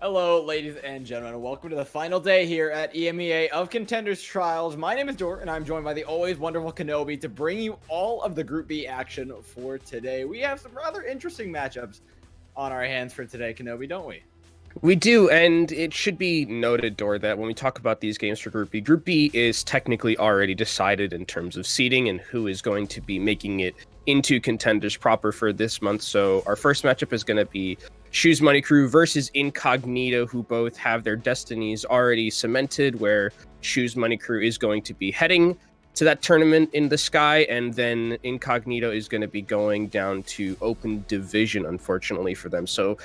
Hello, ladies and gentlemen. Welcome to the final day here at EMEA of Contenders Trials. My name is Dor, and I'm joined by the always wonderful Kenobi to bring you all of the Group B action for today. We have some rather interesting matchups on our hands for today, Kenobi, don't we? We do, and it should be noted, Dor, that when we talk about these games for Group B is technically already decided in terms of seeding and who is going to be making it into Contenders proper for this month. So our first matchup is going to be Shoes Money Crew versus Incognito, who both have their destinies already cemented, where Shoes Money Crew is going to be heading to that tournament in the sky, and then Incognito is going to be going down to open division, unfortunately for them. So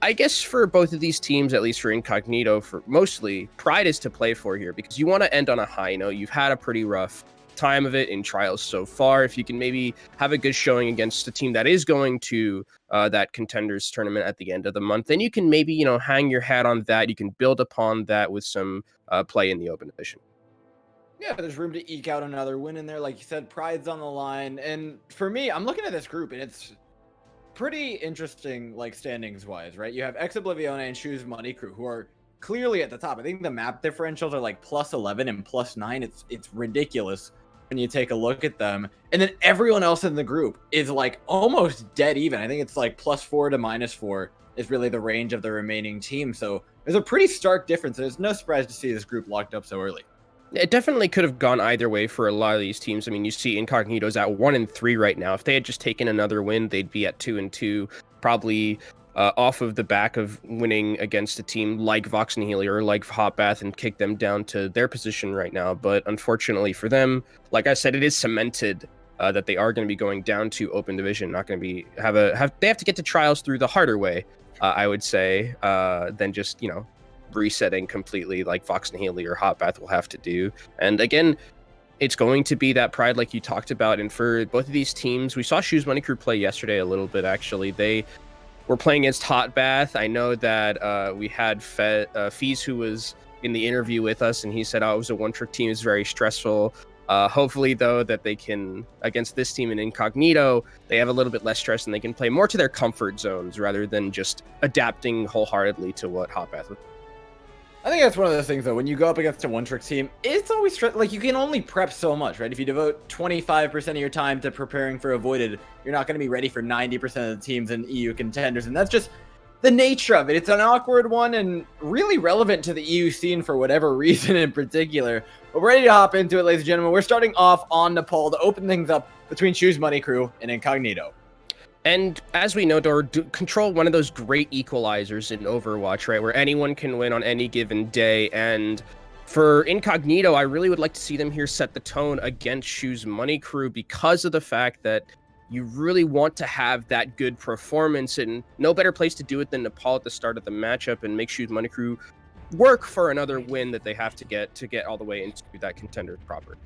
I guess for both of these teams, at least for Incognito, for mostly, pride is to play for here, because you want to end on a high note. You've had a pretty rough time of it in trials so far. If you can maybe have a good showing against a team that is going to that Contenders tournament at the end of the month, then you can maybe, hang your hat on that. You can build upon that with some play in the open division. Yeah, there's room to eke out another win in there. Like you said, pride's on the line. And for me, I'm looking at this group, and it's pretty interesting, like, standings-wise, right? You have Ex-Oblivione and Shoes Money Crew, who are clearly at the top. I think the map differentials are like +11 and +9. It's ridiculous when you take a look at them. And then everyone else in the group is like almost dead even. I think it's like +4 to -4 is really the range of the remaining team. So there's a pretty stark difference. There's no surprise to see this group locked up so early. It definitely could have gone either way for a lot of these teams. I mean, you see Incognito's at 1-3 right now. If they had just taken another win, they'd be at 2-2, probably off of the back of winning against a team like Vox Nihili or like Hotbath and kick them down to their position right now. But unfortunately for them, like I said, it is cemented that they are going to be going down to open division. Not going to be they have to get to trials through the harder way, I would say, than just resetting completely like Vox Nihili or Hotbath will have to do. And again, it's going to be that pride like you talked about. And for both of these teams, we saw Shoes Money Crew play yesterday a little bit, actually. They were playing against Hotbath. I know that we had Fees, who was in the interview with us, and he said, it was a one-trick team. It's very stressful. Hopefully, though, that they can, against this team in Incognito, they have a little bit less stress and they can play more to their comfort zones rather than just adapting wholeheartedly to what Hotbath was. I think that's one of those things, though. When you go up against a one-trick team, it's always like you can only prep so much, right? If you devote 25% of your time to preparing for Avoided, you're not going to be ready for 90% of the teams in EU Contenders, and that's just the nature of it. It's an awkward one and really relevant to the EU scene for whatever reason in particular. But we're ready to hop into it, ladies and gentlemen. We're starting off on Nepal to open things up between Shoes Money Crew and Incognito. And as we know, Dor, control one of those great equalizers in Overwatch, right? Where anyone can win on any given day. And for Incognito, I really would like to see them here set the tone against Shoes Money Crew because of the fact that you really want to have that good performance, and no better place to do it than Nepal at the start of the matchup and make Shoes Money Crew work for another win that they have to get all the way into that contender proper.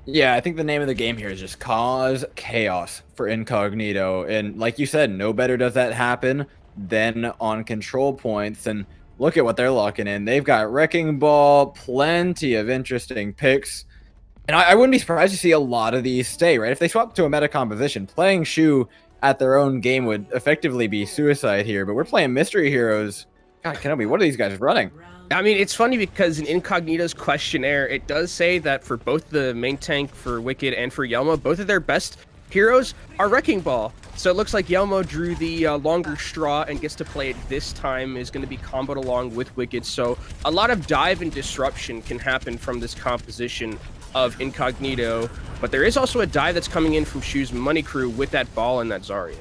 Yeah, I think the name of the game here is just cause chaos for Incognito. And like you said, no better does that happen than on control points. And look at what they're locking in. They've got Wrecking Ball, plenty of interesting picks. And I wouldn't be surprised to see a lot of these stay, right? If they swap to a meta composition, playing Shu at their own game would effectively be suicide here. But we're playing Mystery Heroes. God, Kenobi, what are these guys running? I mean, it's funny because in Incognito's questionnaire, it does say that for both the main tank for Wicked and for Yelmo, both of their best heroes are Wrecking Ball. So it looks like Yelmo drew the longer straw and gets to play it this time, is going to be comboed along with Wicked. So a lot of dive and disruption can happen from this composition of Incognito. But there is also a dive that's coming in from Shoes Money Crew with that ball and that Zarya.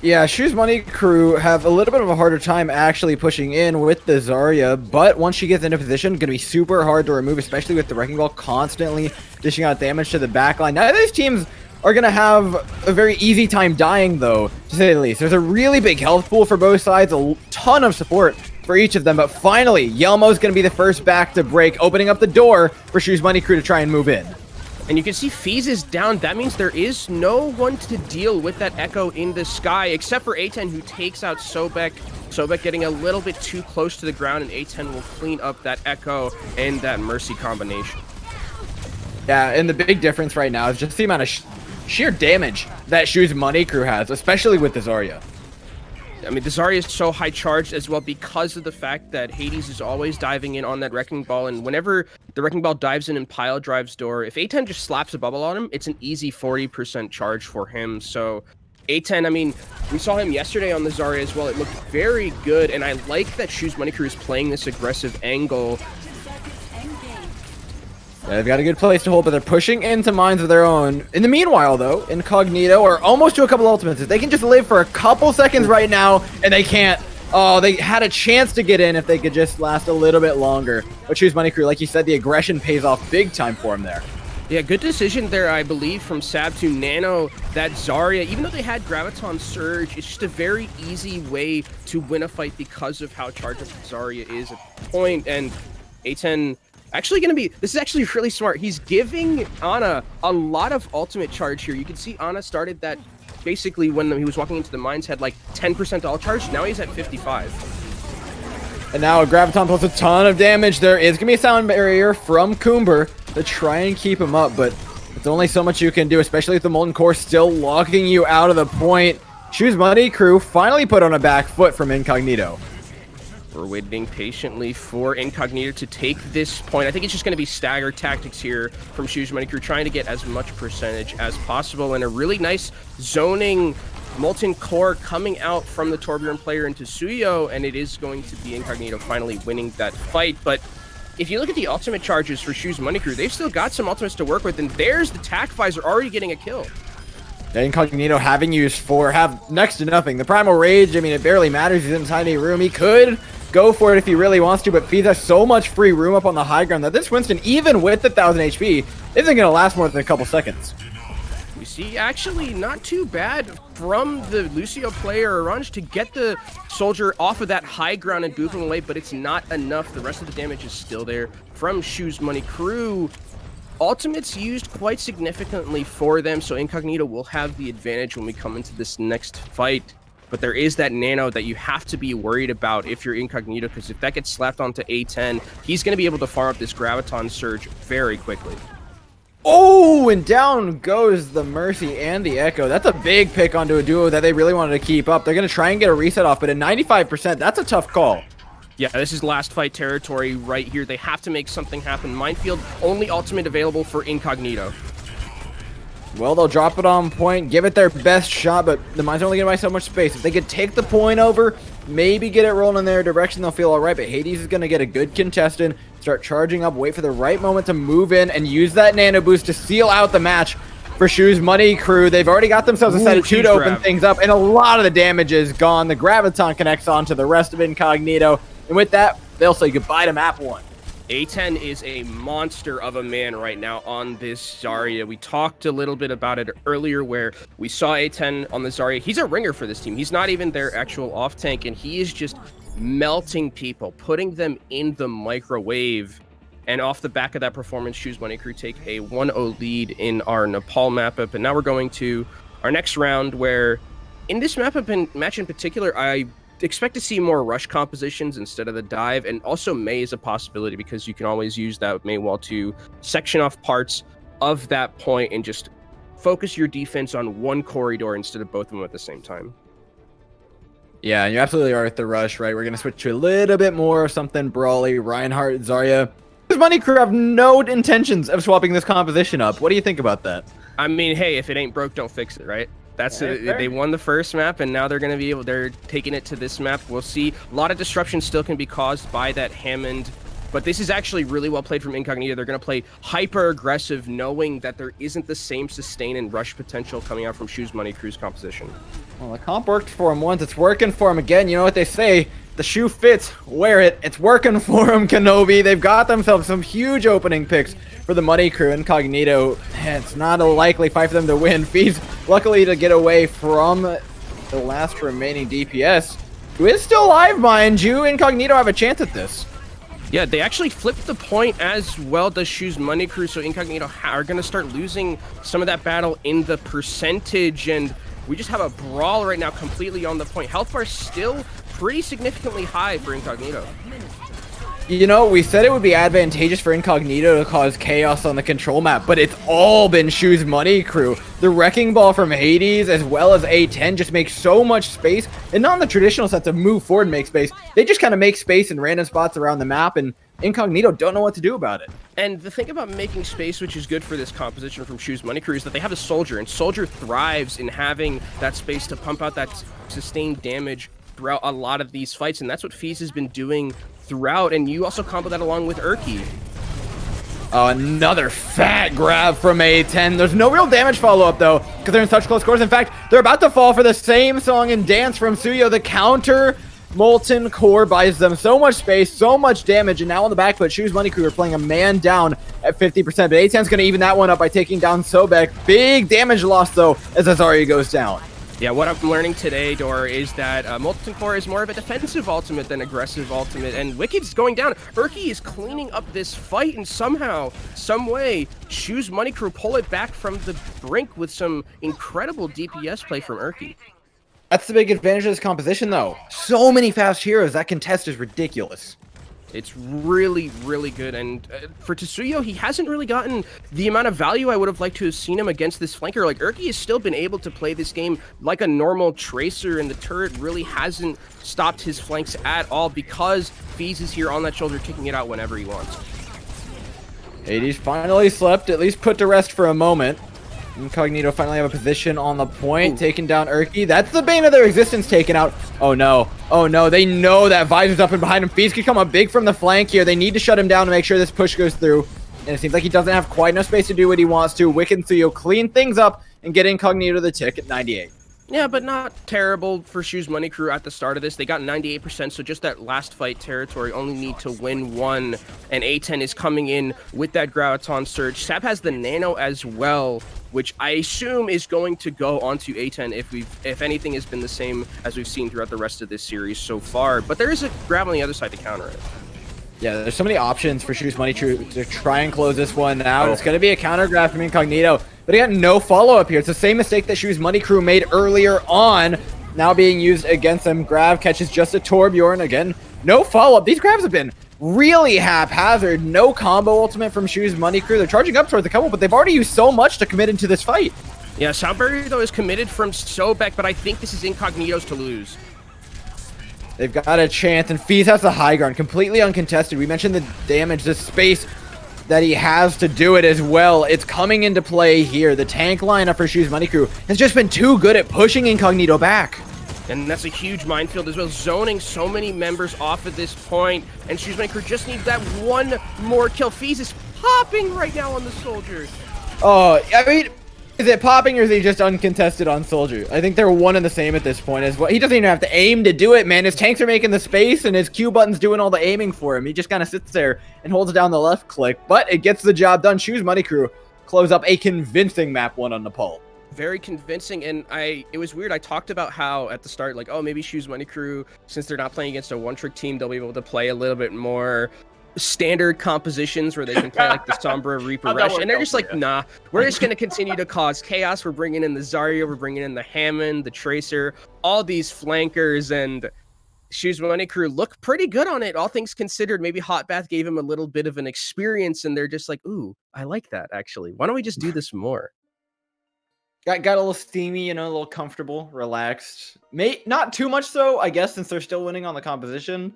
Yeah, Shoes Money Crew have a little bit of a harder time actually pushing in with the Zarya, but once she gets into position, going to be super hard to remove, especially with the Wrecking Ball constantly dishing out damage to the backline. Now, these teams are going to have a very easy time dying, though, to say the least. There's a really big health pool for both sides, a ton of support for each of them, but finally, Yelmo's going to be the first back to break, opening up the door for Shoes Money Crew to try and move in. And you can see Fees is down. That means there is no one to deal with that Echo in the sky, except for A10, who takes out Sobek. Sobek getting a little bit too close to the ground, and A10 will clean up that Echo and that Mercy combination. Yeah, and the big difference right now is just the amount of sheer damage that Shoes Money Crew has, especially with the Zarya. I mean, the Zarya is so high charged as well because of the fact that Hades is always diving in on that Wrecking Ball, and whenever the Wrecking Ball dives in and pile drives door, if A10 just slaps a bubble on him, it's an easy 40% charge for him. So A10, I mean, we saw him yesterday on the Zarya as well. It looked very good, and I like that Shoes Money Crew is playing this aggressive angle. Yeah, they've got a good place to hold, but they're pushing into mines of their own. In the meanwhile, though, Incognito are almost to a couple ultimates. If they can just live for a couple seconds right now, and they can't. Oh, they had a chance to get in if they could just last a little bit longer. But Shoes Money Crew, like you said, the aggression pays off big time for him there. Yeah, good decision there, I believe, from Sab to Nano. That Zarya, even though they had Graviton Surge, it's just a very easy way to win a fight because of how charged up Zarya is at the point. And A10 actually going to be, this is actually really smart. He's giving Ana a lot of ultimate charge here. You can see Ana started that basically when he was walking into the mines, had like 10% all charge. Now he's at 55. And now Graviton pulls a ton of damage. There is going to be a sound barrier from Kumber to try and keep him up, but it's only so much you can do, especially with the Molten Core still locking you out of the point. Shoes Money Crew finally put on a back foot from Incognito. We're waiting patiently for Incognito to take this point. I think it's just going to be staggered tactics here from Shoes Money Crew, trying to get as much percentage as possible, and a really nice zoning Molten Core coming out from the Torbjorn player into Suyo, and it is going to be Incognito finally winning that fight. But if you look at the ultimate charges for Shoes Money Crew, they've still got some ultimates to work with, and there's the Tac Visor already getting a kill. Incognito having used have next to nothing. The Primal Rage, I mean, it barely matters. He's in a tiny room. He could go for it if he really wants to, but Feeds has so much free room up on the high ground that this Winston, even with the 1000 HP, isn't going to last more than a couple seconds. You see, actually, not too bad from the Lucio player, Orange, to get the soldier off of that high ground and boop him away, but it's not enough. The rest of the damage is still there from Shoes Money Crew. Ultimates used quite significantly for them, so Incognito will have the advantage when we come into this next fight. But there is that Nano that you have to be worried about if you're Incognito, because if that gets slapped onto A10, he's going to be able to farm up this Graviton Surge very quickly. Oh, and down goes the Mercy and the Echo. That's a big pick onto a duo that they really wanted to keep up. They're going to try and get a reset off, but at 95%, that's a tough call. Yeah, this is last fight territory right here. They have to make something happen. Minefield, only ultimate available for Incognito. Well, they'll drop it on point, give it their best shot, but the mine's only going to buy so much space. If they could take the point over, maybe get it rolling in their direction, they'll feel all right. But Hades is going to get a good contestant, start charging up, wait for the right moment to move in, and use that nano boost to seal out the match for Shoes Money Crew. They've already got themselves a set of 2 to open things up, and a lot of the damage is gone. The Graviton connects on to the rest of Incognito, and with that, they'll say goodbye to map 1. A10 is a monster of a man right now on this Zarya. We talked a little bit about it earlier where we saw A10 on the Zarya. He's a ringer for this team. He's not even their actual off tank, and he is just melting people, putting them in the microwave. And off the back of that performance, Shoes Money Crew take a 1-0 lead in our Nepal map-up. And now we're going to our next round where in this map-up match in particular, I expect to see more rush compositions instead of the dive, and also Mei is a possibility because you can always use that Mei wall to section off parts of that point and just focus your defense on one corridor instead of both of them at the same time. Yeah, and you absolutely are at the rush, right? We're going to switch to a little bit more of something brawly. Reinhardt, Zarya. Shoes Money Crew have no intentions of swapping this composition up. What do you think about that? I mean, hey, if it ain't broke, don't fix it, right? That's they won the first map, and now they're going to be able, they're taking it to this map. We'll see. A lot of disruption still can be caused by that Hammond, but this is actually really well played from Incognito. They're going to play hyper aggressive, knowing that there isn't the same sustain and rush potential coming out from Shoes Money Crew's composition. Well, the comp worked for him once. It's working for him again. You know what they say? The shoe fits, wear it. It's working for him, Kenobi. They've got themselves some huge opening picks for the Money Crew. Incognito, it's not a likely fight for them to win. Fees, luckily to get away from the last remaining DPS, who is still alive, mind you. Incognito have a chance at this. Yeah, they actually flipped the point as well does Shoes Money Crew, so Incognito are going to start losing some of that battle in the percentage, and we just have a brawl right now completely on the point. Health bar still pretty significantly high for Incognito. You know, we said it would be advantageous for Incognito to cause chaos on the control map, but it's all been Shoes Money Crew. The Wrecking Ball from Hades as well as A10 just make so much space, and not in the traditional sense of move forward and make space. They just kind of make space in random spots around the map, and Incognito don't know what to do about it. And the thing about making space, which is good for this composition from Shoes Money Crew, is that they have a Soldier, and Soldier thrives in having that space to pump out that sustained damage throughout a lot of these fights, and that's what FaZe has been doing throughout, and you also combo that along with Urki. Oh, another fat grab from A10. There's no real damage follow-up, though, because they're in such close quarters. In fact, they're about to fall for the same song and dance from Suyo. The counter Molten Core buys them so much space, so much damage, and now on the back foot, Shoes Money Crew are playing a man down at 50%, but A10's going to even that one up by taking down Sobek. Big damage loss, though, as Azaria goes down. Yeah, what I'm learning today, Dor, is that Molten Core is more of a defensive ultimate than aggressive ultimate, and Wicked's going down. Urki is cleaning up this fight, and somehow, some way, Shoes Money Crew pull it back from the brink with some incredible DPS play from Urki. That's the big advantage of this composition, though. So many fast heroes. That contest is ridiculous. It's really, really good, and for Tsuyo, he hasn't really gotten the amount of value I would have liked to have seen him against this flanker. Like, Urki has still been able to play this game like a normal tracer, and the turret really hasn't stopped his flanks at all because FaZe is here on that shoulder, kicking it out whenever he wants. Hades finally slept, at least put to rest for a moment. Incognito finally have a position on the point, taking down Urki. That's the bane of their existence taken out. Oh no, they know that Visor's up and behind him. FaZe could come up big from the flank here. They need to shut him down to make sure this push goes through. And it seems like he doesn't have quite enough space to do what he wants to. Wicked and Thuyo clean things up and get Incognito the tick at 98. Yeah, but not terrible for Shoes Money Crew at the start of this. They got 98%, so just that last fight territory, only need to win one. And A10 is coming in with that Graviton Surge. Sap has the Nano as well, which I assume is going to go onto A10 if anything has been the same as we've seen throughout the rest of this series so far. But there is a grab on the other side to counter it. Yeah, there's so many options for Shoes Money Crew to try and close this one out. It's going to be a counter grab from Incognito, but he got no follow-up here. It's the same mistake that Shoes Money Crew made earlier on, now being used against them. Grab catches just a Torbjorn. Again, no follow-up. These grabs have been really haphazard. No combo ultimate from Shoes Money Crew. They're charging up towards the couple, but they've already used so much to commit into this fight. Yeah, Soundbarrier, though, is committed from Sobek, but I think this is Incognito's to lose. They've got a chance, and FaZe has the high ground, completely uncontested. We mentioned the damage, the space that he has to do it as well. It's coming into play here. The tank lineup for Shoes Money Crew has just been too good at pushing Incognito back. And that's a huge minefield as well, zoning so many members off at this point, and Shoes Money Crew just needs that one more kill. FaZe is popping right now on the Soldier. Oh, I mean, is it popping or is he just uncontested on Soldier? I think they're one and the same at this point as well. He doesn't even have to aim to do it, man. His tanks are making the space and his Q button's doing all the aiming for him. He just kind of sits there and holds down the left click, but it gets the job done. Shoes Money Crew close up a convincing map one on Nepal. Very convincing, and it was weird. I talked about how at the start, like, oh, maybe Shoes Money Crew, since they're not playing against a one-trick team, they'll be able to play a little bit more standard compositions where they can play like the Sombra Reaper Rush, and they're just like, nah, we're just going to continue to cause chaos. We're bringing in the Zarya, we're bringing in the Hammond, the Tracer, all these flankers, and Shoes Money Crew look pretty good on it, all things considered. Maybe Hot Bath gave him a little bit of an experience, and they're just like, ooh, I like that, actually. Why don't we just do this more? Got a little steamy, you know, a little comfortable, relaxed. Not too much so, I guess, since they're still winning on the composition.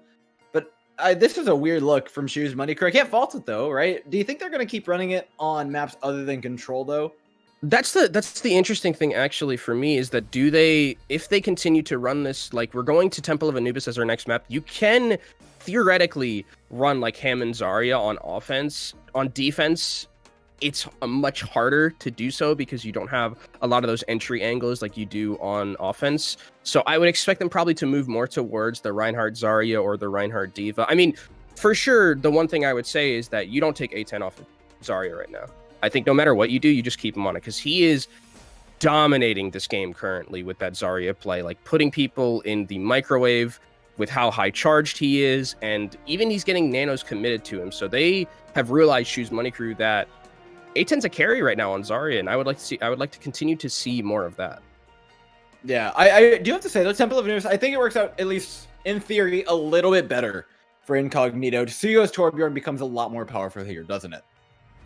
But this is a weird look from Shoes Money Crew. I can't fault it, though, right? Do you think they're going to keep running it on maps other than Control, though? That's the interesting thing, actually, for me, is that if they continue to run this, like, we're going to Temple of Anubis as our next map, you can theoretically run, like, Hammond Zarya on offense. On defense, it's much harder to do so because you don't have a lot of those entry angles like you do on offense. So I would expect them probably to move more towards the Reinhardt Zarya or the Reinhardt Diva. I mean, for sure, the one thing I would say is that you don't take A10 off of Zarya right now. I think no matter what you do, you just keep him on it because he is dominating this game currently with that Zarya play, like putting people in the microwave with how high charged he is, and even he's getting nanos committed to him. So they have realized, Shoes Money Crew, that A10's a carry right now on Zarya, and I would like to continue to see more of that. Yeah, I do have to say, the Temple of Anubis, I think it works out, at least in theory, a little bit better for Incognito. Suyo's Torbjorn becomes a lot more powerful here, doesn't it?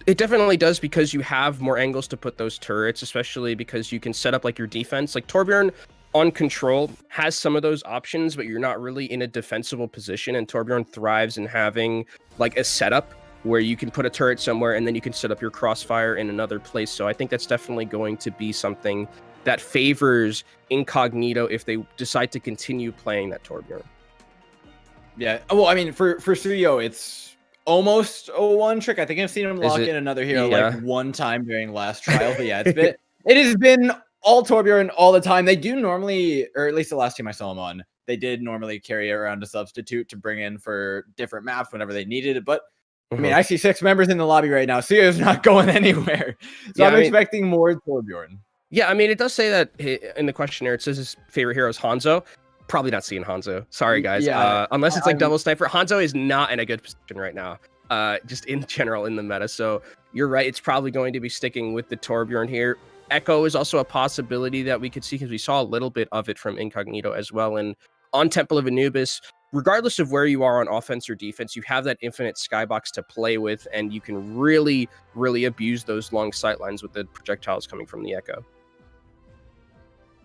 It definitely does, because you have more angles to put those turrets, especially because you can set up like your defense. Like Torbjorn on control has some of those options, but you're not really in a defensible position, and Torbjorn thrives in having like a setup where you can put a turret somewhere and then you can set up your crossfire in another place. So I think that's definitely going to be something that favors Incognito if they decide to continue playing that Torbjorn. Yeah, well, I mean, for Suyo, it's almost a one trick. I think I've seen him lock in another hero like one time during last trial, but yeah, it has been all Torbjorn all the time. They do normally, or at least the last team I saw him on, they did normally carry around a substitute to bring in for different maps whenever they needed it. But I mean, I see 6 members in the lobby right now. Suyo's not going anywhere, so I'm expecting more Torbjorn. Yeah, I mean, it does say that in the questionnaire, it says his favorite hero is Hanzo. Probably not seeing Hanzo. Sorry, guys. Yeah, unless it's like double sniper. Hanzo is not in a good position right now, just in general in the meta. So you're right. It's probably going to be sticking with the Torbjorn here. Echo is also a possibility that we could see, because we saw a little bit of it from Incognito as well. And on Temple of Anubis, regardless of where you are on offense or defense, you have that infinite skybox to play with, and you can really, really abuse those long sightlines with the projectiles coming from the Echo.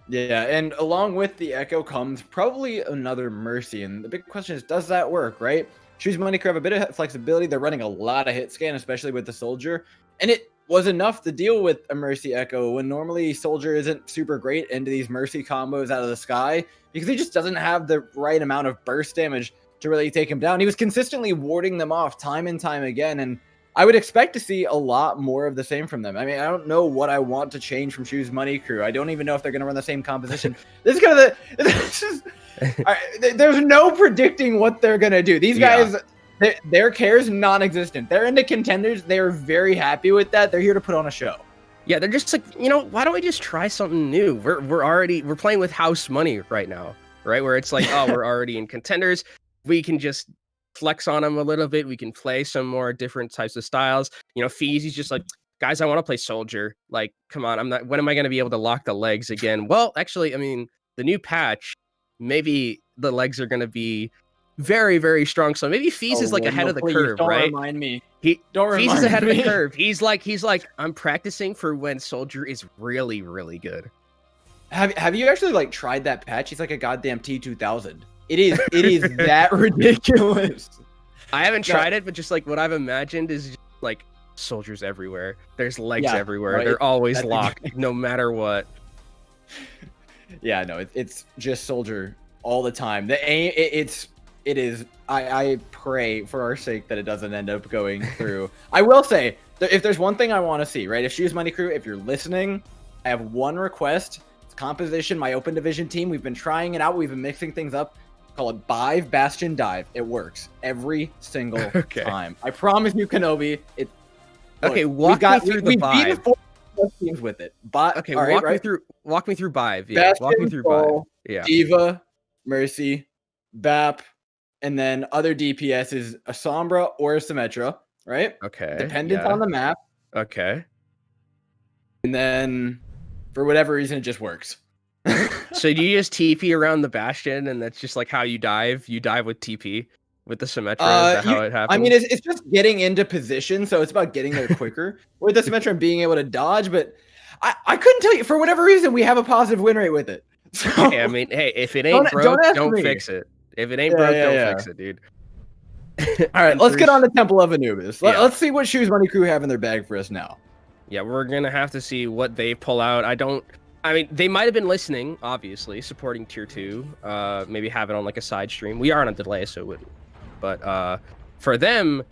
Yeah, and along with the Echo comes probably another Mercy, and the big question is, does that work, right? Choose Money Crew have a bit of flexibility. They're running a lot of hit scan, especially with the Soldier, and it was enough to deal with a Mercy Echo when normally Soldier isn't super great into these Mercy combos out of the sky, because he just doesn't have the right amount of burst damage to really take him down. He was consistently warding them off time and time again, and I would expect to see a lot more of the same from them. I mean, I don't know what I want to change from Choose Money Crew. I don't even know if they're going to run the same composition. This is there's no predicting what they're going to do. These guys, their care is non-existent. They're into Contenders. They're very happy with that. They're here to put on a show. Yeah, they're just like, why don't we just try something new? We're playing with house money right now, right? Where it's like, oh, we're already in Contenders. We can just flex on them a little bit. We can play some more different types of styles. Feezy's just like, guys, I want to play Soldier. Like, come on, when am I going to be able to lock the legs again? Well, actually, I mean, the new patch, maybe the legs are going to be very, very strong. So maybe Feez is like ahead of the curve, right? Don't remind me. Feez is ahead of the curve. He's like, I'm practicing for when Soldier is really, really good. Have you actually like tried that patch? He's like a goddamn T2000. It is that ridiculous. I haven't tried it, but just like what I've imagined is just like soldiers everywhere. There's legs everywhere. Right? They're always locked, no matter what. Yeah, no, it's just Soldier all the time. The aim, it is. I pray for our sake that it doesn't end up going through. I will say, if there's one thing I want to see, right? If Choose Money Crew, if you're listening, I have one request. It's composition. My open division team. We've been trying it out. We've been mixing things up. Call it Bive, Bastion, Dive. It works every single time. I promise you, Kenobi. Walk me through the Bive. We beat 4 teams with it. But okay, walk me through Bive. Yeah, Bastion, walk me through Bive. Yeah. Diva, Mercy, Bap, and then other DPS is a Sombra or a Symmetra, right? Okay. Dependent on the map. Okay. And then, for whatever reason, it just works. So do you just TP around the Bastion, and that's just like how you dive? You dive with TP with the Symmetra? Is that how it happens? I mean, it's just getting into position, so it's about getting there quicker with the Symmetra and being able to dodge. But I couldn't tell you, for whatever reason, we have a positive win rate with it. So, hey, I mean, hey, if it ain't broke, don't fix it. If it ain't broke, don't fix it, dude. All right, let's get on to Temple of Anubis. Let's see what Choose Money Crew have in their bag for us now. Yeah, we're gonna have to see what they pull out. I mean, they might have been listening, obviously, supporting Tier 2. Maybe have it on like a side stream. We are on a delay, so it wouldn't. But for them,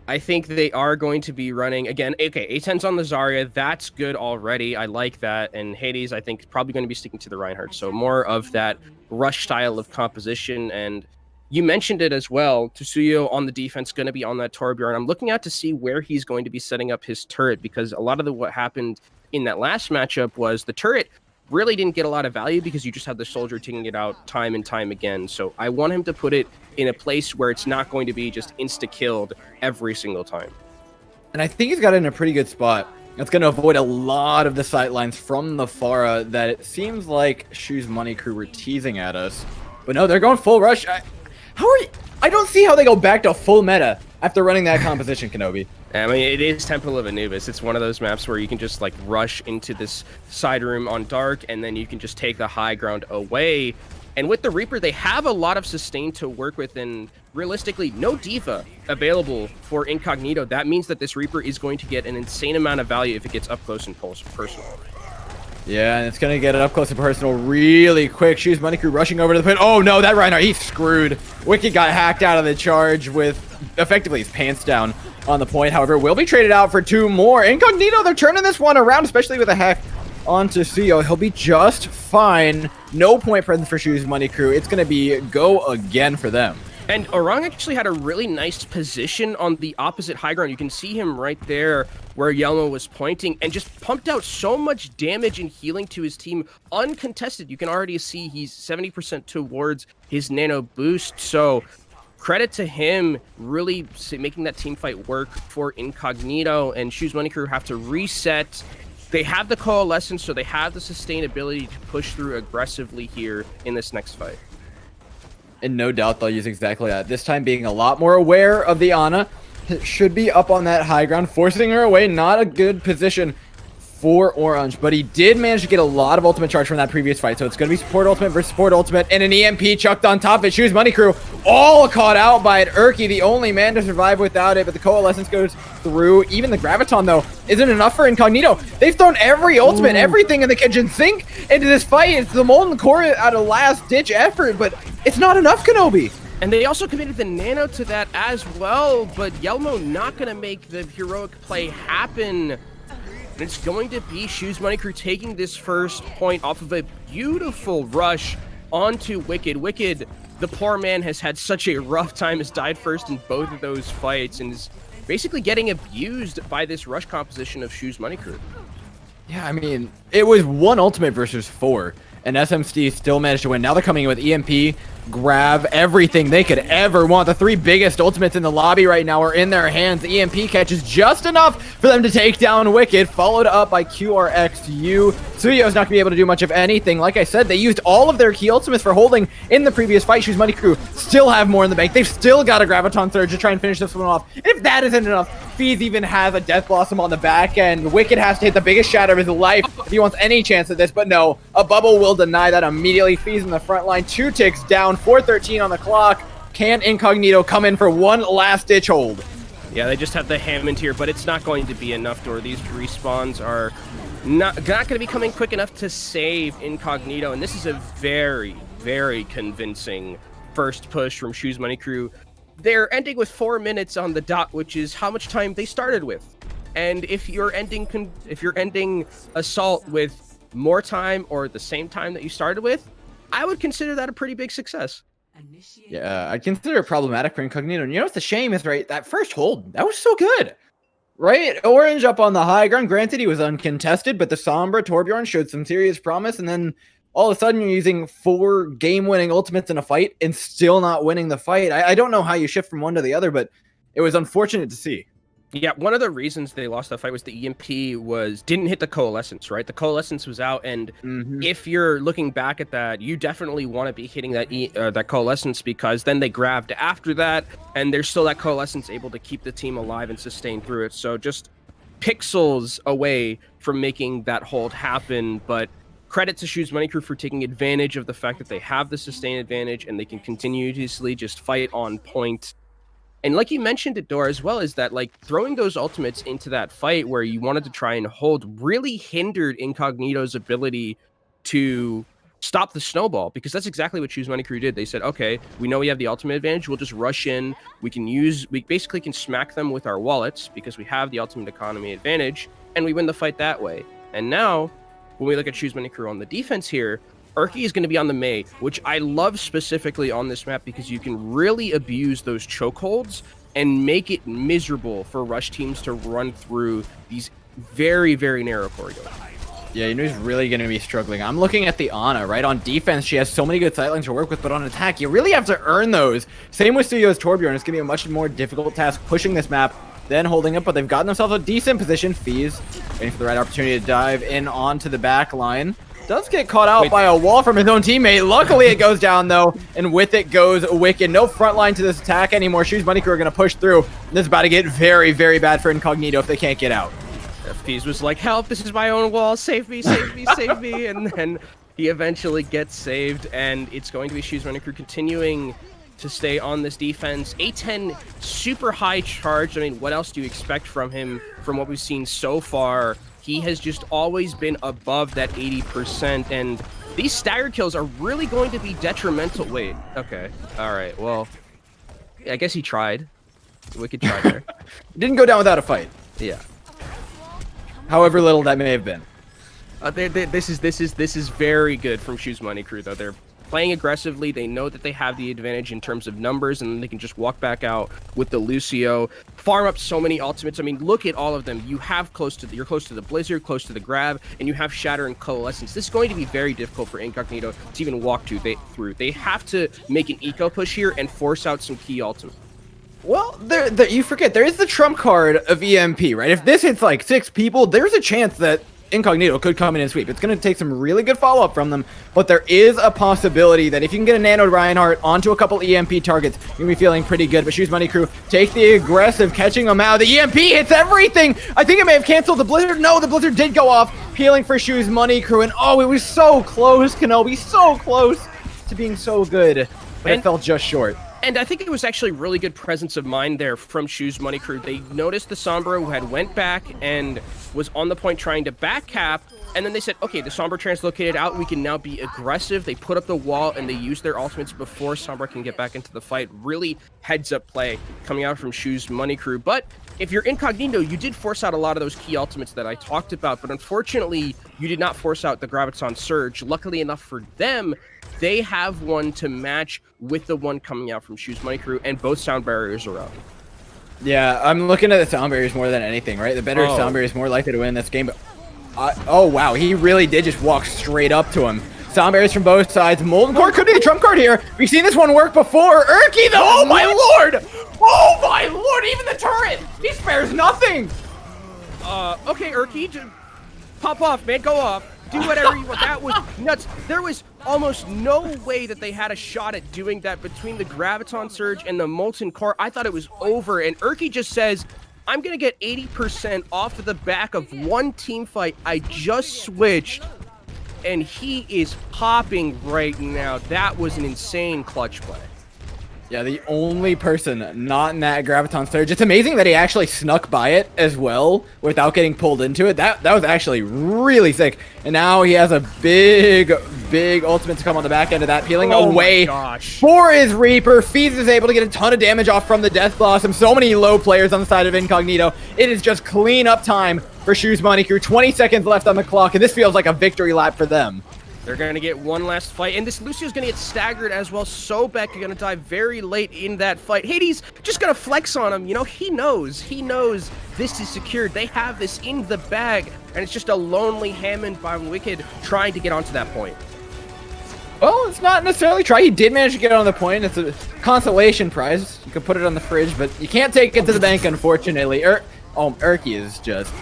I think they are going to be running, again, okay, A10's on the Zarya. That's good already. I like that. And Hades, I think, is probably going to be sticking to the Reinhardt. So more of that rush style of composition. And you mentioned it as well. Tsuyo on the defense, going to be on that Torbjorn. I'm looking out to see where he's going to be setting up his turret, because a lot of what happened in that last matchup was the turret really didn't get a lot of value because you just had the Soldier taking it out time and time again. So I want him to put it in a place where it's not going to be just insta-killed every single time. And I think he's got it in a pretty good spot. It's going to avoid a lot of the sightlines from the Pharah that it seems like Choose Money Crew were teasing at us. But no, they're going full rush. I don't see how they go back to full meta after running that composition, Kenobi. I mean, it is Temple of Anubis. It's one of those maps where you can just like rush into this side room on dark, and then you can just take the high ground away. And with the Reaper, they have a lot of sustain to work with, and realistically, no Diva available for Incognito. That means that this Reaper is going to get an insane amount of value if it gets up close and personal. Yeah, and it's going to get it up close and personal really quick. Shoes Money Crew rushing over to the pit. Oh, no, that Reinhardt, he's screwed. Wicked got hacked out of the charge with effectively his pants down on the point. However, will be traded out for 2 more. Incognito, they're turning this one around, especially with a hack onto CEO. He'll be just fine. No point present for Shoes Money Crew. It's going to be go again for them. And Orang actually had a really nice position on the opposite high ground. You can see him right there where Yelmo was pointing, and just pumped out so much damage and healing to his team uncontested. You can already see he's 70% towards his nano boost. So credit to him really making that team fight work for Incognito, and Shoes Money Crew have to reset. They have the coalescence, so they have the sustainability to push through aggressively here in this next fight. And no doubt they'll use exactly that. This time being a lot more aware of the Ana. Should be up on that high ground, forcing her away. Not a good position for Orange, but he did manage to get a lot of ultimate charge from that previous fight. So it's going to be support ultimate versus support ultimate, and an EMP chucked on top of it. Shoes Money Crew all caught out by it. Urki, the only man to survive without it, but the coalescence goes through. Even the graviton, though, isn't enough for Incognito. They've thrown every ultimate, everything in the kitchen sink into this fight. It's the Molten Core out of last-ditch effort, but it's not enough, Kenobi. And they also committed the nano to that as well, but Yelmo not going to make the heroic play happen. And it's going to be Shoes Money Crew taking this first point off of a beautiful rush onto Wicked. Wicked, the poor man, has had such a rough time, has died first in both of those fights, and is basically getting abused by this rush composition of Shoes Money Crew. Yeah, I mean, it was 1 ultimate versus 4, and SMC still managed to win. Now they're coming in with EMP, grab, everything they could ever want. The 3 biggest ultimates in the lobby right now are in their hands. The EMP catches just enough for them to take down Wicked, followed up by QRXU. Suyo's not going to be able to do much of anything. Like I said, they used all of their key ultimates for holding in the previous fight. Shoes Money Crew still have more in the bank. They've still got a Graviton Surge to try and finish this one off. And if that isn't enough, Feez even has a Death Blossom on the back end. Wicked has to hit the biggest shatter of his life if he wants any chance at this, but no, a bubble will deny that immediately. Feez in the front line, 2 ticks down, 4:13 on the clock. Can Incognito come in for one last ditch hold? Yeah, they just have the Hammond here, but it's not going to be enough, Dor. These respawns are not going to be coming quick enough to save Incognito, and this is a very, very convincing first push from Shoes Money Crew. They're ending with 4 minutes on the dot, which is how much time they started with. And if you're ending Assault with more time or the same time that you started with, I would consider that a pretty big success. Yeah, I'd consider it problematic for Incognito. And you know what's the shame is, right? That first hold, that was so good. Right? Orange up on the high ground. Granted, he was uncontested, but the Sombra Torbjorn showed some serious promise. And then all of a sudden, you're using 4 game-winning ultimates in a fight and still not winning the fight. I don't know how you shift from one to the other, but it was unfortunate to see. Yeah, one of the reasons they lost that fight was the EMP didn't hit the coalescence, right? The coalescence was out, and if you're looking back at that, you definitely want to be hitting that coalescence, because then they grabbed after that, and there's still that coalescence able to keep the team alive and sustain through it. So just pixels away from making that hold happen, but credit to Shoes Money Crew for taking advantage of the fact that they have the sustain advantage and they can continuously just fight on point. And like you mentioned it, Dor, as well, is that like throwing those ultimates into that fight where you wanted to try and hold really hindered Incognito's ability to stop the snowball, because that's exactly what Shoes Money Crew did. They said, okay, we know we have the ultimate advantage. We'll just rush in. We basically can smack them with our wallets because we have the ultimate economy advantage, and we win the fight that way. And now when we look at Shoes Money Crew on the defense here, Urki is going to be on the Mei, which I love specifically on this map because you can really abuse those chokeholds and make it miserable for rush teams to run through these very, very narrow corridors. Yeah, you know who's really going to be struggling? I'm looking at the Ana, right? On defense, she has so many good sightlines to work with, but on attack, you really have to earn those. Same with Studio's Torbjorn. It's going to be a much more difficult task pushing this map than holding up, but they've gotten themselves a decent position. Feez waiting for the right opportunity to dive in onto the back line. Does get caught out by a wall from his own teammate. Luckily, it goes down, though, and with it goes Wicked. No front line to this attack anymore. Shoes Money Crew are going to push through. This is about to get very, very bad for Incognito if they can't get out. FPs was like, help, this is my own wall. Save me, save me, save me. And then he eventually gets saved, and it's going to be Shoes Money Crew continuing to stay on this defense. A10, super high charge. I mean, what else do you expect from him from what we've seen so far? He has just always been above that 80%, and these stagger kills are really going to be detrimental. Wait, okay. All right, well, I guess he tried. Wicked tried there. Didn't go down without a fight. Yeah. However little that may have been. This is very good from Shoes Money Crew, though. They're playing aggressively. They know that they have the advantage in terms of numbers, and then they can just walk back out with the Lucio, farm up so many ultimates. I mean, look at all of them. You have you're close to the Blizzard, close to the Grab, and you have Shatter and Coalescence. This is going to be very difficult for Incognito to even walk through. They have to make an eco push here and force out some key ultimates. Well, you forget, there is the trump card of EMP, right? If this hits like 6 people, there's a chance that Incognito could come in and sweep. It's going to take some really good follow-up from them, but there is a possibility that if you can get a Nano Reinhardt onto a couple EMP targets, you're going to be feeling pretty good. But Shoes Money Crew take the aggressive, catching them out. The EMP hits everything! I think it may have canceled the Blizzard. No, the Blizzard did go off, healing for Shoes Money Crew, and oh, it was so close, Kenobi, so close to being so good, but it fell just short. And I think it was actually really good presence of mind there from Shoes Money Crew. They noticed the Sombra who had went back and was on the point trying to back cap, and then they said, okay, the Sombra translocated out, we can now be aggressive. They put up the wall and they used their ultimates before Sombra can get back into the fight. Really heads up play coming out from Shoes Money Crew. But if you're Incognito, you did force out a lot of those key ultimates that I talked about, but unfortunately, you did not force out the Graviton Surge. Luckily enough for them, they have one to match with the one coming out from Shoes Money Crew, and both sound barriers are up. Yeah, I'm looking at the sound barriers more than anything, right? The better sound barrier is more likely to win this game. But oh, wow, he really did just walk straight up to him. Sound barriers from both sides. Molten Core could be the trump card here. We've seen this one work before. Urki, though, oh my lord! Oh my lord, even the turret! He spares nothing! Okay, Urki, pop off, man, go off. Do whatever you want. That was nuts. There was almost no way that they had a shot at doing that between the Graviton Surge and the Molten Core. I thought it was over, and Urki just says, I'm going to get 80% off of the back of one team fight. I just switched, and he is popping right now. That was an insane clutch play. Yeah, the only person not in that Graviton Surge. It's amazing that he actually snuck by it as well without getting pulled into it. That was actually really sick. And now he has a big ultimate to come on the back end of that, peeling away for his Reaper. Feez is able to get a ton of damage off from the Death Blossom. So many low players on the side of Incognito. It is just clean up time for Shoes Money Crew. 20 seconds left on the clock, and this feels like a victory lap for them. They're going to get one last fight, and this Lucio's going to get staggered as well. Sobek are going to die very late in that fight. Hades just going to flex on him. You know, he knows this is secured. They have this in the bag, and it's just a lonely Hammond by Wicked trying to get onto that point. Well, it's not necessarily try. He did manage to get on the point. It's a consolation prize. You could put it on the fridge, but you can't take it to the bank, unfortunately. Urki is just...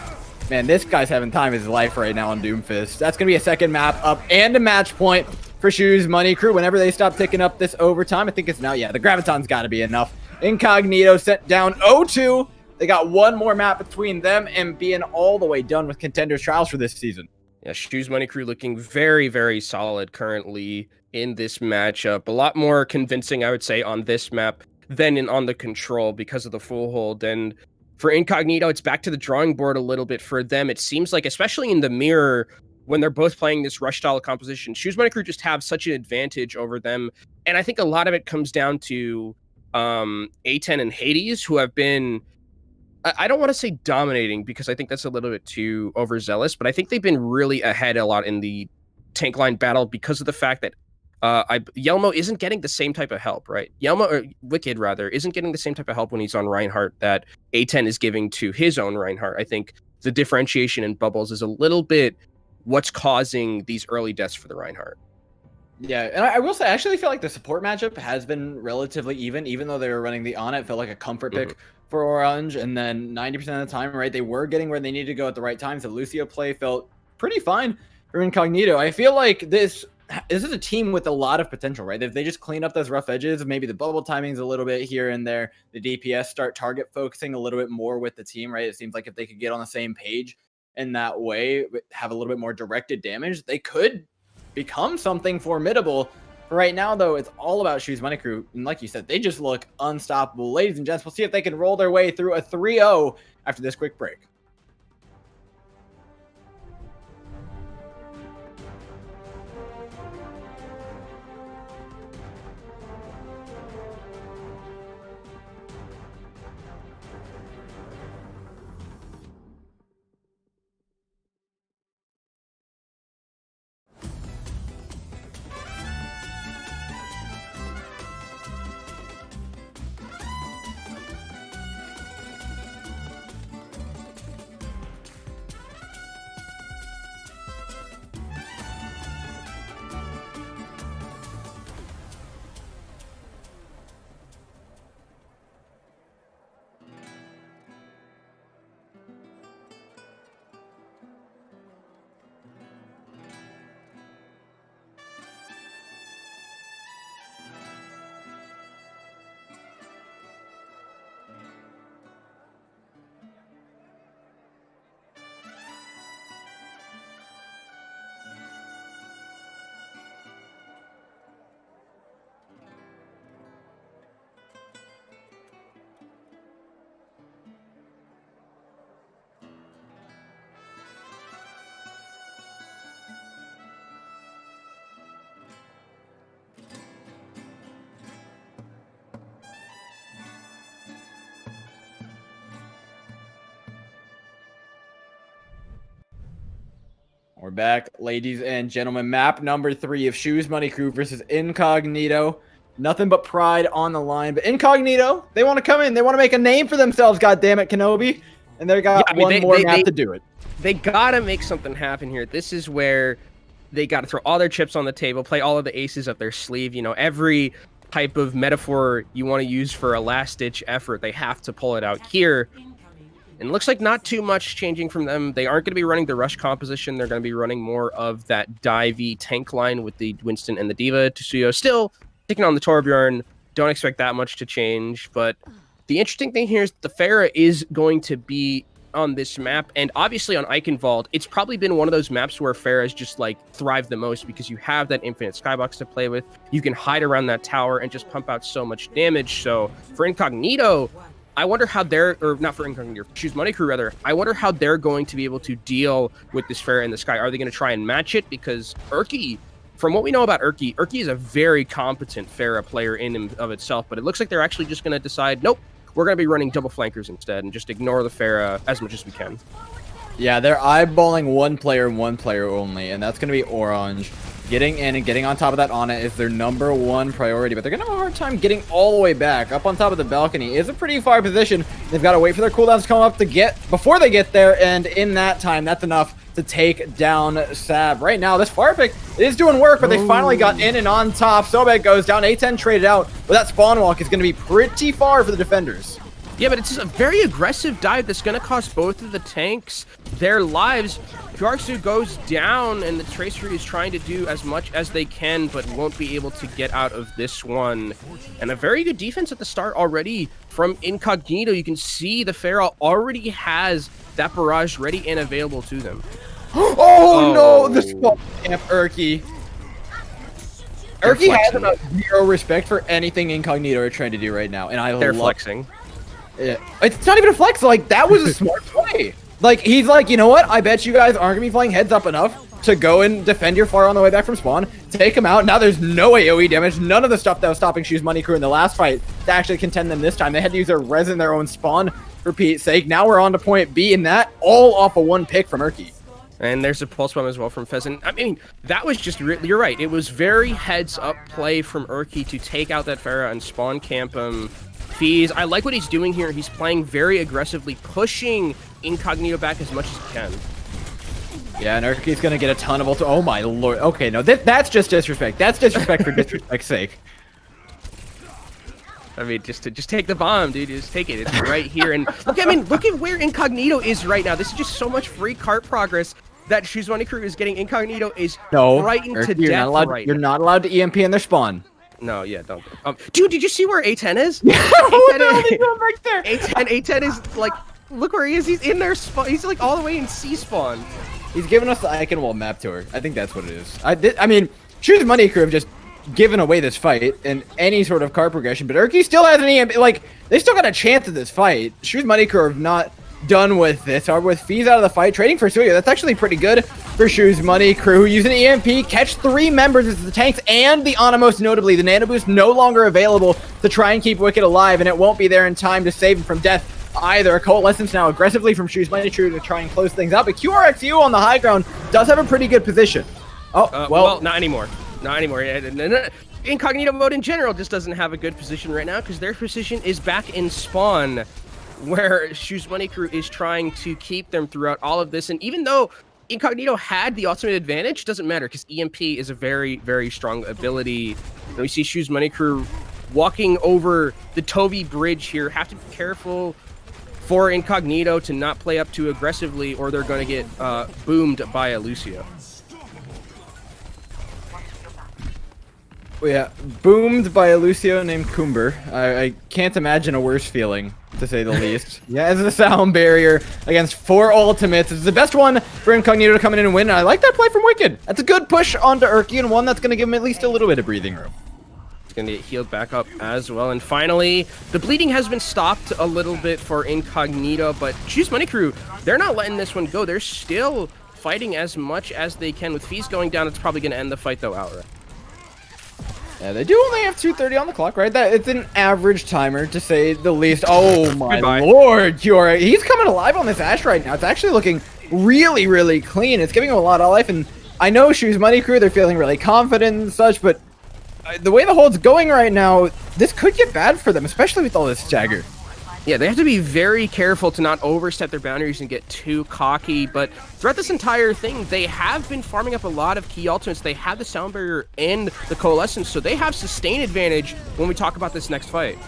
Man, this guy's having time of his life right now on Doomfist. That's going to be a second map up and a match point for Shoes Money Crew. Whenever they stop ticking up this overtime, I think it's now, yeah, the Graviton's got to be enough. Incognito sent down 0-2. They got one more map between them and being all the way done with Contenders Trials for this season. Yeah, Shoes Money Crew looking very, very solid currently in this matchup. A lot more convincing, I would say, on this map than on the Control because of the full hold. And for Incognito, it's back to the drawing board a little bit for them. It seems like, especially in the mirror, when they're both playing this rush style composition, Shoes Money Crew just have such an advantage over them. And I think a lot of it comes down to A10 and Hades, who have been, I don't want to say dominating because I think that's a little bit too overzealous, but I think they've been really ahead a lot in the tank line battle because of the fact that Yelmo isn't getting the same type of help, right? Wicked, rather, isn't getting the same type of help when he's on Reinhardt that A10 is giving to his own Reinhardt. I think the differentiation in bubbles is a little bit what's causing these early deaths for the Reinhardt. Yeah, and I will say, I actually feel like the support matchup has been relatively even though they were running the Ana. It felt like a comfort pick for Orange, and then 90% of the time, right, they were getting where they needed to go at the right times. The Lucio play felt pretty fine. for Incognito. I feel like this is a team with a lot of potential, right? If they just clean up those rough edges, maybe the bubble timings a little bit here and there, the DPS start target focusing a little bit more with the team, right? It seems like if they could get on the same page in that way, have a little bit more directed damage, they could become something formidable. For right now, though, it's all about Shoes Money Crew. And like you said, they just look unstoppable. Ladies and gents, we'll see if they can roll their way through a 3-0 after this quick break. We're back, ladies and gentlemen. Map number 3 of Shoes Money Crew versus Incognito. Nothing but pride on the line. But Incognito, they want to come in. They want to make a name for themselves, goddammit, Kenobi. And they got one more map to do it. They got to make something happen here. This is where they got to throw all their chips on the table, play all of the aces up their sleeve. You know, every type of metaphor you want to use for a last-ditch effort, they have to pull it out here. And it looks like not too much changing from them. They aren't going to be running the rush composition. They're going to be running more of that divey tank line with the Winston and the Diva. Tsuyo still taking on the Torbjorn. Don't expect that much to change. But the interesting thing here is the Pharah is going to be on this map. And obviously on Eichenwalde, it's probably been one of those maps where Pharah has just like thrived the most because you have that infinite skybox to play with. You can hide around that tower and just pump out so much damage. So for Incognito, I wonder how they're, or not for Incognito, Shoes Money Crew rather, I wonder how they're going to be able to deal with this Pharah in the sky. Are they going to try and match it? Because Erky, from what we know about Erky is a very competent Pharah player in and of itself, but it looks like they're actually just going to decide, nope, we're going to be running double flankers instead and just ignore the Pharah as much as we can. Yeah, they're eyeballing one player only, and that's going to be Orange. Getting in and getting on top of that Ana is their #1 priority, but they're going to have a hard time getting all the way back. Up on top of the balcony is a pretty far position. They've got to wait for their cooldowns to come up to get before they get there, and in that time, that's enough to take down Sab. Right now, this fire pick is doing work, but they finally got in and on top. Sobek goes down, A10 traded out, but that spawn walk is going to be pretty far for the defenders. Yeah, but it's a very aggressive dive that's going to cost both of the tanks their lives. Jarsu goes down, and the Tracer is trying to do as much as they can, but won't be able to get out of this one. And a very good defense at the start already from Incognito. You can see the Pharah already has that barrage ready and available to them. Oh no, the spawn camp Erky. Erky has about 0 respect for anything Incognito are trying to do right now, and they're flexing. Yeah. It's not even a flex, like, that was a smart play. Like, he's like, you know what? I bet you guys aren't going to be playing heads up enough to go and defend your Pharah on the way back from spawn. Take him out. Now there's no AoE damage. None of the stuff that was stopping Shoes Money Crew in the last fight to actually contend them this time. They had to use their res in their own spawn, for Pete's sake. Now we're on to point B, and that all off of 1 pick from Erky. And there's a pulse bomb as well from Pheasant. I mean, that was just, you're right. It was very heads-up play from Erky to take out that Pharah and spawn camp him. Fees, I like what he's doing here. He's playing very aggressively, pushing Incognito back as much as he can. Yeah, and Erky's going to get a ton of ult. Oh my lord. Okay, no, that's just disrespect. That's disrespect for disrespect's sake. I mean, just take the bomb, dude. Just take it. It's right here. And look, I mean, look at where Incognito is right now. This is just so much free cart progress. that Shoes Money Crew is getting Incognito is No, frightened to you're death not allowed. right You're now. not allowed to EMP in their spawn. No, yeah, don't. Dude, did you see where A10 is? What the hell are they A10, doing back there? A10 is like, look where he is. He's in their spawn. He's like all the way in C spawn. He's giving us the Eichenwalde map tour. I think that's what it is. I mean, Shoes Money Crew have just given away this fight in any sort of card progression, but Urki still has an EMP. Like, they still got a chance at this fight. Shoes Money Crew have not done with this. Are with Fees out of the fight, trading for Suya. That's actually pretty good for Shoes Money Crew, who use an EMP, catch 3 members as the tanks and the Ana, most notably. The Nano Boost no longer available to try and keep Wicked alive, and it won't be there in time to save him from death either. Coalescence now aggressively from Shoes Money Crew to try and close things out, but QRXU on the high ground does have a pretty good position. Oh, well, not anymore. Not anymore. Incognito mode in general just doesn't have a good position right now because their position is back in spawn, where Shoes Money Crew is trying to keep them throughout all of this. And even though Incognito had the ultimate advantage, doesn't matter because EMP is a very, very strong ability. And we see Shoes Money Crew walking over the Toby bridge here. Have to be careful for Incognito to not play up too aggressively or they're going to get boomed by a Lucio. Yeah, boomed by a Lucio named Kumber. I can't imagine a worse feeling, to say the least. Yeah, as a sound barrier against 4 ultimates. It's the best one for Incognito to come in and win. And I like that play from Wicked. That's a good push onto Urki and one that's going to give him at least a little bit of breathing room. It's going to get healed back up as well. And finally, the bleeding has been stopped a little bit for Incognito, but Shoes Money Crew, they're not letting this one go. They're still fighting as much as they can. With Fees going down, it's probably going to end the fight, though, outright. Yeah, they do only have 2:30 on the clock, right? That it's an average timer, to say the least. Oh my lord, Kiora. He's coming alive on this Ashe right now. It's actually looking really, really clean. It's giving him a lot of life, and I know Shoes Money Crew, they're feeling really confident and such, but the way the hold's going right now, this could get bad for them, especially with all this stagger. Yeah, they have to be very careful to not overstep their boundaries and get too cocky, but throughout this entire thing, they have been farming up a lot of key ultimates. They have the sound barrier and the coalescence, so they have sustained advantage when we talk about this next fight.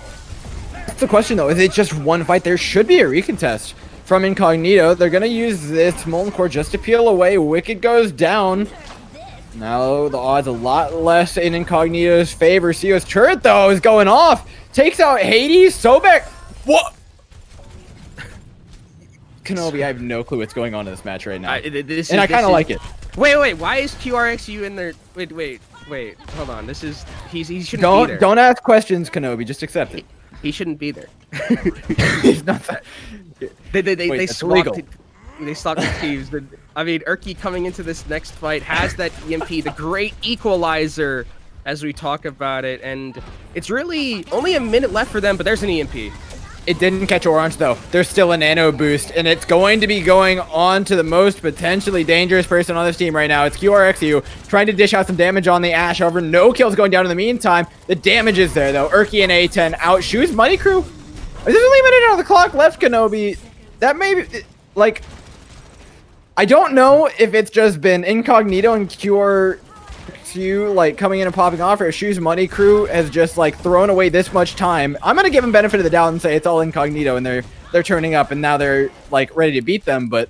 That's the question, though. Is it just one fight? There should be a recontest from Incognito. They're going to use this Molten Core just to peel away. Wicked goes down. Now the odds a lot less in Incognito's favor. Sio's turret, though, is going off. Takes out Hades. Sobek. What? Kenobi, I have no clue what's going on in this match right now. I kind of like it. Wait, why is QRXU in there? Wait, hold on. He shouldn't be there. Don't ask questions, Kenobi, just accept it. He shouldn't be there. He's not that. They stopped the teams. I mean, Urki coming into this next fight has that EMP, the great equalizer, as we talk about it, and it's really only a minute left for them, but there's an EMP. It didn't catch Orange, though. There's still a Nano Boost, and it's going to be going on to the most potentially dangerous person on this team right now. It's QRXU trying to dish out some damage on the Ashe. However, no kills going down in the meantime. The damage is there, though. Urki and A10 out. Shoes Money Crew. There's only a minute on the clock left, Kenobi. That may be, like, I don't know if it's just been Incognito and QRXU like coming in and popping off, or Shoes Money Crew has just like thrown away this much time. I'm gonna give them benefit of the doubt and say it's all Incognito and they're turning up and now they're like ready to beat them, but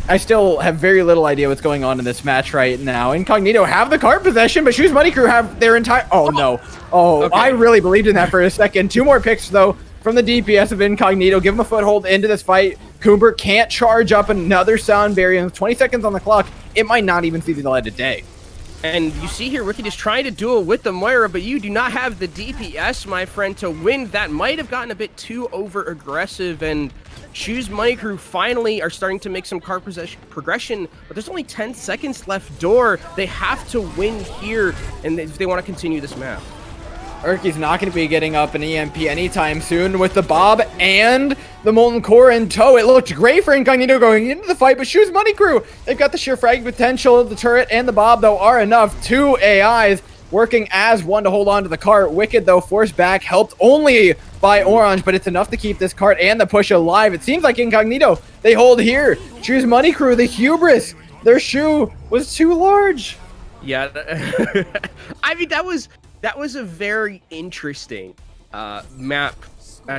I still have very little idea what's going on in this match right now. Incognito have the card possession, but Shoes Money Crew have their entire no. Okay. I really believed in that for a second. 2 more picks though from the DPS of Incognito. Give him a foothold into this fight. Cooper can't charge up another sound barrier. With 20 seconds on the clock, it might not even see the light of day. And you see here, Wicked is trying to duel with the Moira, but you do not have the DPS, my friend, to win. That might have gotten a bit too over-aggressive, and Shoes Money Crew finally are starting to make some card progression, but there's only 10 seconds left door. They have to win here, and if they want to continue this map. Urki's not going to be getting up an EMP anytime soon with the Bob and the Molten Core in tow. It looked great for Incognito going into the fight, but Shoes Money Crew, they've got the sheer frag potential. The turret and the Bob, though, are enough. 2 AIs working as one to hold on to the cart. Wicked, though, forced back, helped only by Orange, but it's enough to keep this cart and the push alive. It seems like Incognito, they hold here. Shoes Money Crew, the hubris. Their shoe was too large. Yeah, I mean, that was a very interesting map,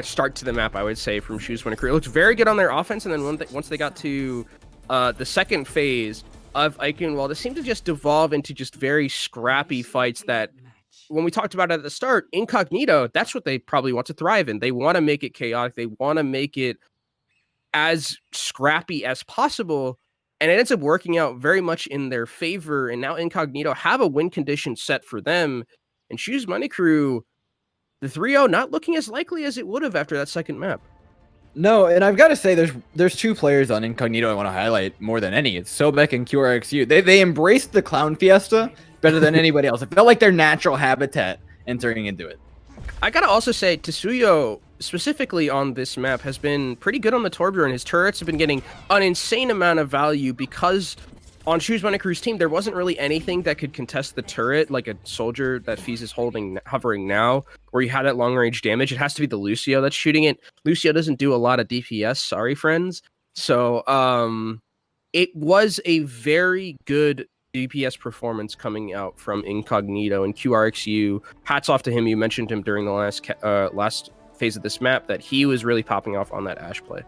start to the map, I would say, from Shoes Money Crew. It looked very good on their offense, and then once they got to the second phase of Eichenwalde seemed to just devolve into just very scrappy fights that, when we talked about it at the start, Incognito, that's what they probably want to thrive in. They want to make it chaotic. They want to make it as scrappy as possible. And it ends up working out very much in their favor. And now Incognito have a win condition set for them. And Shoes Money Crew, the 3-0 not looking as likely as it would have after that second map. No, and I've got to say, there's two players on Incognito I want to highlight more than any. It's Sobek and QRXU. They embraced the Clown Fiesta better than anybody else. It felt like their natural habitat entering into it. I gotta also say, Tsuyo, specifically on this map, has been pretty good on the Torbjorn, and his turrets have been getting an insane amount of value because on Shoes Money Crew's team, there wasn't really anything that could contest the turret, like a soldier that Feez is hovering now, where you had that long-range damage. It has to be the Lucio that's shooting it. Lucio doesn't do a lot of DPS, sorry, friends. So, it was a very good DPS performance coming out from Incognito and QRXU. Hats off to him. You mentioned him during the last phase of this map, that he was really popping off on that Ashe play.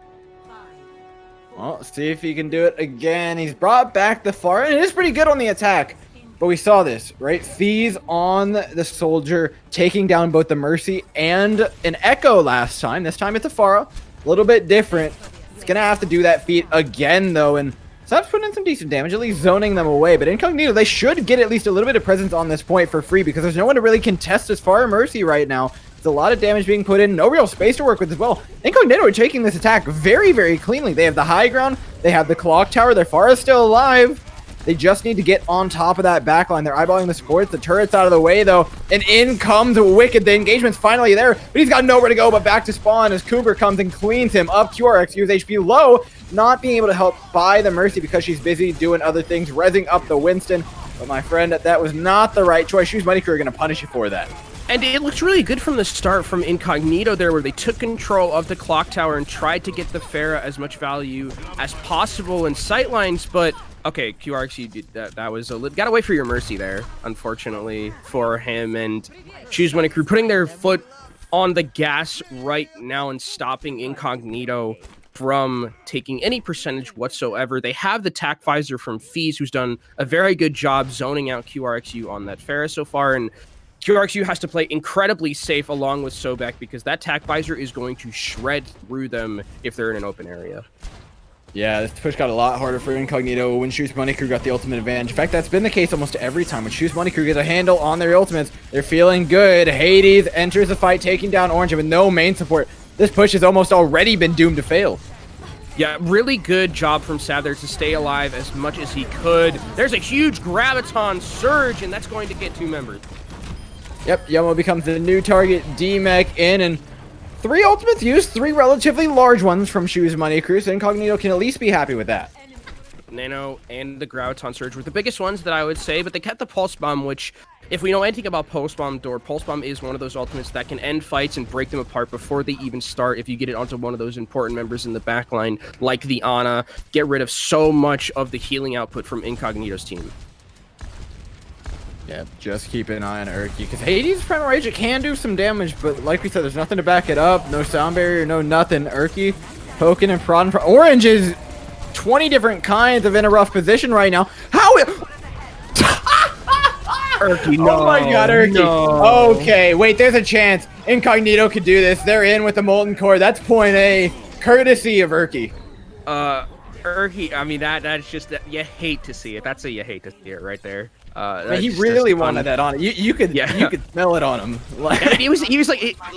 Well, see if he can do it again. He's brought back the Pharah, and it is pretty good on the attack. But we saw this, right? Feez on the soldier, taking down both the Mercy and an Echo last time. This time it's a Pharah. A little bit different. It's going to have to do that feat again, though, and Sap's putting in some decent damage, at least zoning them away. But Incognito, they should get at least a little bit of presence on this point for free, because there's no one to really contest this Pharah Mercy right now. There's a lot of damage being put in, no real space to work with as well. Incognito are taking this attack very, very cleanly. They have the high ground, they have the clock tower, their Pharah is still alive. They just need to get on top of that backline. They're eyeballing the supports, the turret's out of the way though, and in comes Wicked. The engagement's finally there, but he's got nowhere to go but back to spawn as Cougar comes and cleans him up. QRXU's HP low, not being able to help buy the Mercy because she's busy doing other things, rezzing up the Winston. But my friend, that was not the right choice. Shoes Money Crew are going to punish you for that. And it looked really good from the start from Incognito there, where they took control of the clock tower and tried to get the Pharah as much value as possible in sightlines. But okay, QRX, you that was got away for your Mercy there, unfortunately for him. And Shoes Money Crew putting their foot on the gas right now and stopping Incognito from taking any percentage whatsoever. They have the tac visor from Feez, who's done a very good job zoning out QRXU on that Pharah so far, and QRXU has to play incredibly safe along with Sobek, because that tac visor is going to shred through them if they're in an open area. Yeah, this push got a lot harder for Incognito when Shoes Money Crew got the ultimate advantage. In fact, that's been the case almost every time. When Shoes Money Crew gets a handle on their ultimates, they're feeling good. Hades enters the fight, taking down Orange with no main support. This push has almost already been doomed to fail. Yeah, really good job from Sav there to stay alive as much as he could. There's a huge Graviton surge, and that's going to get 2 members. Yep, Yomo becomes the new target. D-Mech in, and 3 ultimates used, 3 relatively large ones from Shoes Money Crew, so Incognito can at least be happy with that. Nano and the Graviton Surge were the biggest ones that I would say, but they kept the Pulse Bomb, which, if we know anything about Pulse Bomb, Pulse Bomb is one of those ultimates that can end fights and break them apart before they even start if you get it onto one of those important members in the backline, like the Ana. Get rid of so much of the healing output from Incognito's team. Yeah, just keep an eye on Urki, because Hades' Primal Rage, it can do some damage, but like we said, there's nothing to back it up. No sound barrier, no nothing. Urki poking and prodding. Orange is 20 different kinds of in a rough position right now. How? Urki, no. Oh my god, Urki. No. Okay, wait, there's a chance. Incognito could do this. They're in with the Molten Core. That's point A, courtesy of Urki. Urki, I mean, that's just, you hate to see it. That's a you hate to see it right there. He really wanted that on it. You could smell it on him. Like, he was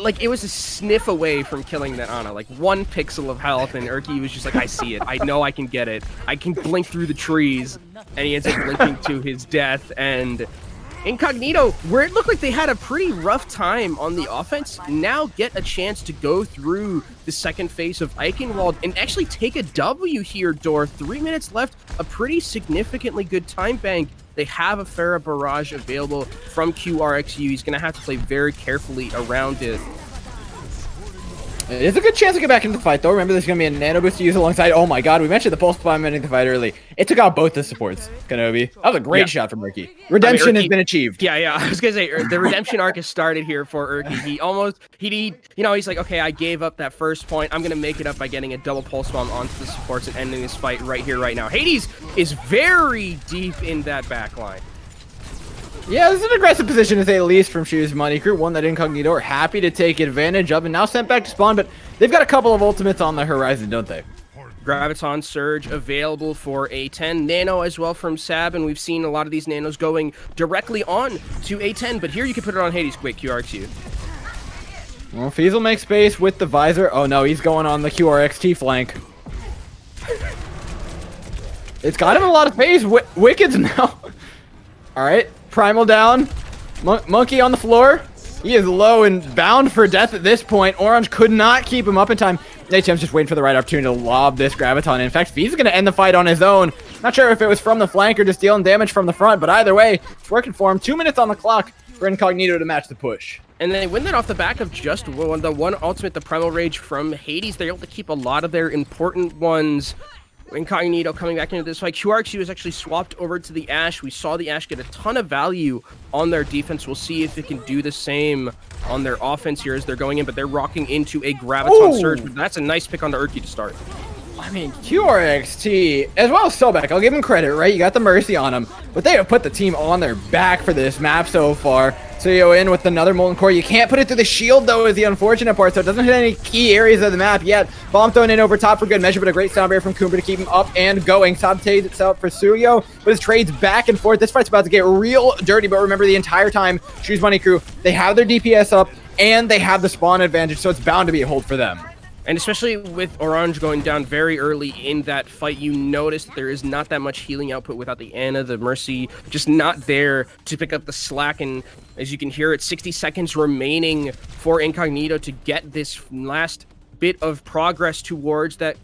like it was a sniff away from killing that Ana, like 1 pixel of health, and Urki was just like, I see it, I know I can get it, I can blink through the trees, and he ends up blinking to his death. And Incognito, where it looked like they had a pretty rough time on the offense, now get a chance to go through the second phase of Eichenwalde and actually take a W here, Dor. 3 minutes left, a pretty significantly good time bank. They have a Pharah barrage available from QRXU. He's going to have to play very carefully around it. It's a good chance to get back into the fight, though. Remember, there's going to be a nano boost to use alongside. Oh my god, we mentioned the pulse bomb ending the fight early. It took out both the supports, Kenobi. That was a great shot from Urki. Redemption has been achieved. Yeah. I was going to say, the redemption arc has started here for Urki. He's like, okay, I gave up that first point. I'm going to make it up by getting a double pulse bomb onto the supports and ending this fight right here, right now. Hades is very deep in that back line. Yeah, this is an aggressive position to say the least from Shoes Money Crew. One that Incognito are happy to take advantage of and now sent back to spawn, but they've got a couple of ultimates on the horizon, don't they? Graviton Surge available for A10. Nano as well from Sab, and we've seen a lot of these nanos going directly on to A10, but here you can put it on Hades. Wait, QRXU. Well, Feez will make space with the visor. Oh no, he's going on the QRXT flank. It's got him a lot of space. Wicked's now. All right. Primal down. Monkey on the floor. He is low and bound for death at this point. Orange could not keep him up in time. HM's just waiting for the right opportunity to lob this Graviton. In fact, Feez is going to end the fight on his own. Not sure if it was from the flank or just dealing damage from the front, but either way, it's working for him. 2 minutes on the clock for Incognito to match the push. And they win that off the back of just the one ultimate, the Primal Rage from Hades. They're able to keep a lot of their important ones. Incognito coming back into this fight. QRXU is actually swapped over to the Ashe. We saw the Ashe get a ton of value on their defense. We'll see if it can do the same on their offense here as they're going in, but they're rocking into a Graviton Surge. But that's a nice pick on the Urki to start. I mean, QRXT, as well as Sobek, I'll give him credit, right? You got the Mercy on him, but they have put the team on their back for this map so far. So you go in with another Molten Core. You can't put it through the shield, though, is the unfortunate part, so it doesn't hit any key areas of the map yet. Bomb thrown in over top for good measure, but a great sound barrier from Kumba to keep him up and going. Sabotage itself for Suyo, but his trades back and forth. This fight's about to get real dirty, but remember the entire time, Shoes Money Crew, they have their DPS up, and they have the spawn advantage, so it's bound to be a hold for them. And especially with Orange going down very early in that fight, you notice that there is not that much healing output without the Ana, the Mercy, just not there to pick up the slack. And as you can hear, it's 60 seconds remaining for Incognito to get this last bit of progress towards that.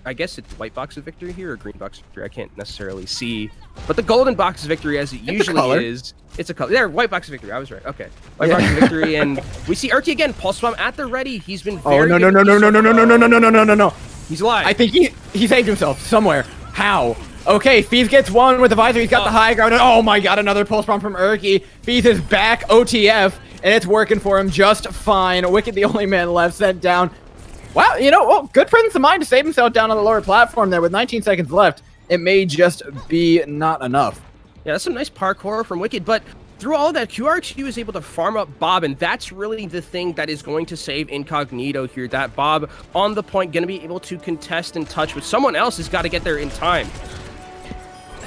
I guess it's white box of victory here or green box of victory. I can't necessarily see. But the golden box of victory, as it usually is, it's a color. There, white box of victory. I was right. Okay. White box of victory. And we see Urki again. Pulse bomb at the ready. He's been very no. He's alive. I think he saved himself somewhere. How? Okay, Feez gets one with the visor. He's got the high ground. Oh my god, another pulse bomb from Urki. Feez is back OTF, and it's working for him just fine. Wicked, the only man left, sent down. Wow, you know, well, good presence of mind to save himself down on the lower platform there with 19 seconds left. It may just be not enough. Yeah, that's some nice parkour from Wicked, but through all of that, QRXU is able to farm up Bob, and that's really the thing that is going to save Incognito here. That Bob on the point, going to be able to contest and touch, but someone else has got to get there in time.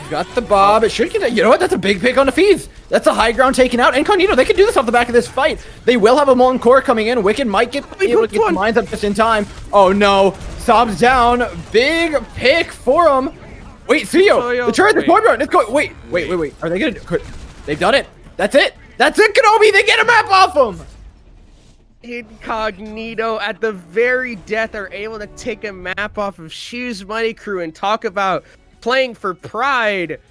Got the Bob. It should get. You know what? That's a big pick on the Feez. That's a high ground taken out. Incognito, they can do this off the back of this fight. They will have a Molten Core coming in. Wicked might get able to get the mines up just in time. Oh no. Sob's down. Big pick for him. Wait, Suyo. The turret, the corner. Let's go. Wait. Are they going to... They've done it. That's it. That's it, Kenobi. They get a map off him. Incognito at the very death are able to take a map off of Shoes Money Crew and talk about playing for pride.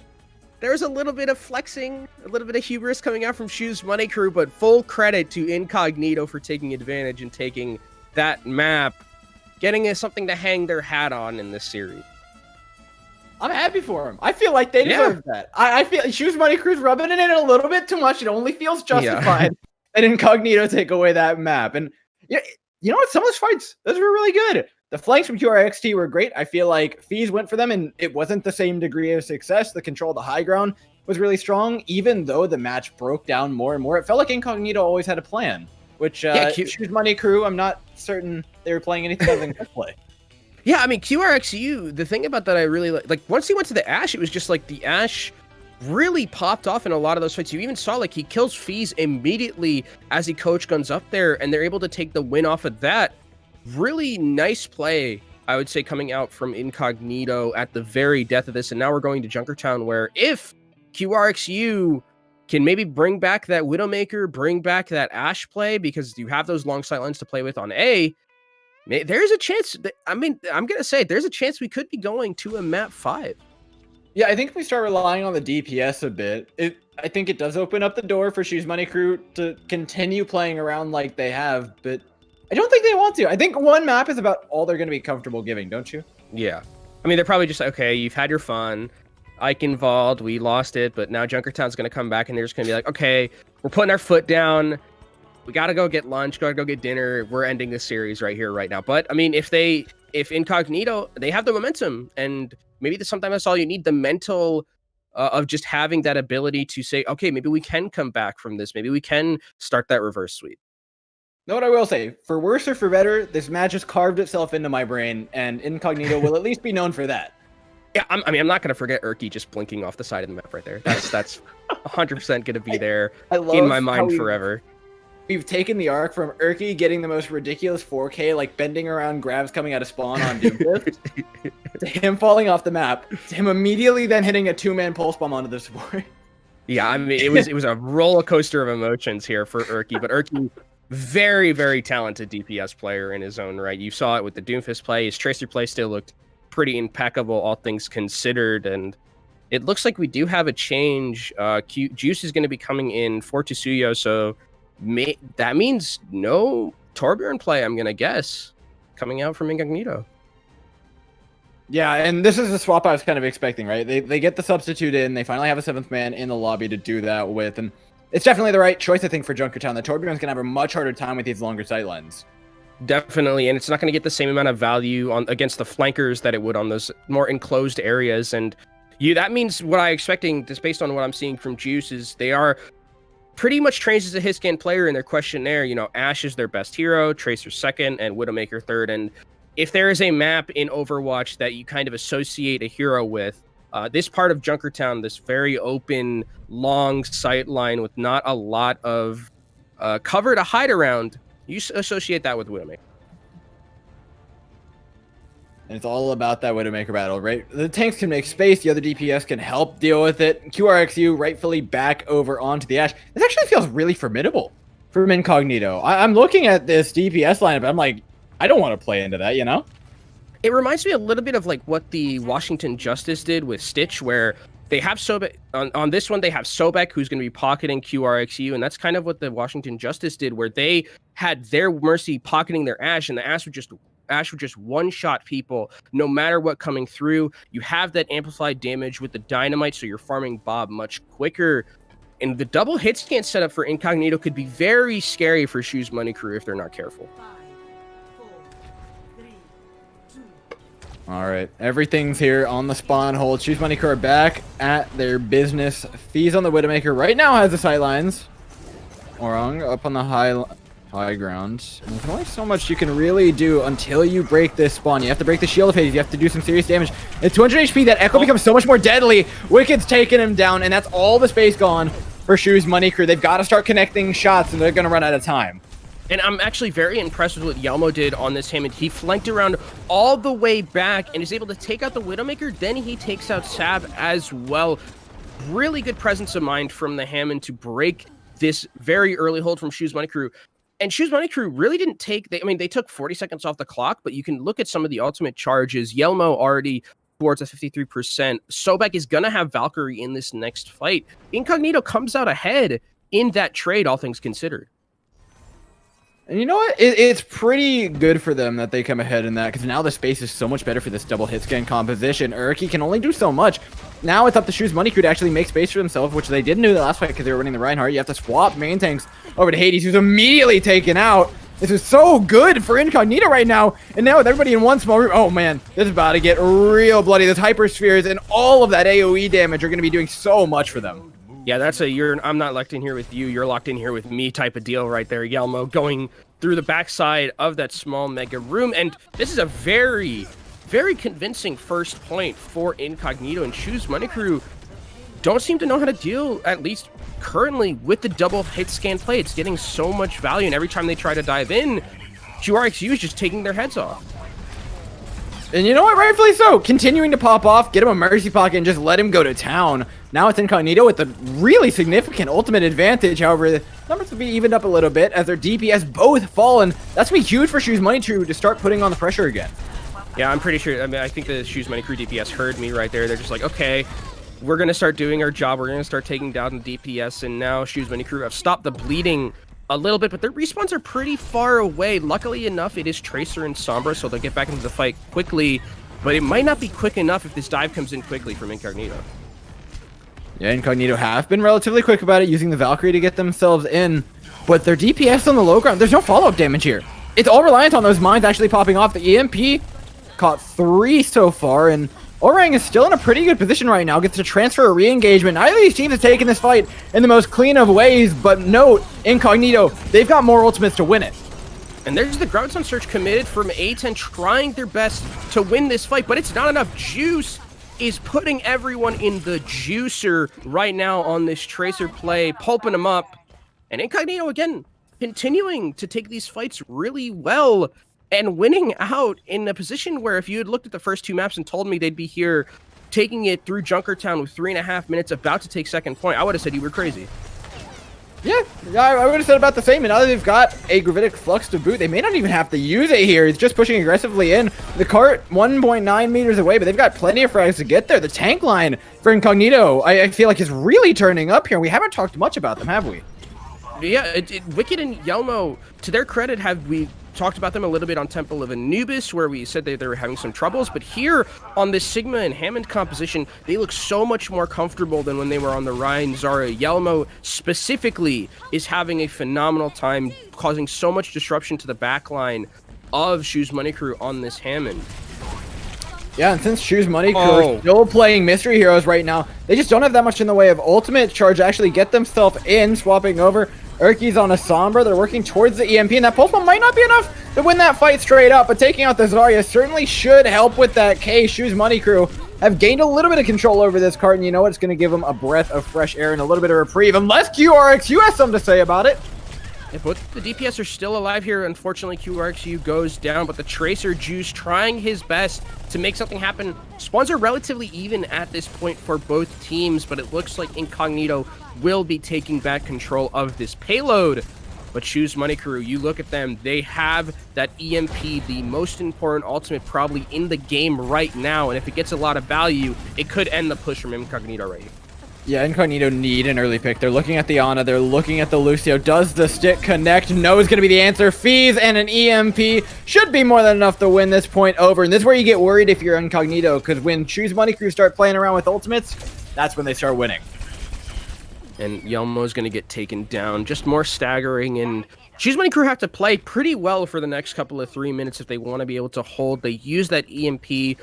There's a little bit of flexing, a little bit of hubris coming out from Shoes Money Crew, but full credit to Incognito for taking advantage and taking that map, getting us something to hang their hat on in this series. I'm happy for him. I feel like they deserve that. I feel Shoes Money Crew's rubbing it in a little bit too much. It only feels justified that Incognito take away that map. And you know what? Some of those fights, those were really good. The flanks from QRXT were great. I feel like Feez went for them, and it wasn't the same degree of success. The control of the high ground was really strong, even though the match broke down more and more. It felt like Incognito always had a plan, which Shoes Money Crew, I'm not certain they were playing anything other than quick play. Yeah, I mean, QRXU, the thing about that I really like, once he went to the Ashe, it was just like the Ashe really popped off in a lot of those fights. You even saw like he kills Feez immediately as he coach guns up there, and they're able to take the win off of that. Really nice play, I would say, coming out from Incognito at the very death of this. And now we're going to Junkertown, where if QRXU can maybe bring back that Widowmaker, bring back that Ashe play, because you have those long sight lines to play with on A, there's a chance that, I mean, I'm going to say there's a chance we could be going to a map 5. Yeah, I think if we start relying on the DPS a bit, I think it does open up the door for Shoes Money Crew to continue playing around like they have, but I don't think they want to. I think one map is about all they're going to be comfortable giving, don't you? Yeah. I mean, they're probably just like, okay, you've had your fun. Eichenwalde, we lost it, but now Junkertown's going to come back and they're just going to be like, okay, we're putting our foot down. We got to go get lunch, got to go get dinner. We're ending this series right here, right now. But I mean, if Incognito, they have the momentum, and maybe sometimes that's all you need, the mental of just having that ability to say, okay, maybe we can come back from this. Maybe we can start that reverse sweep. Know what I will say? For worse or for better, this match has carved itself into my brain, and Incognito will at least be known for that. Yeah, I'm not going to forget Erky just blinking off the side of the map right there. That's 100% going to be there in my mind forever. We've taken the arc from Erky getting the most ridiculous 4K, like bending around grabs coming out of spawn on Doomfist, to him falling off the map, to him immediately then hitting a 2-man pulse bomb onto the support. Yeah, I mean, it was a roller coaster of emotions here for Erky, but Erky, very, very talented DPS player in his own right. You saw it with the Doomfist play. His Tracer play still looked pretty impeccable, all things considered, and it looks like we do have a change. Juice is going to be coming in for Tsuyo, so that means no Torbjorn play, I'm going to guess, coming out from Incognito. Yeah, and this is the swap I was kind of expecting, right? They get the substitute in, they finally have a 7th man in the lobby to do that with, and it's definitely the right choice, I think, for Junkertown. The Torbjorn's going to have a much harder time with these longer sightlines. Definitely, and it's not going to get the same amount of value against the flankers that it would on those more enclosed areas, and that means what I'm expecting, just based on what I'm seeing from Juice, is they are pretty much trained as a hitscan player in their questionnaire. You know, Ashe is their best hero, Tracer second, and Widowmaker third. And if there is a map in Overwatch that you kind of associate a hero with, this part of Junkertown, this very open, long sight line with not a lot of cover to hide around, you associate that with Widowmaker. And it's all about that Widowmaker battle, right? The tanks can make space, the other DPS can help deal with it. QRXU rightfully back over onto the Ashe. This actually feels really formidable from Incognito. I'm looking at this DPS lineup, I'm like, I don't want to play into that, you know? It reminds me a little bit of like what the Washington Justice did with Stitch, where they have Sobek on this one. They have Sobek, who's going to be pocketing QRXU, and that's kind of what the Washington Justice did, where they had their Mercy pocketing their Ashe, and the Ashe would just one-shot people no matter what coming through. You have that amplified damage with the dynamite, so you're farming Bob much quicker. And the double hit scan setup for Incognito could be very scary for Shoes Money Crew if they're not careful. All right, everything's here on the spawn hold. Shoes Money Crew are back at their business. Fees on the Widowmaker right now has the sightlines. Orang up on the high ground. And there's only so much you can really do until you break this spawn. You have to break the shield phase. You have to do some serious damage. At 200 HP, that Echo becomes so much more deadly. Wicked's taking him down, and that's all the space gone for Shoes Money Crew. They've got to start connecting shots, and they're going to run out of time. And I'm actually very impressed with what Yelmo did on this Hammond. He flanked around all the way back and is able to take out the Widowmaker. Then he takes out Sab as well. Really good presence of mind from the Hammond to break this very early hold from Shoes Money Crew. And Shoes Money Crew really didn't take... they took 40 seconds off the clock, but you can look at some of the ultimate charges. Yelmo already towards a 53%. Sobek is going to have Valkyrie in this next fight. Incognito comes out ahead in that trade, all things considered. And you know what? It's pretty good for them that they come ahead in that, because now the space is so much better for this double hit scan composition. Erky can only do so much. Now it's up to Shoes Money Crew to actually make space for themselves, which they didn't do the last fight because they were running the Reinhardt. You have to swap main tanks over to Hades, who's immediately taken out. This is so good for Incognito right now. And now with everybody in one small room, oh man, this is about to get real bloody. Those hyperspheres and all of that AoE damage are going to be doing so much for them. Yeah, that's I'm not locked in here with you, you're locked in here with me type of deal right there. Yelmo going through the backside of that small mega room. And this is a very, very convincing first point for Incognito, and Shoes Money Crew don't seem to know how to deal, at least currently, with the double hit scan play. It's getting so much value, and every time they try to dive in, QRXU is just taking their heads off. And you know what? Rightfully so. Continuing to pop off, get him a Mercy Pocket, and just let him go to town. Now it's Incognito with a really significant ultimate advantage. However, the numbers will be evened up a little bit as their DPS both fallen. That's going to be huge for Shoes Money Crew to start putting on the pressure again. Yeah, I'm pretty sure. I think the Shoes Money Crew DPS heard me right there. They're just like, okay, we're going to start doing our job. We're going to start taking down the DPS. And now Shoes Money Crew have stopped the bleeding a little bit, but their respawns are pretty far away. Luckily enough, it is Tracer and Sombra, so they'll get back into the fight quickly, but it might not be quick enough if this dive comes in quickly from Incognito. Yeah, Incognito have been relatively quick about it, using the Valkyrie to get themselves in, but their DPS on the low ground, there's no follow-up damage here. It's all reliant on those mines actually popping off. The EMP caught 3 so far, and Orang is still in a pretty good position right now. Gets to transfer a re-engagement. Neither of these teams have taken this fight in the most clean of ways, but note, Incognito, they've got more ultimates to win it. And there's the Graviton Surge committed from A10, trying their best to win this fight, but it's not enough. Juice is putting everyone in the juicer right now on this Tracer play, pulping them up. And Incognito, again, continuing to take these fights really well and winning out in a position where if you had looked at the first 2 maps and told me they'd be here taking it through Junkertown with 3.5 minutes about to take second point, I would have said you were crazy. Yeah, I would have said about the same. And now that they've got a Gravitic Flux to boot, they may not even have to use it here. It's just pushing aggressively in. The cart 1.9 meters away, but they've got plenty of frags to get there. The tank line for Incognito, I feel like, is really turning up here. We haven't talked much about them, have we? Yeah, Wicked and Yelmo, to their credit, we talked about them a little bit on Temple of Anubis, where we said they were having some troubles, but here on this Sigma and Hammond composition, they look so much more comfortable than when they were on the Rhine Zara. Yelmo specifically is having a phenomenal time, causing so much disruption to the backline of Shoes Money Crew on this Hammond. Yeah, and since Shoes Money Crew are still playing Mystery Heroes right now, they just don't have that much in the way of ultimate charge to actually get themselves in, swapping over. Urki's on a Sombra. They're working towards the EMP, and that pulse bomb might not be enough to win that fight straight up, but taking out the Zarya certainly should help with that K. Shoes Money Crew have gained a little bit of control over this card, and you know what? It's going to give them a breath of fresh air and a little bit of reprieve, unless QRXU has something to say about it. Yeah, both the DPS are still alive here. Unfortunately, QRXU goes down, but the Tracer Juice trying his best to make something happen. Spawns are relatively even at this point for both teams, but it looks like Incognito will be taking back control of this payload. But Shoes Money Crew, you look at them, they have that EMP, the most important ultimate probably in the game right now, and if it gets a lot of value, it could end the push from Incognito right here. Yeah, Incognito need an early pick. They're looking at the Ana. They're looking at the Lucio. Does the stick connect? No is going to be the answer. Fees and an EMP should be more than enough to win this point over. And this is where you get worried if you're Incognito, because when Choose Money Crew start playing around with ultimates, that's when they start winning. And Yelmo's going to get taken down. Just more staggering. And Choose Money Crew have to play pretty well for the next couple of 3 minutes if they want to be able to hold. They use that EMP.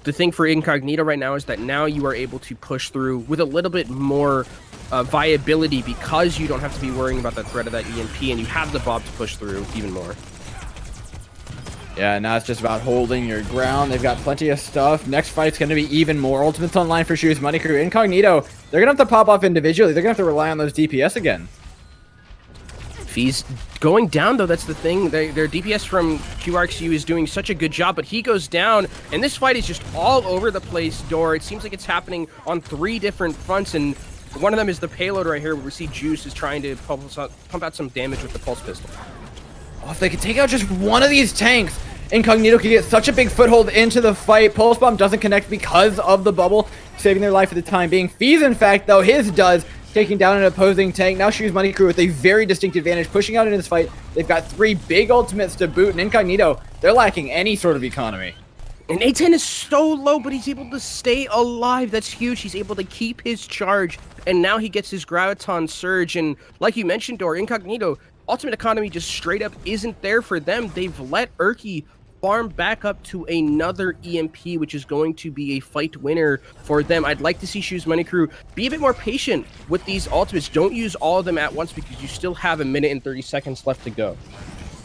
The thing for Incognito right now is that now you are able to push through with a little bit more viability because you don't have to be worrying about the threat of that EMP, and you have the Bob to push through even more. Yeah, now it's just about holding your ground. They've got plenty of stuff. Next fight's going to be even more. Ultimates online for Shoes Money Crew. Incognito, they're going to have to pop off individually. They're going to have to rely on those DPS again. Fees going down, though, that's the thing. Their DPS from QRXU is doing such a good job, but he goes down, and this fight is just all over the place, Door. It seems like it's happening on 3 different fronts, and one of them is the payload right here, where we see Juice is trying to pump out some damage with the Pulse Pistol. Oh, if they could take out just one of these tanks, Incognito could get such a big foothold into the fight. Pulse Bomb doesn't connect because of the bubble, saving their life for the time being. Fees, in fact, though, his does, taking down an opposing tank. Now Shoes Money Crew with a very distinct advantage, pushing out into this fight. They've got 3 big ultimates to boot, and Incognito, they're lacking any sort of economy. And A10 is so low, but he's able to stay alive. That's huge. He's able to keep his charge, and now he gets his Graviton Surge. And like you mentioned, Dor, Incognito, ultimate economy just straight up isn't there for them. They've let Urki farm back up to another EMP, which is going to be a fight winner for them. I'd like to see Shoes Money Crew be a bit more patient with these ultimates. Don't use all of them at once because you still have 1 minute and 30 seconds left to go.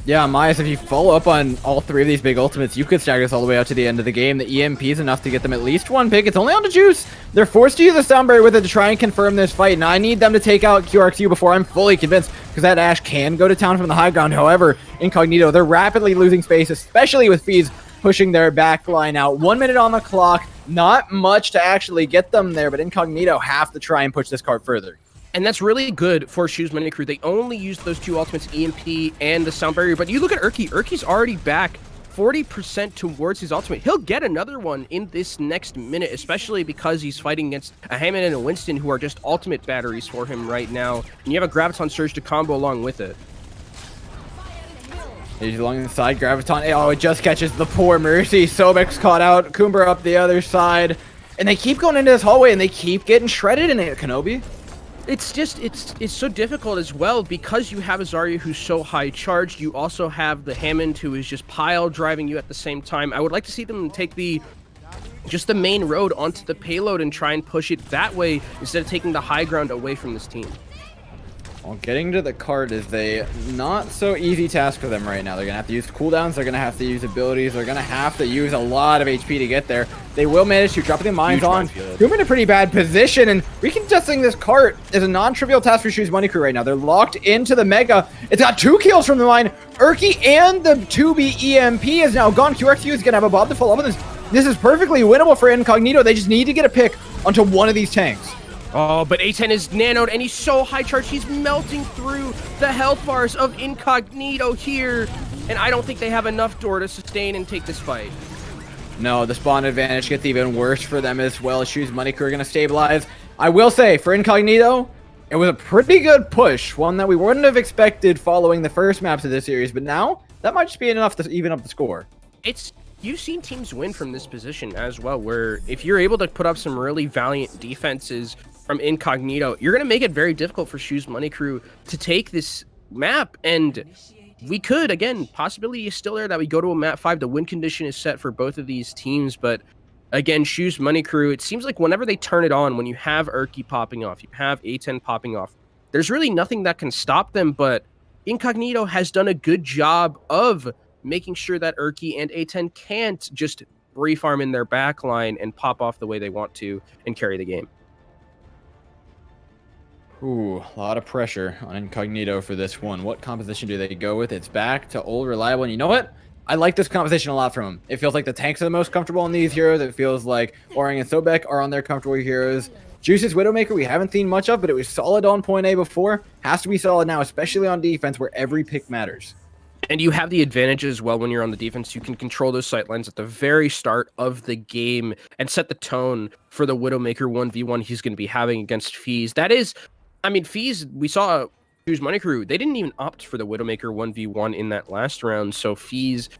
Yeah, Myas, if you follow up on all 3 of these big ultimates, you could stagger this all the way out to the end of the game. The EMP is enough to get them at least 1 pick. It's only on to Juice. They're forced to use a Sound Barrier with it to try and confirm this fight, and I need them to take out QRXU before I'm fully convinced, because that Ashe can go to town from the high ground. However, Incognito, they're rapidly losing space, especially with Fees pushing their back line out. 1 minute on the clock, not much to actually get them there, but Incognito have to try and push this card further. And that's really good for Shoes Money Crew. They only used those 2 ultimates, EMP and the Sound Barrier. But you look at Urki. Urki's already back 40% towards his ultimate. He'll get another one in this next minute, especially because he's fighting against a Hammond and a Winston who are just ultimate batteries for him right now. And you have a Graviton Surge to combo along with it. He's along the side, Graviton. Oh, it just catches the poor Mercy. Sobek's caught out. Kumber up the other side. And they keep going into this hallway and they keep getting shredded in it, Kenobi. It's just, it's so difficult as well because you have a Zarya who's so high charged. You also have the Hammond who is just pile driving you at the same time. I would like to see them take just the main road onto the payload and try and push it that way instead of taking the high ground away from this team. Well, getting to the cart is a not so easy task for them right now. They're going to have to use cooldowns. They're going to have to use abilities. They're going to have to use a lot of HP to get there. They will manage to drop the mines on. You're in a pretty bad position, and recongesting this cart is a non-trivial task for Shoes Money Crew right now. They're locked into the Mega. It's got 2 kills from the mine. Urki and the 2B EMP is now gone. QRQ is going to have a Bob to follow up with this. This is perfectly winnable for Incognito. They just need to get a pick onto one of these tanks. Oh, but A10 is nanoed, and he's so high charged, he's melting through the health bars of Incognito here. And I don't think they have enough door to sustain and take this fight. No, the spawn advantage gets even worse for them as well. Shoes Money Crew are going to stabilize. I will say, for Incognito, it was a pretty good push. One that we wouldn't have expected following the first maps of this series. But now, that might just be enough to even up the score. You've seen teams win from this position as well, where if you're able to put up some really valiant defenses from Incognito, you're going to make it very difficult for Shoes Money Crew to take this map. And we could, again, possibility is still there that we go to a map 5. The win condition is set for both of these teams. But again, Shoes Money Crew, it seems like whenever they turn it on, when you have Urki popping off, you have A10 popping off, there's really nothing that can stop them. But Incognito has done a good job of making sure that Urki and A10 can't just refarm in their backline and pop off the way they want to and carry the game. Ooh, a lot of pressure on Incognito for this one. What composition do they go with? It's back to old reliable. And you know what? I like this composition a lot from him. It feels like the tanks are the most comfortable on these heroes. It feels like Orang and Sobek are on their comfortable heroes. Juice's Widowmaker we haven't seen much of, but it was solid on point A before. Has to be solid now, especially on defense where every pick matters. And you have the advantage as well when you're on the defense. You can control those sight lines at the very start of the game and set the tone for the Widowmaker 1v1 he's going to be having against FaZe. That is, I mean, FaZe, we saw Shoes Money Crew, they didn't even opt for the Widowmaker 1v1 in that last round. So FaZe,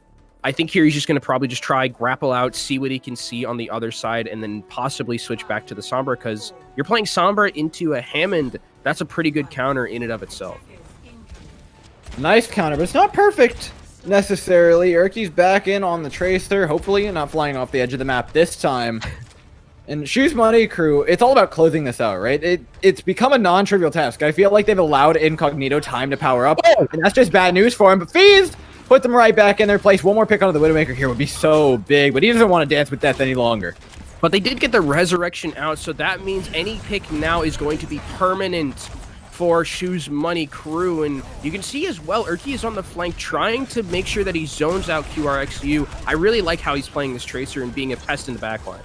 I think here he's just going to probably just try, grapple out, see what he can see on the other side, and then possibly switch back to the Sombra, because you're playing Sombra into a Hammond. That's a pretty good counter in and of itself. Nice counter, but it's not perfect necessarily. Urki's back in on the Tracer, hopefully not flying off the edge of the map this time. And Shoes Money Crew, it's all about closing this out, right? It's become a non-trivial task. I feel like they've allowed Incognito time to power up, and that's just bad news for him. But FaZe put them right back in their place. One more pick onto the Widowmaker here would be so big, but he doesn't want to dance with death any longer. But they did get the Resurrection out, so that means any pick now is going to be permanent for Shoes Money Crew. And you can see as well, Urki is on the flank trying to make sure that he zones out QRXU. I really like how he's playing this Tracer and being a pest in the backline.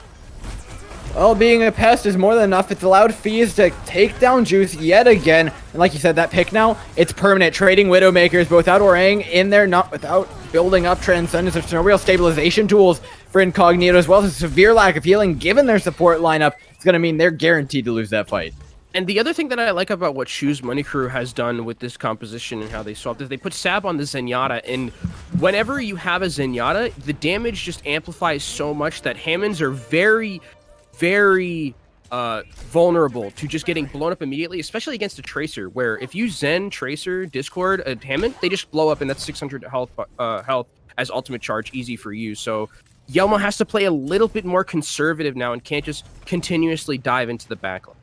Well, being a pest is more than enough. It's allowed FaZe to take down Juice yet again. And like you said, that pick now, it's permanent. Trading Widowmakers, but without Orang in there, not without building up Transcendence. There's no real stabilization tools for Incognito, as well as a severe lack of healing given their support lineup. It's going to mean they're guaranteed to lose that fight. And the other thing that I like about what Shoes Money Crew has done with this composition and how they swapped is they put Sab on the Zenyatta, and whenever you have a Zenyatta, the damage just amplifies so much that Hammonds are very, very vulnerable to just getting blown up immediately, especially against a Tracer, where if you Zen, Tracer, Discord, a Hammond, they just blow up, and that's 600 health as ultimate charge, easy for you. So Yelmo has to play a little bit more conservative now and can't just continuously dive into the backline.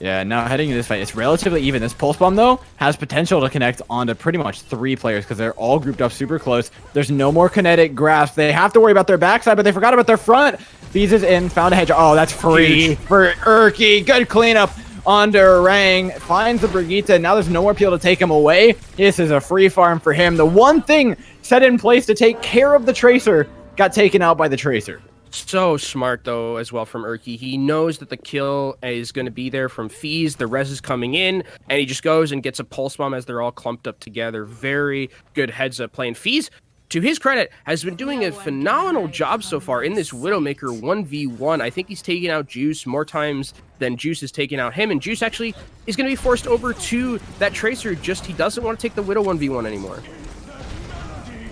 Yeah, now heading into this fight, it's relatively even. This Pulse Bomb, though, has potential to connect onto pretty much 3 players because they're all grouped up super close. There's no more kinetic grasp. They have to worry about their backside, but they forgot about their front. FaZe is in, found a hedge. Oh, that's free for Urki. Good cleanup onto Orang. Finds the Brigitte. Now there's no more people to take him away. This is a free farm for him. The one thing set in place to take care of the Tracer got taken out by the Tracer. So smart, though, as well from Urki. He knows that the kill is going to be there from FaZe. The res is coming in, and he just goes and gets a Pulse Bomb as they're all clumped up together. Very good heads-up play. And FaZe, to his credit, has been doing a phenomenal job so far in this Widowmaker 1v1. I think he's taken out Juice more times than Juice has taken out him, and Juice actually is going to be forced over to that Tracer, just he doesn't want to take the Widow 1v1 anymore.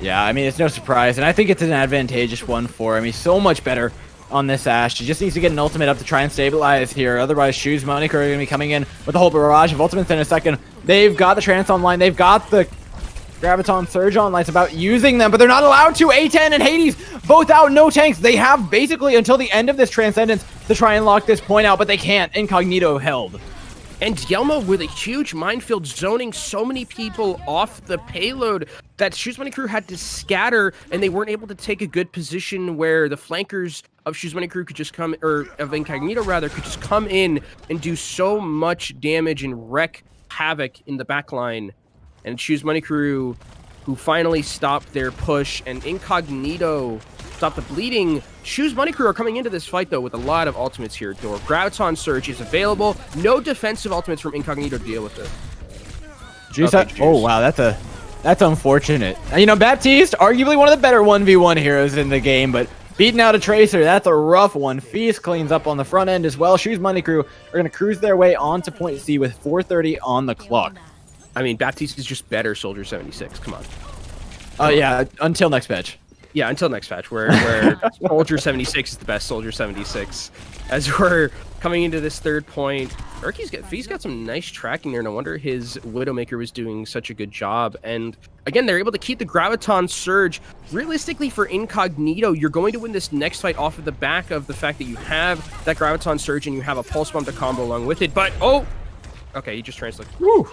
Yeah, I mean, it's no surprise, and I think it's an advantageous one for him. He's so much better on this Ashe. He just needs to get an ultimate up to try and stabilize here. Otherwise, Shoes Moniker are going to be coming in with a whole barrage of ultimates in a second. They've got the Trance online. They've got the Graviton Surge online. It's about using them, but they're not allowed to. A10 and Hades both out, no tanks. They have basically until the end of this Transcendence to try and lock this point out, but they can't. Incognito held. And Yelmo with a huge minefield zoning so many people off the payload that Shoes Money Crew had to scatter, and they weren't able to take a good position where the flankers of Shoes Money Crew could just come, or of Incognito rather, could just come in and do so much damage and wreak havoc in the backline. And Shoes Money Crew, who finally stopped their push, and Incognito stopped the bleeding. Shoes Money Crew are coming into this fight, though, with a lot of ultimates here. Door Graviton Surge is available. No defensive ultimates from Incognito to deal with it. Juice, okay, Juice. Oh, wow, that's unfortunate. You know, Baptiste, arguably one of the better 1v1 heroes in the game, but beating out a Tracer, that's a rough one. Feast cleans up on the front end as well. Shoes Money Crew are going to cruise their way onto point C with 4:30 on the clock. I mean, Baptiste is just better Soldier 76. Come on. Oh, yeah, until next patch. Yeah, until next patch, where Soldier 76 is the best Soldier 76. As we're coming into this third point, Fee's got some nice tracking there, and I wonder his Widowmaker was doing such a good job. And again, they're able to keep the Graviton Surge. Realistically, for Incognito, you're going to win this next fight off of the back of the fact that you have that Graviton Surge and you have a Pulse Bomb to combo along with it. But, oh! Okay, he just translated. Woo!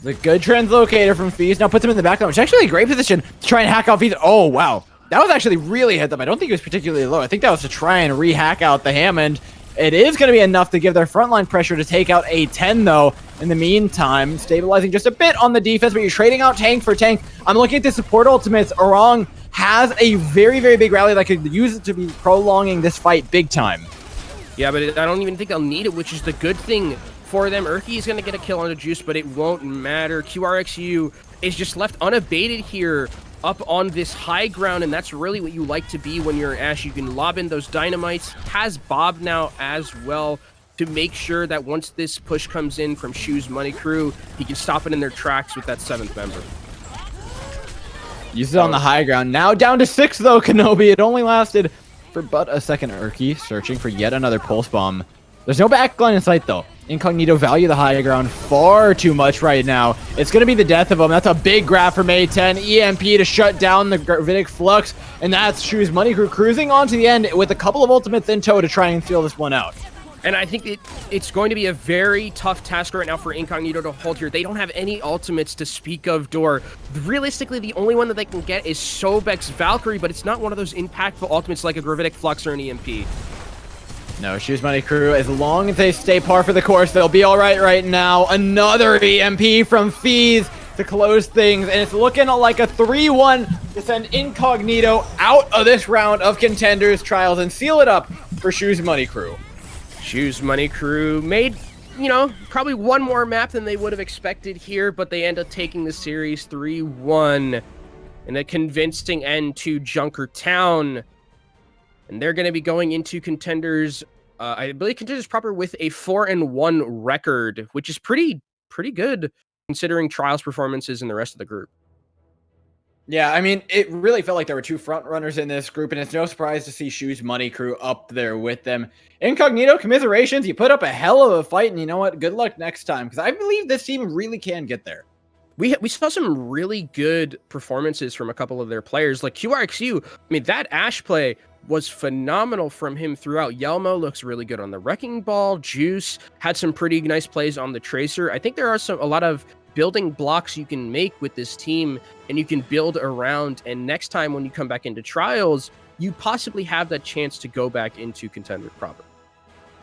The good translocator from Feast now puts him in the background, which is actually a great position to try and hack out Feast. Oh, wow. That was actually really hit them. I don't think it was particularly low. I think that was to try and re-hack out the Hammond. It is going to be enough to give their frontline pressure to take out A10, though. In the meantime, stabilizing just a bit on the defense, but you're trading out tank for tank. I'm looking at the support ultimates. Orang has a very, very big rally that could use it to be prolonging this fight big time. Yeah, but I don't even think they'll need it, which is the good thing for them. Urki is going to get a kill on the Juice, but it won't matter. QRXU is just left unabated here up on this high ground, and that's really what you like to be when you're Ashe. You can lob in those dynamites. Has Bob now as well to make sure that once this push comes in from Shoes Money Crew, he can stop it in their tracks with that 7th member. Uses it on the high ground. Now down to 6, though, Kenobi. It only lasted for but a second. Urki searching for yet another Pulse Bomb. There's no backline in sight, though. Incognito value the high ground far too much right now. It's going to be the death of him. That's a big grab from A10. EMP to shut down the Gravitic Flux. And that's Shoes Money Crew cruising on to the end with a couple of ultimates in tow to try and steal this one out. And I think it's going to be a very tough task right now for Incognito to hold here. They don't have any ultimates to speak of, Door. Realistically, the only one that they can get is Sobek's Valkyrie, but it's not one of those impactful ultimates like a Gravitic Flux or an EMP. No, Shoes Money Crew, as long as they stay par for the course, they'll be all right now. Another EMP from Fees to close things, and it's looking like a 3-1 to send Incognito out of this round of Contenders Trials and seal it up for Shoes Money Crew. Shoes Money Crew made, you know, probably one more map than they would have expected here, but they end up taking the series 3-1 in a convincing end to Junkertown. And they're going to be going into Contenders, I believe Contenders proper with a 4-1 record, which is pretty good considering Trials performances in the rest of the group. Yeah, I mean, it really felt like there were two front runners in this group, and it's no surprise to see Shoes Money Crew up there with them. Incognito, commiserations, you put up a hell of a fight, and you know what? Good luck next time, because I believe this team really can get there. We saw some really good performances from a couple of their players, like QRXU. I mean, that Ashe play was phenomenal from him throughout. Yelmo looks really good on the Wrecking Ball. Juice had some pretty nice plays on the Tracer. I think there are a lot of building blocks you can make with this team, and you can build around. And next time when you come back into Trials, you possibly have that chance to go back into Contender proper.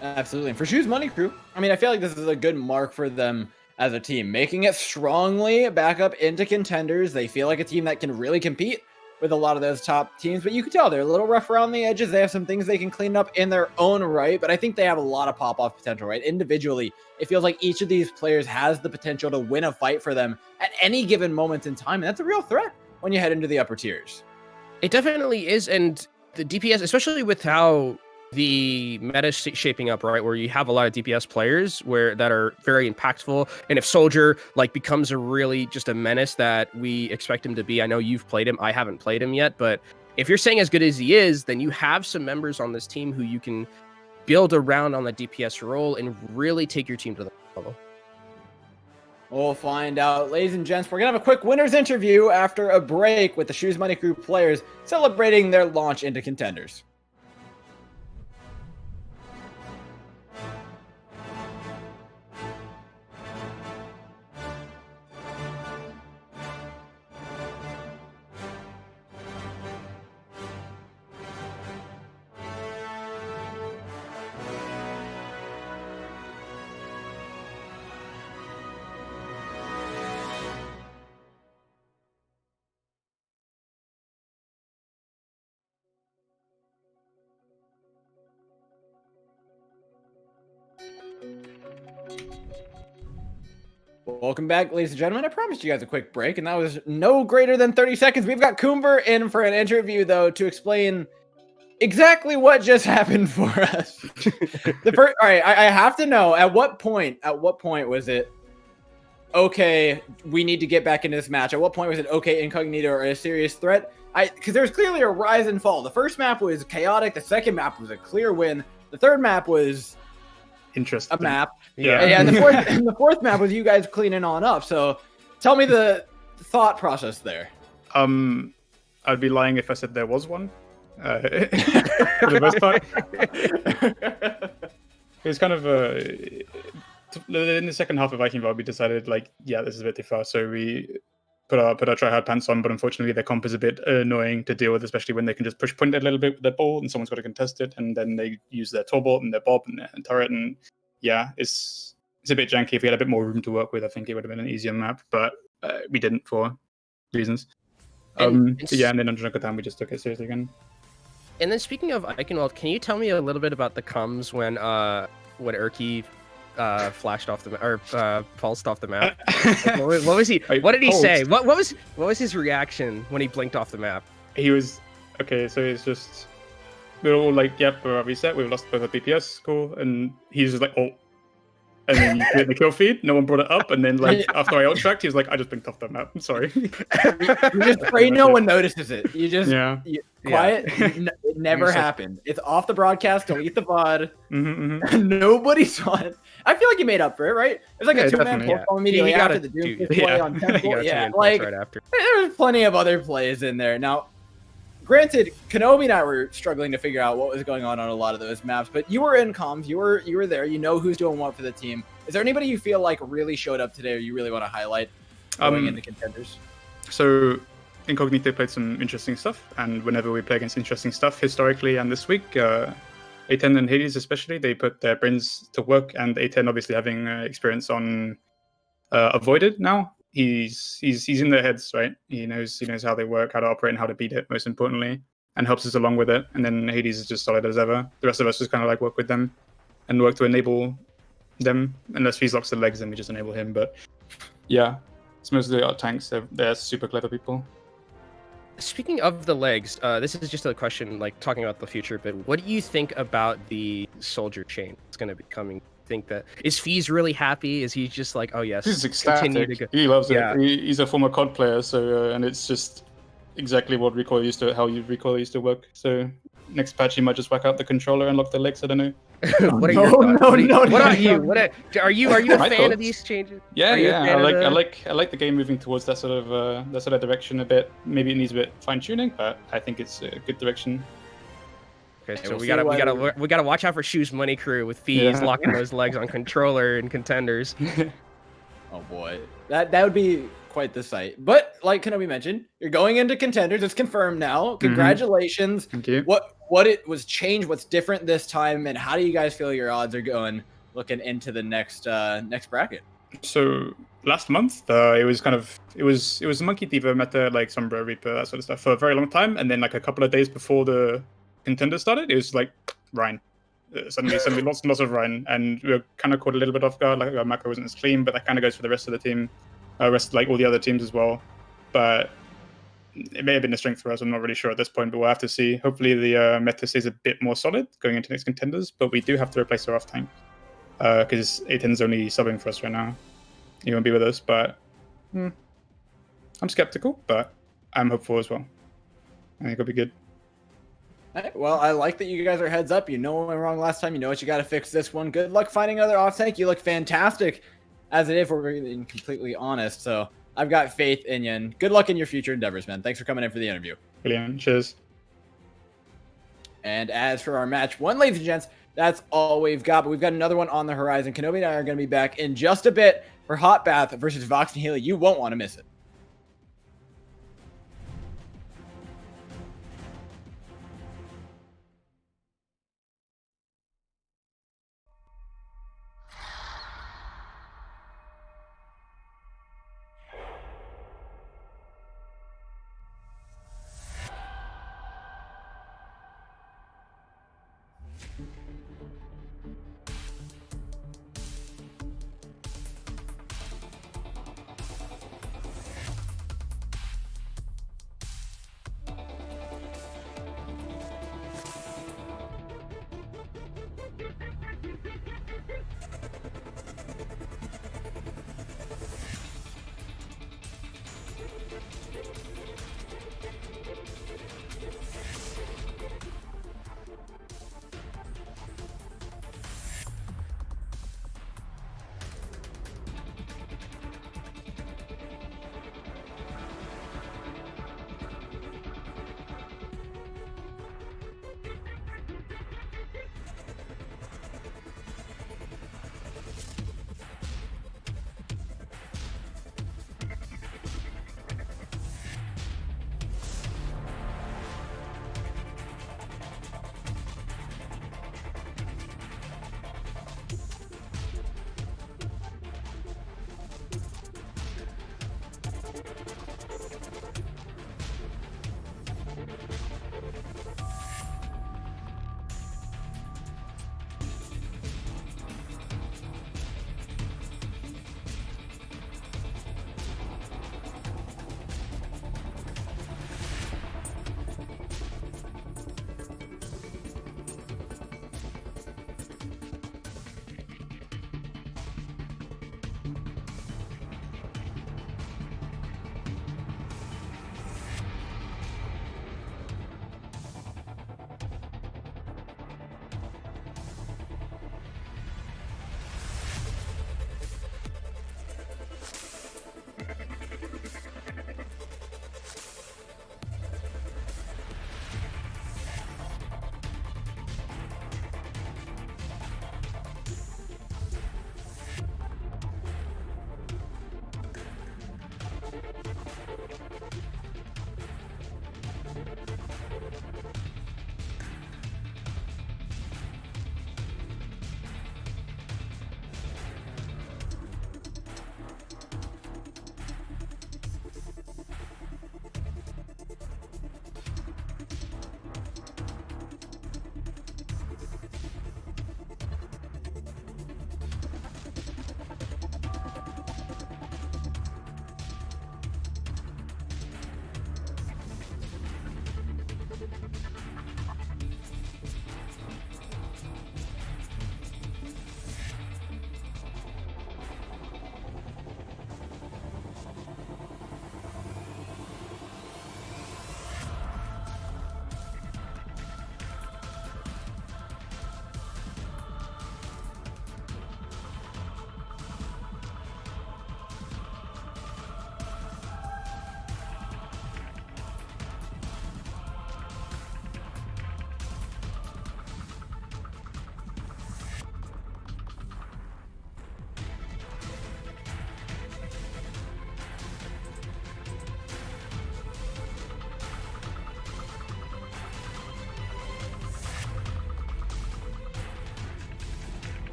Absolutely. And for Shoes Money Crew, I mean, I feel like this is a good mark for them as a team, making it strongly back up into Contenders. They feel like a team that can really compete with a lot of those top teams, but you can tell they're a little rough around the edges. They have some things they can clean up in their own right, but I think they have a lot of pop-off potential, right? Individually, it feels like each of these players has the potential to win a fight for them at any given moment in time, and that's a real threat when you head into the upper tiers. It definitely is, and the DPS, especially with how the meta shaping up, right, where you have a lot of DPS players that are very impactful, and if Soldier like becomes a really just a menace that we expect him to be. I know you've played him, I haven't played him yet, but if you're saying as good as he is, then you have some members on this team who you can build around on the DPS role and really take your team to the level. We'll find out. Ladies and gents, we're going to have a quick winner's interview after a break with the Shoes Money Crew players celebrating their launch into Contenders. Welcome back, ladies and gentlemen. I promised you guys a quick break, and that was no greater than 30 seconds. We've got Coomber in for an interview, though, to explain exactly what just happened for us. All right, I have to know, at what point was it, okay, we need to get back into this match? At what point was it, okay, Incognito are a serious threat? Because there's clearly a rise and fall. The first map was chaotic. The second map was a clear win. The third map was interesting. A map. Yeah. And the fourth map was you guys cleaning on up. So tell me the thought process there. I'd be lying if I said there was one. For the most part. It was kind of in the second half of Eichenwalde, we decided like, yeah, this is a bit too far. So we put our try-hard pants on, but unfortunately their comp is a bit annoying to deal with, especially when they can just push point it a little bit with their ball and someone's got to contest it, and then they use their torbot and their bob and their turret, and yeah, it's a bit janky. If we had a bit more room to work with, I think it would have been an easier map, but we didn't for reasons. And then on Junkertown we just took it seriously again. And then speaking of Eichenwalde, can you tell me a little bit about the comms when Erky flashed off the map, or pulsed off the map? Like, what was he? What did he say? What was his reaction when he blinked off the map? He was okay. So it's just we're all like, "Yep, we're reset. We've lost both our DPS, cool." And he's just like, "Oh," and then you hit the kill feed. No one brought it up, and then like after I out-tracked, he was like, "I just blinked off the map. I'm sorry." You just pray no one notices it. You just quiet. Yeah. It never happened. It's off the broadcast. Delete the VOD. Mm-hmm. Nobody saw it. I feel like you made up for it, right? There's like a two-man pole immediately after the Doom play on Temple. Yeah, like right after. There's plenty of other plays in there. Now, granted, Kenobi and I were struggling to figure out what was going on a lot of those maps, but you were in comms. You were there. You know who's doing what for the team. Is there anybody you feel like really showed up today, or you really want to highlight going into Contenders? So Incognito played some interesting stuff, and whenever we play against interesting stuff, historically and this week, A10 and Hades especially, they put their brains to work, and A10 obviously having experience on Avoided now. He's in their heads, right? He knows how they work, how to operate, and how to beat it, most importantly, and helps us along with it. And then Hades is just solid as ever. The rest of us just kind of like work with them and work to enable them. Unless Fees locks the legs, then we just enable him. But yeah, it's mostly our tanks. They're super clever people. Speaking of the legs, this is just a question, like talking about the future, but what do you think about the soldier chain that's going to be coming? Think that is Fees really happy? Is he just like, oh yes, he's ecstatic. He loves it. He's a former COD player, so and it's just exactly what Recoil used to, how Recoil used to work. So next patch he might just whack out the controller and lock the legs. I don't know. What are your thoughts? What are you? Are you a fan of these changes? Yeah. I like the game moving towards that sort of direction a bit. Maybe it needs a bit fine tuning, but I think it's a good direction. Okay, so we gotta watch out for Shoes Money Crew with Fees locking those legs on controller and Contenders. Oh boy, that would be quite the sight. But like Kenobi mentioned, you're going into Contenders. It's confirmed now. Congratulations. Thank you. What it was changed? What's different this time? And how do you guys feel your odds are going looking into the next bracket? So last month, it was Monkey Diva meta, like Sombra Reaper, that sort of stuff for a very long time, and then like a couple of days before the Contender started, it was like Rhine. Suddenly lots of Rhine, and we were kind of caught a little bit off guard. Like our macro wasn't as clean, but that kind of goes for the rest of the team, like all the other teams as well. But it may have been a strength for us. I'm not really sure at this point, but we'll have to see. Hopefully the meta stays a bit more solid going into next Contenders, but we do have to replace our off tank because A10's only subbing for us right now. He won't be with us, but I'm skeptical, but I'm hopeful as well. I think it'll be good. All right, well, I like that you guys are heads up. You know what went wrong last time. You know what you got to fix this one. Good luck finding another off tank. You look fantastic as it is, if we're being completely honest. So I've got faith in you, and good luck in your future endeavors, man. Thanks for coming in for the interview. Brilliant. Cheers. And as for our match one, ladies and gents, that's all we've got. But we've got another one on the horizon. Kenobi and I are going to be back in just a bit for Hot Bath versus Vox Nihili. You won't want to miss it.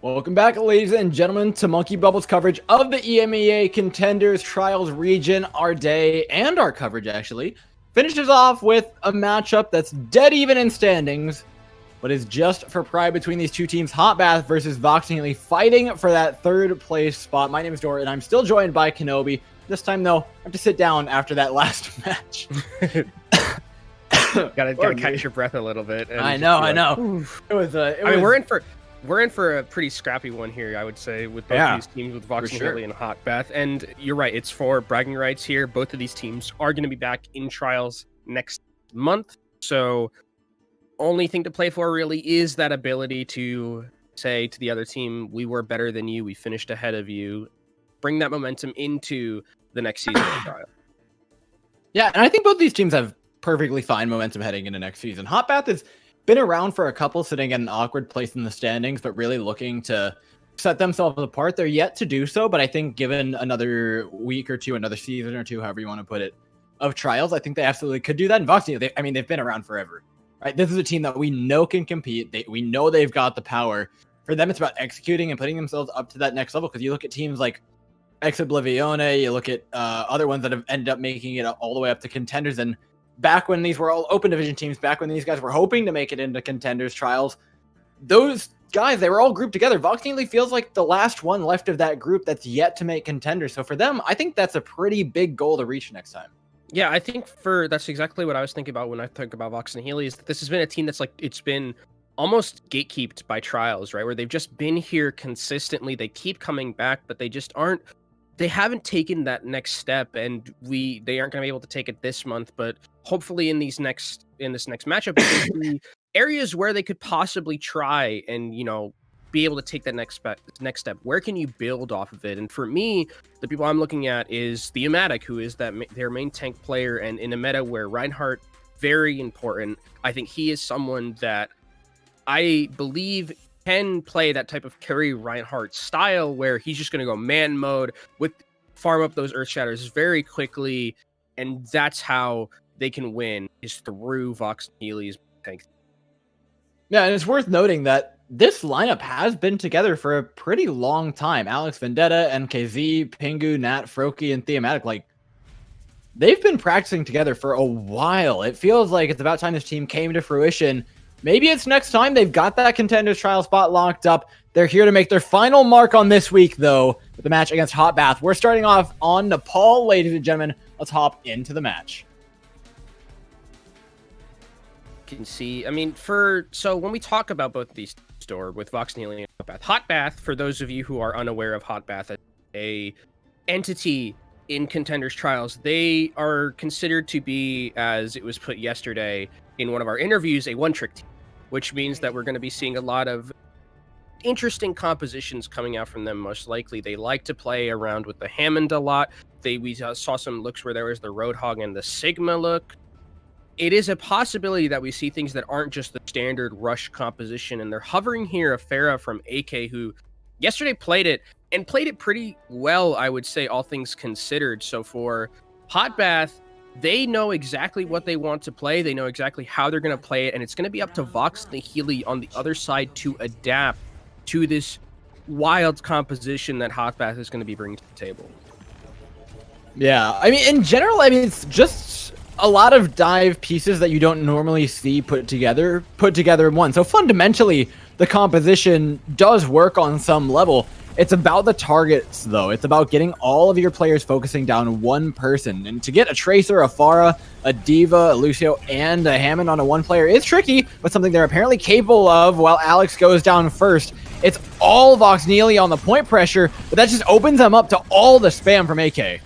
Welcome back, ladies and gentlemen, to Monkey Bubble's coverage of the EMEA Contenders Trials region. Our day and our coverage actually finishes off with a matchup that's dead even in standings, but is just for pride between these two teams. Hotbath versus Vox Nihili, fighting for that third place spot. My name is Dora, and I'm still joined by Kenobi. This time, though, I have to sit down after that last match. gotta catch your breath a little bit. And I know. It was. I mean, we're in for a pretty scrappy one here, I would say, with both these teams, with Vox Nihili and Hotbath. And you're right, it's for bragging rights here. Both of these teams are going to be back in trials next month. So only thing to play for really is that ability to say to the other team, we were better than you, we finished ahead of you. Bring that momentum into the next season of trial. Yeah, and I think both these teams have perfectly fine momentum heading into next season. Hotbath has been around for a couple, sitting at an awkward place in the standings, but really looking to set themselves apart. They're yet to do so, but I think given another week or two, another season or two, however you want to put it, of trials, I think they absolutely could do that. And Vox Nihili, they've been around forever, right? This is a team that we know can compete. We know they've got the power. For them, it's about executing and putting themselves up to that next level, because you look at teams like Eichenwalde, you look at other ones that have ended up making it all the way up to Contenders, and back when these were all open division teams, back when these guys were hoping to make it into Contenders trials, those guys, they were all grouped together. Vox Nihili feels like the last one left of that group that's yet to make Contenders. So for them, I think that's a pretty big goal to reach next time. Yeah, I think that's exactly what I was thinking about when I think about Vox Nihili, is that this has been a team that's like, it's been almost gatekept by trials, right? Where they've just been here consistently. They keep coming back, but they just haven't taken that next step, and they aren't going to be able to take it this month, but hopefully in this next matchup, the areas where they could possibly try and, be able to take that next step. Where can you build off of it? And for me, the people I'm looking at is the Ematic, who is their main tank player, and in a meta where Reinhardt, very important. I think he is someone that I believe can play that type of carry Reinhardt style, where he's just going to go man mode, farm up those Earth Shatters very quickly, and that's how they can win, is through Vox Nihili's tank. Yeah, and it's worth noting that this lineup has been together for a pretty long time. Alex Vendetta, NKZ, Pingu, Nat, Froki, and Thematic, they've been practicing together for a while. It feels like it's about time this team came to fruition. Maybe it's next time. They've got that Contenders trial spot locked up. They're here to make their final mark on this week, though, with the match against Hotbath. We're starting off on Nepal, ladies and gentlemen. Let's hop into the match. You can see, so when we talk about both of these stores with Vox Nihili and Hotbath, for those of you who are unaware of Hotbath as a entity in Contenders trials, they are considered to be, as it was put yesterday in one of our interviews, a one-trick team, which means that we're going to be seeing a lot of interesting compositions coming out from them. Most likely, they like to play around with the Hammond a lot. We saw some looks where there was the Roadhog and the Sigma look. It is a possibility that we see things that aren't just the standard rush composition, and they're hovering here a Pharah from AK, who yesterday played it pretty well, I would say, all things considered. So for Hotbath, they know exactly what they want to play. They know exactly how they're going to play it, and it's going to be up to Vox Nihili on the other side to adapt to this wild composition that Hotbath is going to be bringing to the table. Yeah, in general, it's just a lot of dive pieces that you don't normally see put together in one. So fundamentally, the composition does work on some level. It's about the targets, though. It's about getting all of your players focusing down one person. And to get a Tracer, a Pharah, a D.Va, a Lucio, and a Hammond on a one player is tricky, but something they're apparently capable of while Alex goes down first. It's all Vox Nihili on the point pressure, but that just opens them up to all the spam from AK.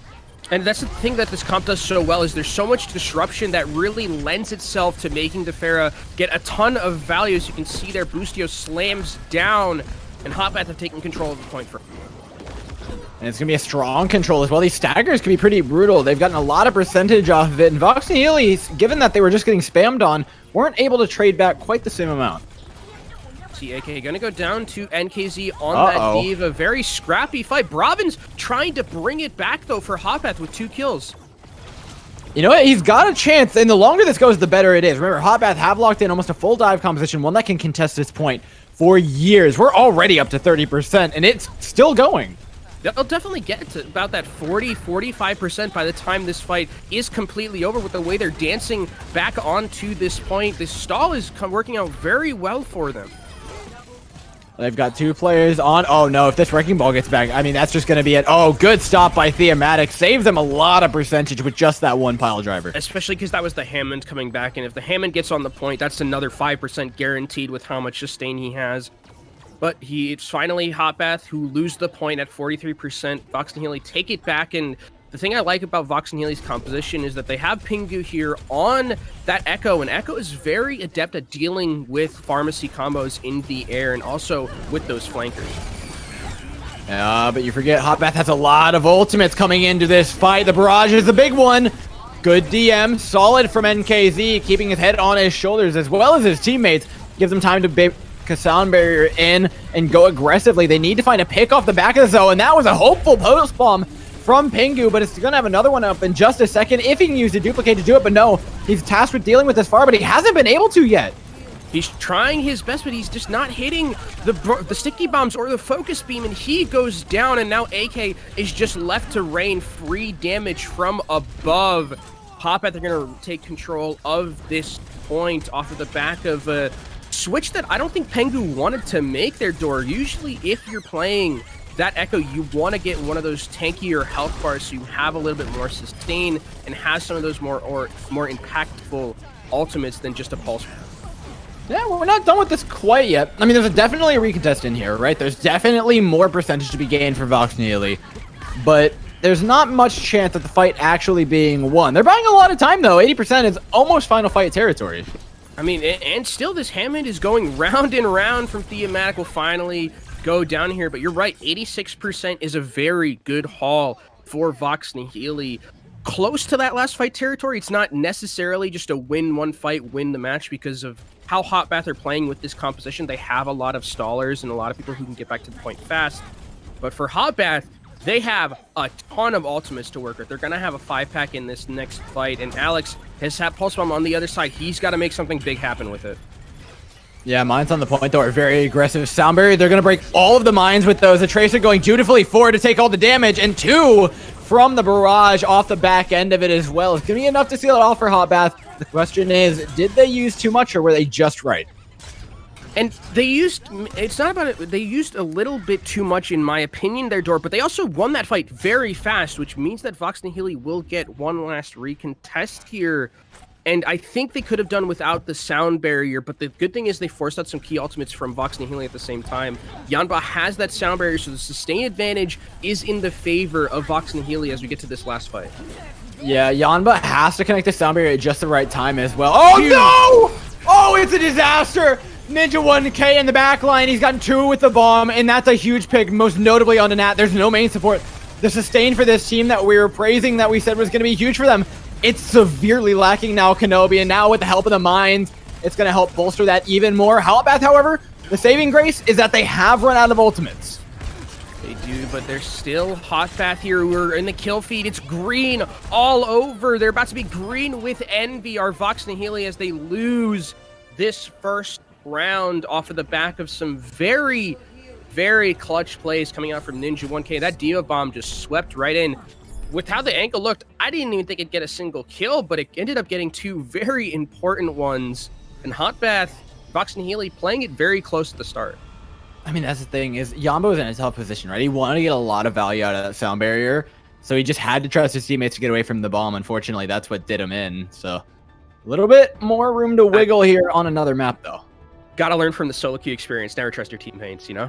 And that's the thing that this comp does so well, is there's so much disruption that really lends itself to making the Pharah get a ton of value. As you can see there, Boostio slams down, and Hotbath have taken control of the point for. And it's going to be a strong control as well. These staggers can be pretty brutal. They've gotten a lot of percentage off of it. And Vox Nihili, given that they were just getting spammed on, weren't able to trade back quite the same amount. See AK going to go down to NKZ on that D.Va. Very scrappy fight. Bravin's trying to bring it back, though, for Hotbath with 2 kills. You know what? He's got a chance, and the longer this goes, the better it is. Remember, Hotbath have locked in almost a full dive composition, one that can contest this point. for years. We're already up to 30%, and it's still going. They'll definitely get to about that 40-45% by the time this fight is completely over with the way they're dancing back onto this point. This stall is working out very well for them. They've got 2 players on. Oh no, if this Wrecking Ball gets back, I mean, that's just going to be it. Oh, good stop by Theomatic. Saves them a lot of percentage with just that one pile driver. Especially because that was the Hammond coming back, and if the Hammond gets on the point, that's another 5% guaranteed with how much sustain he has. But it's finally Hotbath who lose the point at 43%. Vox Nihili take it back, and the thing I like about Vox Nihili's composition is that they have Pingu here on that Echo, and Echo is very adept at dealing with pharmacy combos in the air and also with those flankers. But you forget Hotbath has a lot of ultimates coming into this fight. The barrage is the big one. Good DM, solid from NKZ, keeping his head on his shoulders as well as his teammates. Gives them time to bake a sound barrier in and go aggressively. They need to find a pick off the back of the zone, and that was a hopeful post bomb from Pingu, but it's going to have another one up in just a second if he can use the duplicate to do it, but no, he's tasked with dealing with this far, but he hasn't been able to yet. He's trying his best, but he's just not hitting the sticky bombs or the focus beam, and he goes down, and now AK is just left to rain free damage from above. Hotbath, they're going to take control of this point off of the back of a switch that I don't think Pingu wanted to make their door. Usually, if you're playing that Echo, you want to get one of those tankier health bars so you have a little bit more sustain and have some of those more impactful ultimates than just a pulse. Yeah, well, we're not done with this quite yet. I mean, there's definitely a recontest in here, right? There's definitely more percentage to be gained for Vox Nihili, but there's not much chance of the fight actually being won. They're buying a lot of time, though. 80% is almost final fight territory. I mean, and still this Hammond is going round and round from Theomatic will finally go down here, but you're right, 86% is a very good haul for Vox Nihili. Close to that last fight territory. It's not necessarily just a win one fight, win the match because of how Hotbath are playing with this composition. They have a lot of stallers and a lot of people who can get back to the point fast. But for Hotbath, they have a ton of ultimates to work with. They're going to have a 5-pack in this next fight, and Alex has had Pulse Bomb on the other side. He's got to make something big happen with it. Yeah, mines on the point, though, are very aggressive. Sound barrier, they're going to break all of the mines with those. The Tracer going dutifully forward to take all the damage, and 2 from the barrage off the back end of it as well. It's going to be enough to seal it off for Hotbath. The question is, did they use too much, or were they just right? And they used, it's not about it, they used a little bit too much, in my opinion, their door, but they also won that fight very fast, which means that Vox Nihili will get one last recontest here. And I think they could have done without the sound barrier, but the good thing is they forced out some key ultimates from Vox Nihili at the same time. Yanba has that sound barrier, so the sustain advantage is in the favor of Vox Nihili as we get to this last fight. Yeah, Yanba has to connect the sound barrier at just the right time as well. Oh, no! Oh, it's a disaster! Ninja 1K in the back line. He's gotten 2 with the bomb, and that's a huge pick, most notably on the Nat. There's no main support. The sustain for this team that we were praising, that we said was going to be huge for them, it's severely lacking now, Kenobi, and now with the help of the mines, it's going to help bolster that even more. Hotbath, however, the saving grace is that they have run out of ultimates. They do, but they're still Hotbath here. We're in the kill feed. It's green all over. They're about to be green with envy. Our Vox Nihili as they lose this first round off of the back of some very, very clutch plays coming out from Ninja 1K. That Diva Bomb just swept right in. With how the angle looked, I didn't even think it'd get a single kill, but it ended up getting 2 very important ones. And Hotbath, Vox Nihili playing it very close at the start. I mean, that's the thing, is Yanba was in a tough position, right? He wanted to get a lot of value out of that sound barrier, so he just had to trust his teammates to get away from the bomb. Unfortunately, that's what did him in. So a little bit more room to wiggle here on another map, though. Gotta learn from the solo queue experience. Never trust your teammates, you know?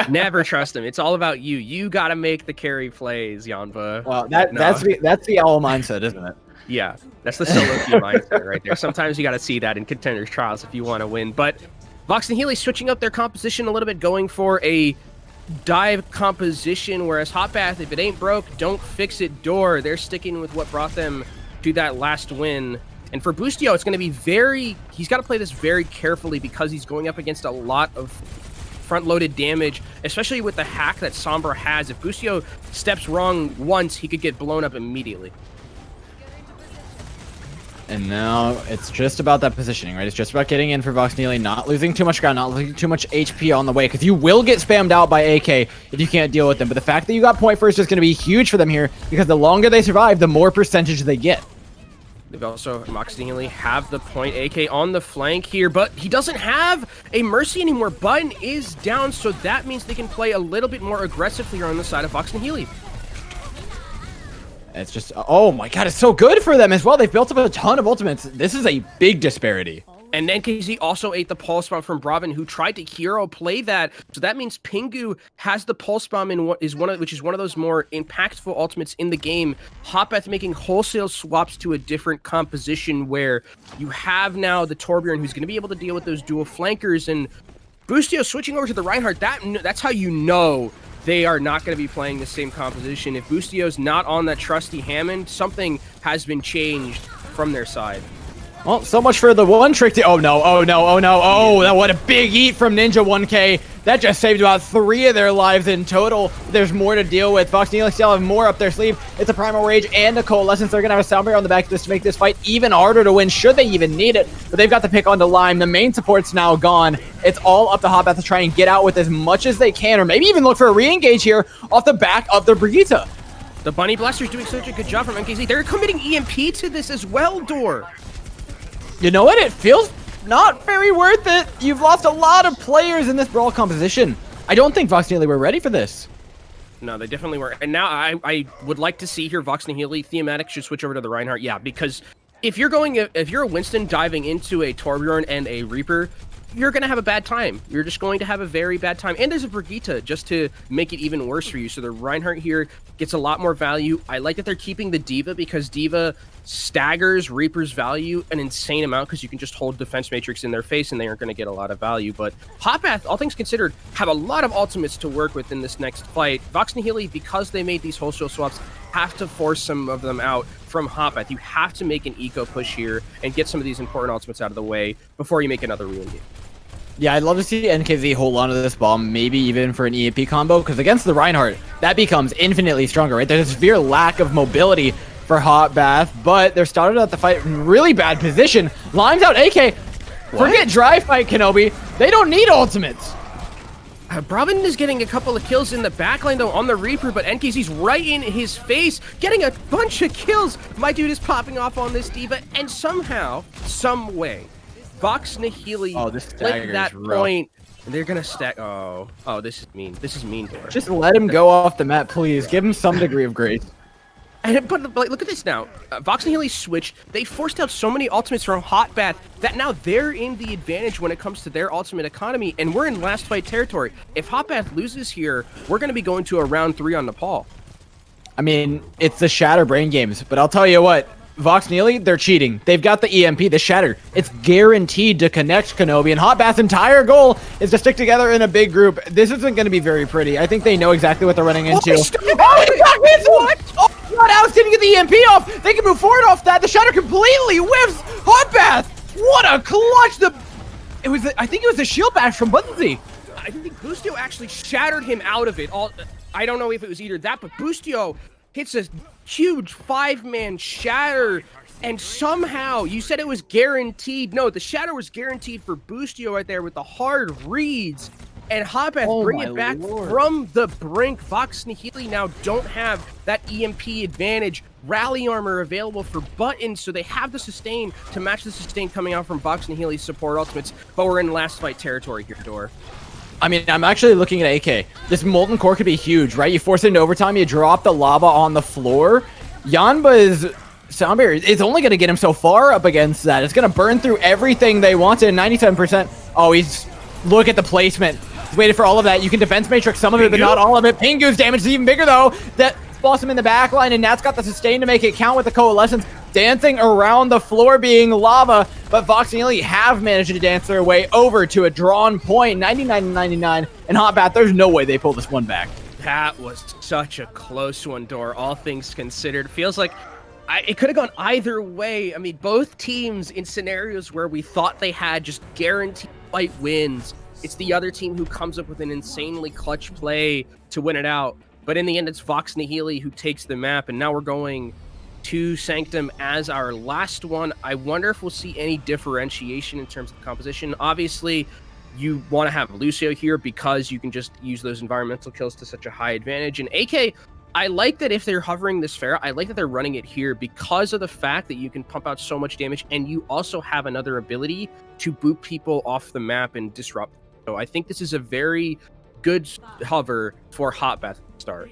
Never trust them. It's all about you. You gotta make the carry plays, Yanba. Well, that's the owl mindset, isn't it? Yeah, that's the solo queue mindset right there. Sometimes you gotta see that in Contenders trials if you want to win. But Vox Nihili switching up their composition a little bit, going for a dive composition, whereas Hotbath, if it ain't broke, don't fix it door. They're sticking with what brought them to that last win. And for Boostio, it's going to be he's got to play this very carefully because he's going up against a lot of front-loaded damage, especially with the hack that Sombra has. If Boostio steps wrong once, he could get blown up immediately. And now it's just about that positioning, right? It's just about getting in for Vox Nihili, not losing too much ground, not losing too much HP on the way, because you will get spammed out by AK if you can't deal with them. But the fact that you got point first is going to be huge for them here, because the longer they survive, the more percentage they get. They've also, Vox Nihili have the point AK on the flank here, but he doesn't have a Mercy anymore. Button is down, so that means they can play a little bit more aggressively on the side of Vox Nihili. It's just, oh my god, it's so good for them as well. They've built up a ton of ultimates. This is a big disparity. And then KZ also ate the pulse bomb from Bravin, who tried to hero play that. So that means Pingu has the pulse bomb in which is one of those more impactful ultimates in the game. Hotbath making wholesale swaps to a different composition where you have now the Torbjorn, who's going to be able to deal with those dual flankers, and Boostio switching over to the Reinhardt. That's how you know they are not going to be playing the same composition. If Boostio's not on that trusty Hammond, something has been changed from their side. Well, so much for the one trick to... Oh, no. Oh, no. Oh, no. Oh, what a big eat from Ninja 1K. That just saved about 3 of their lives in total. There's more to deal with. Vox Nihili still have more up their sleeve. It's a Primal Rage and a Coalescence. They're going to have a Sound Barrier on the back just to make this fight even harder to win, should they even need it. But they've got the pick onto Lime. The main support's now gone. It's all up to Hotbath to try and get out with as much as they can, or maybe even look for a re-engage here off the back of the Brigitte. The Bunny Blaster's doing such a good job from MKZ. They're committing EMP to this as well, Door. You know what? It feels not very worth it. You've lost a lot of players in this brawl composition. I don't think Vox Nihili were ready for this. No, they definitely were. And now I would like to see here Vox Nihili thematic should switch over to the Reinhardt. Yeah, because if you're a Winston diving into a Torbjorn and a Reaper, you're going to have a bad time. You're just going to have a very bad time. And there's a Brigitte just to make it even worse for you. So the Reinhardt here gets a lot more value. I like that they're keeping the D.Va because D.Va staggers Reaper's value an insane amount because you can just hold Defense Matrix in their face and they aren't going to get a lot of value. But Hotbath, all things considered, have a lot of ultimates to work with in this next fight. Vox Nihili, because they made these wholesale swaps, have to force some of them out from Hotbath. You have to make an eco push here and get some of these important ultimates out of the way before you make another re-engage. Yeah, I'd love to see NKZ hold on to this bomb, maybe even for an EMP combo, because against the Reinhardt, that becomes infinitely stronger, right? There's a severe lack of mobility for Hotbath, but they're started out the fight in really bad position. Lime's out AK. What? Forget dry fight, Kenobi. They don't need ultimates. Bravin is getting a couple of kills in the backline, though, on the Reaper, but NKZ's right in his face, getting a bunch of kills. My dude is popping off on this D.Va, and somehow, some way, Vox Nihili flipped that point. And they're gonna stack. Oh, this is mean. This is mean. Just let him go off the map, please. Give him some degree of grace. But look at this now. Vox Nihili switched. They forced out so many ultimates from Hotbath that now they're in the advantage when it comes to their ultimate economy, and we're in last fight territory. If Hotbath loses here, we're going to be going to a round 3 on Nepal. I mean, it's the Shatter Brain games, but I'll tell you what. Vox Nihili, they're cheating. They've got the EMP, the Shatter. It's guaranteed to connect Kenobi, and Hotbath's entire goal is to stick together in a big group. This isn't going to be very pretty. I think they know exactly what they're running into. What? Oh, God, Alex didn't get the EMP off. They can move forward off that. The Shatter completely whiffs Hotbath. What a clutch! I think it was the shield bash from Buttonsy. I think Boostio actually shattered him out of it. I don't know if it was either that, but Boostio hits a huge 5-man shatter, and somehow you said it was guaranteed. No, the shatter was guaranteed for Boostio right there with the hard reads, and Hotbath bring it back from the brink. Vox Nihili now don't have that EMP advantage. Rally armor available for Button, so they have the sustain to match the sustain coming out from Vox Nihili's support ultimates, but we're in last fight territory here, Dor. I mean, I'm actually looking at AK. This Molten Core could be huge, right? You force it into overtime, you drop the lava on the floor. Yanba's Sound Barrier, it's only going to get him so far up against that. It's going to burn through everything they wanted. 97%. Oh, look at the placement. He's waited for all of that. You can Defense Matrix some of it, but not all of it. Pingu's damage is even bigger, though. That spots him in the back line, and Nat's got the sustain to make it count with the Coalescence. Dancing around the floor being lava, but Vox Nihili have managed to dance their way over to a drawn point, 99-99, and Hotbath, there's no way they pull this one back. That was such a close one, Dor, all things considered. Feels like it could have gone either way. I mean, both teams in scenarios where we thought they had just guaranteed fight wins, it's the other team who comes up with an insanely clutch play to win it out. But in the end, it's Vox Nihili who takes the map, and now we're going to Sanctum as our last one. I wonder if we'll see any differentiation in terms of composition. Obviously, you want to have Lucio here because you can just use those environmental kills to such a high advantage. And AK, I like that if they're hovering this fair, I like that they're running it here because of the fact that you can pump out so much damage, and you also have another ability to boot people off the map and disrupt. So I think this is a very good hover for Hotbath start.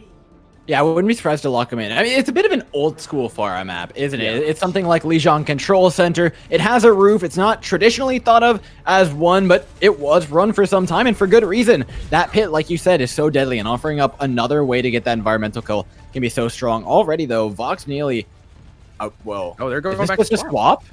Yeah, I wouldn't be surprised to lock him in. I mean, it's a bit of an old school Pharah map, isn't it? It's something like Lijiang Control Center. It has a roof. It's not traditionally thought of as one, but it was run for some time, and for good reason. That pit, like you said, is so deadly, and offering up another way to get that environmental kill can be so strong. Already, though, Vox Nihili... whoa. Oh, they're going back to swap?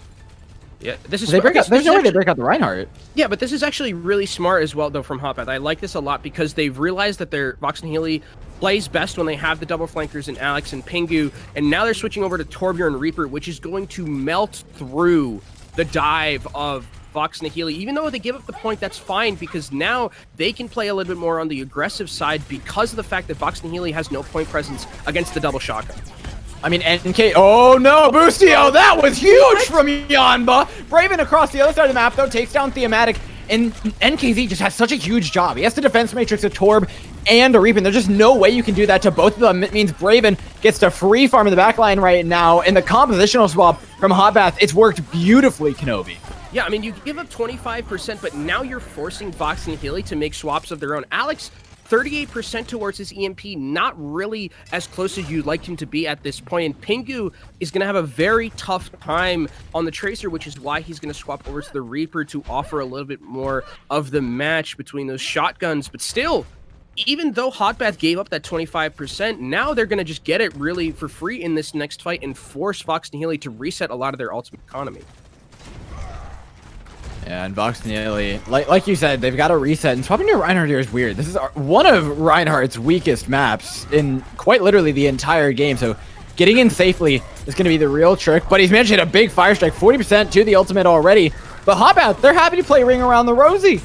Yeah, this is... There's no way they break out the Reinhardt. Yeah, but this is actually really smart as well, though, from Hotbath. I like this a lot because they've realized that their Vox Nihili plays best when they have the double flankers in Alex and Pingu, and now they're switching over to Torbjorn Reaper, which is going to melt through the dive of Vox Nihili. Even though they give up the point, that's fine, because now they can play a little bit more on the aggressive side because of the fact that Vox Nihili has no point presence against the double shotgun. I mean, NK... Oh, no! Boostio! That was huge from Yanba! Braven across the other side of the map, though, takes down Thematic, and NKZ just has such a huge job. He has to defense matrix a Torb and a Reaper. There's just no way you can do that to both of them. It means Braven gets to free farm in the backline right now, and the compositional swap from Hotbath, it's worked beautifully, Kenobi. Yeah, I mean, you give up 25%, but now you're forcing Vox Nihili to make swaps of their own. Alex, 38% towards his EMP, not really as close as you'd like him to be at this point. And Pingu is going to have a very tough time on the Tracer, which is why he's going to swap over to the Reaper to offer a little bit more of the match between those shotguns. But still, even though Hotbath gave up that 25%, now they're going to just get it really for free in this next fight and force Vox Nihili to reset a lot of their ultimate economy. Yeah, and Vox Nihili, like you said, they've got to reset, and swapping to Reinhardt here is weird. This is one of Reinhardt's weakest maps in quite literally the entire game, so getting in safely is going to be the real trick, but he's managed to hit a big fire strike, 40% to the ultimate already. But Hotbath, they're happy to play Ring Around the Rosie.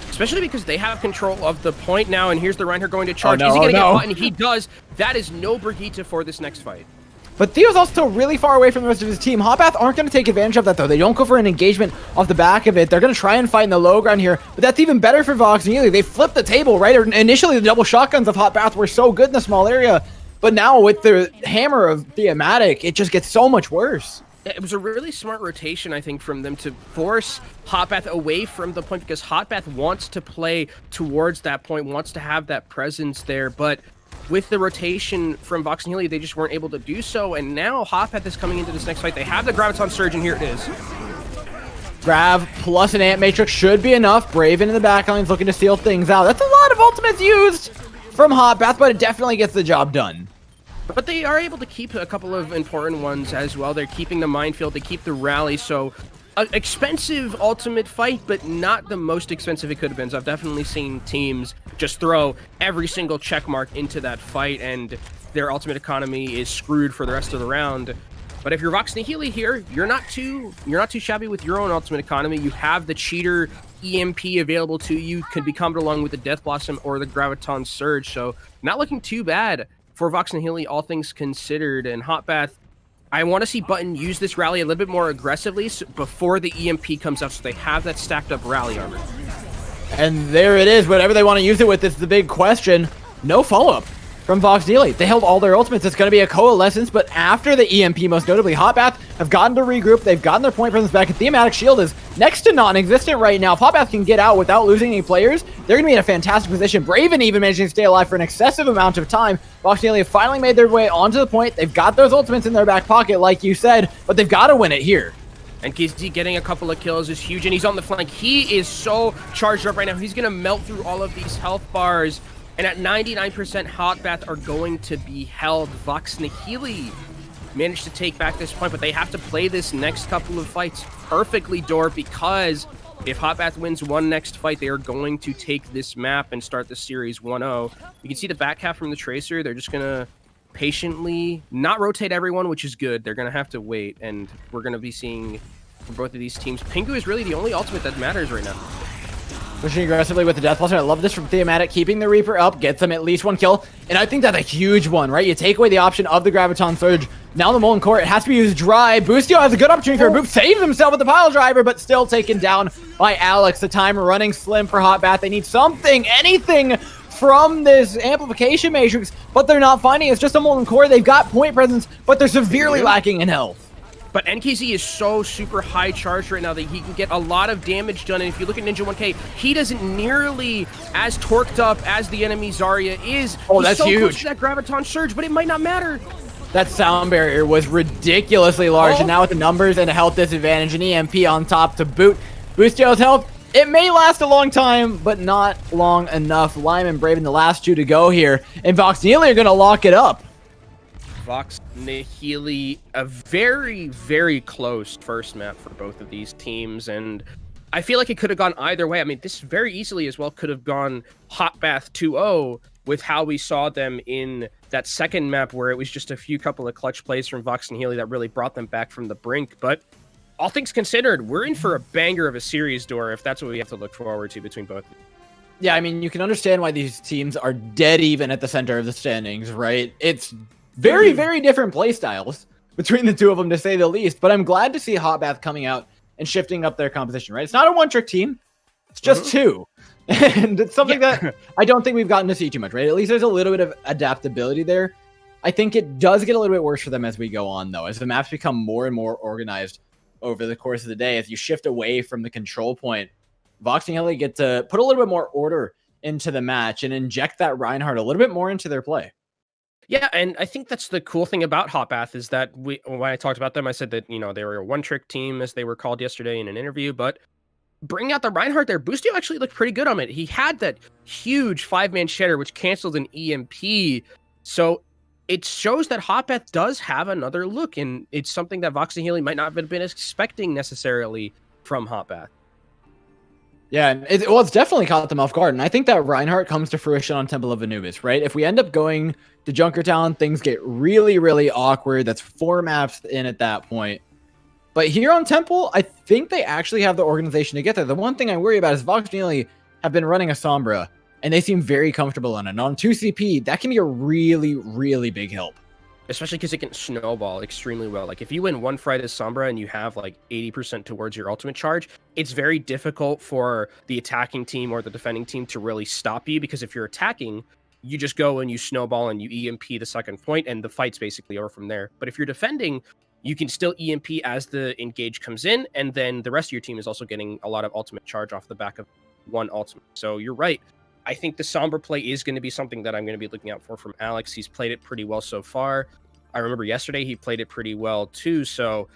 Especially because they have control of the point now, and here's the Reinhardt going to charge. Oh, no, is he going to get no. caught? And he does. That is no Brigitte for this next fight. But Theo's also really far away from the rest of his team. Hotbath aren't going to take advantage of that, though. They don't go for an engagement off the back of it. They're going to try and fight in the low ground here, but that's even better for Vox Nihili. They flipped the table, right? Initially, the double shotguns of Hotbath were so good in the small area, but now with the hammer of Thematic, it just gets so much worse. It was a really smart rotation, I think, from them to force Hotbath away from the point, because Hotbath wants to play towards that point, wants to have that presence there, but with the rotation from Vox Nihili, they just weren't able to do so, and now Hotbath is coming into this next fight. They have the Graviton Surge, and here it is. Grav plus an Ant Matrix should be enough. Braven in the backline's looking to seal things out. That's a lot of ultimates used from Hotbath, but it definitely gets the job done. But they are able to keep a couple of important ones as well. They're keeping the minefield, they keep the rally, so an expensive ultimate fight, but not the most expensive it could have been. So I've definitely seen teams just throw every single check mark into that fight, and their ultimate economy is screwed for the rest of the round. But if you're Vox Nihili here, you're not too shabby with your own ultimate economy. You have the cheater EMP available to you, can be comboed along with the Death Blossom or the Graviton Surge. So not looking too bad for Vox Nihili, all things considered. And Hotbath, I want to see Button use this rally a little bit more aggressively before the EMP comes out, so they have that stacked up rally armor. And there it is. Whatever they want to use it with is the big question. No follow-up from Vox Nihili. They held all their ultimates. It's going to be a coalescence, but after the EMP, most notably, Hotbath have gotten to regroup. They've gotten their point presence back, and Thematic Shield is next to non-existent right now. If Hotbath can get out without losing any players, they're going to be in a fantastic position. Braven even managing to stay alive for an excessive amount of time. Vox Nihili have finally made their way onto the point. They've got those ultimates in their back pocket, like you said, but they've got to win it here. And KZ getting a couple of kills is huge, and he's on the flank. He is so charged up right now. He's going to melt through all of these health bars. And at 99%, Hotbath are going to be held. Vox Nihili managed to take back this point, but they have to play this next couple of fights perfectly, Dor, because if Hotbath wins one next fight, they are going to take this map and start the series 1-0. You can see the back half from the Tracer. They're just going to patiently not rotate everyone, which is good. They're going to have to wait, and we're going to be seeing from both of these teams. Pingu is really the only ultimate that matters right now. Pushing aggressively with the Death Pulse. I love this from Thematic, keeping the Reaper up, gets him at least 1 kill. And I think that's a huge one, right? You take away the option of the Graviton Surge. Now the Molten Core, it has to be used dry. Boostio has a good opportunity for a boop, saves himself with the Pile Driver, but still taken down by Alex. The time running slim for Hot Bath. They need something, anything from this Amplification Matrix, but they're not finding it. It's just a Molten Core. They've got point presence, but they're severely lacking in health. But NKZ is so super high charged right now that he can get a lot of damage done. And if you look at Ninja 1K, he doesn't nearly as torqued up as the enemy Zarya is. Oh, that's so huge. Close to that Graviton Surge, but it might not matter. That sound barrier was ridiculously large, and now with the numbers and a health disadvantage, an EMP on top to boot. Boostio's health, it may last a long time, but not long enough. Lyman Brave in the last 2 to go here, and Vox Nihili are going to lock it up. Vox Nihili, a very, very close first map for both of these teams, and I feel like it could have gone either way. I mean, this very easily as well could have gone Hot Bath 2-0 with how we saw them in that second map where it was just a couple of clutch plays from Vox Nihili that really brought them back from the brink. But all things considered, we're in for a banger of a series, Dora, if that's what we have to look forward to between both. Yeah, I mean, you can understand why these teams are dead even at the center of the standings, right? It's very, very different play styles between the two of them, to say the least. But I'm glad to see Hot Bath coming out and shifting up their composition, right? It's not a one-trick team. It's just 2. And it's something that I don't think we've gotten to see too much, right? At least there's a little bit of adaptability there. I think it does get a little bit worse for them as we go on, though, as the maps become more and more organized over the course of the day. As you shift away from the control point, Vox Nihili get to put a little bit more order into the match and inject that Reinhardt a little bit more into their play. Yeah, and I think that's the cool thing about Hot Bath is that when I talked about them, I said that, they were a one-trick team, as they were called yesterday in an interview, but bring out the Reinhardt there. Boostio actually looked pretty good on it. He had that huge 5-man shatter, which canceled an EMP. So it shows that Hot Bath does have another look, and it's something that Vox Nihili might not have been expecting necessarily from Hot Bath. Yeah, it's definitely caught them off guard, and I think that Reinhardt comes to fruition on Temple of Anubis, right? If we end up going to Junkertown, things get really, really awkward. That's 4 maps in at that point. But here on Temple, I think they actually have the organization to get there. The one thing I worry about is Vox Nihili have been running a Sombra, and they seem very comfortable on it. And on 2CP, that can be a really, really big help. Especially because it can snowball extremely well. Like, if you win one fight as Sombra and you have, 80% towards your ultimate charge, it's very difficult for the attacking team or the defending team to really stop you, because if you're attacking, you just go and you snowball and you EMP the second point, and the fight's basically over from there. But if you're defending, you can still EMP as the engage comes in, and then the rest of your team is also getting a lot of ultimate charge off the back of one ultimate. So you're right. I think the Sombra play is going to be something that I'm going to be looking out for from Alex. He's played it pretty well so far. I remember yesterday he played it pretty well too. So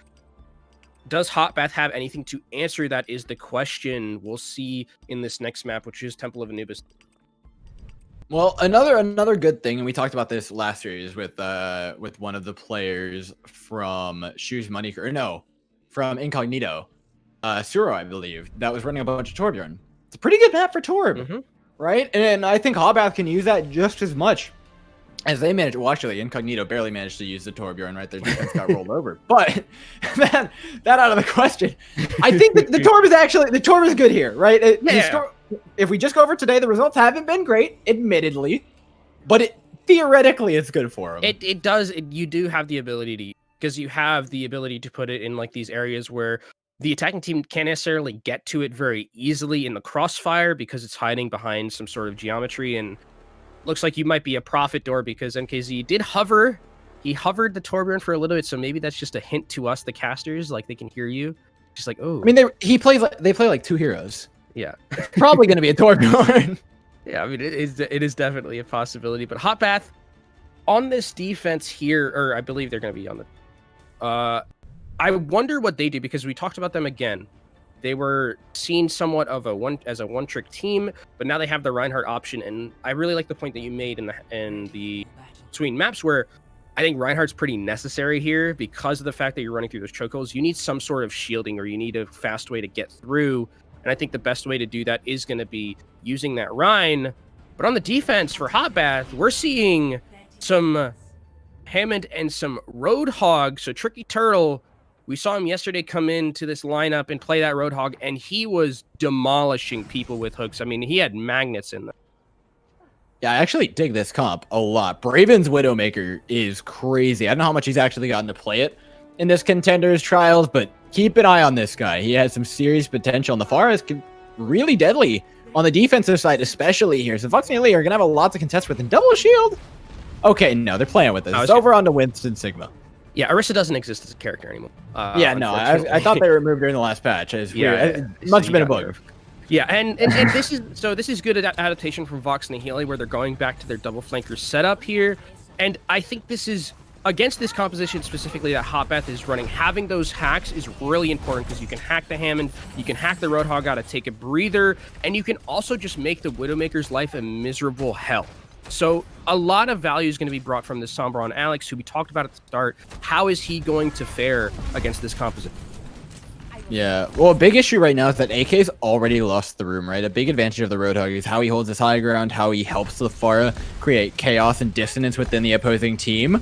does Hot Bath have anything to answer? That is the question. We'll see in this next map, which is Temple of Anubis. Well, another good thing, and we talked about this last series with one of the players from from Incognito, Suro, I believe, that was running a bunch of Torbjorn. It's a pretty good map for Torb, right? And I think Hot Bath can use that just as much as they managed. Well, actually, Incognito barely managed to use the Torbjorn, right? Their defense got rolled over. But that out of the question. I think that the Torb is good here, right? If we just go over today, the results haven't been great, admittedly, but theoretically it's good for them. It does. You do have the ability to, because you have the ability to put it in these areas where the attacking team can't necessarily get to it very easily in the crossfire because it's hiding behind some sort of geometry. And looks like you might be a profit door, because NKZ did hover. He hovered the Torbjorn for a little bit, so maybe that's just a hint to us, the casters, they can hear you. Just oh. I mean, they play like 2 heroes. Yeah. Probably going to be a Torbjorn. Yeah, I mean, it is definitely a possibility. But Hot Bath on this defense here, or I believe they're going to be on the... I wonder what they do, because we talked about them again. They were seen somewhat of as a one-trick team, but now they have the Reinhardt option, and I really like the point that you made in the between maps, where I think Reinhardt's pretty necessary here because of the fact that you're running through those chokeholds. You need some sort of shielding, or you need a fast way to get through. And I think the best way to do that is going to be using that Rein. But on the defense for Hot Bath, we're seeing some Hammond and some Roadhog. So Tricky Turtle We saw him yesterday come into this lineup and play that Roadhog, and he was demolishing people with hooks. I mean, he had magnets in them. Yeah, I actually dig this comp a lot. Braven's Widowmaker is crazy. I don't know how much he's actually gotten to play it in this Contenders trials, but keep an eye on this guy. He has some serious potential, and the Pharah is really deadly on the defensive side, especially here. So Vox Nihili are going to have a lot to contest with. And double shield? Okay, no, they're playing with this. It's over on to Winston Sigma. Yeah, Arissa doesn't exist as a character anymore. Yeah, no, I thought they removed her in the last patch. It must have been a bug. Yeah, and this is good adaptation from Vox Nihili, where they're going back to their double flanker setup here. And I think this is, against this composition specifically that Hotbath is running, having those hacks is really important, because you can hack the Hammond, you can hack the Roadhog out to take a breather, and you can also just make the Widowmaker's life a miserable hell. So a lot of value is going to be brought from this Sombra on Alex, who we talked about at the start. How is he going to fare against this composition? Yeah, well, a big issue right now is that AK's already lost the room, right? A big advantage of the Roadhog is how he holds his high ground, how he helps the Pharah create chaos and dissonance within the opposing team.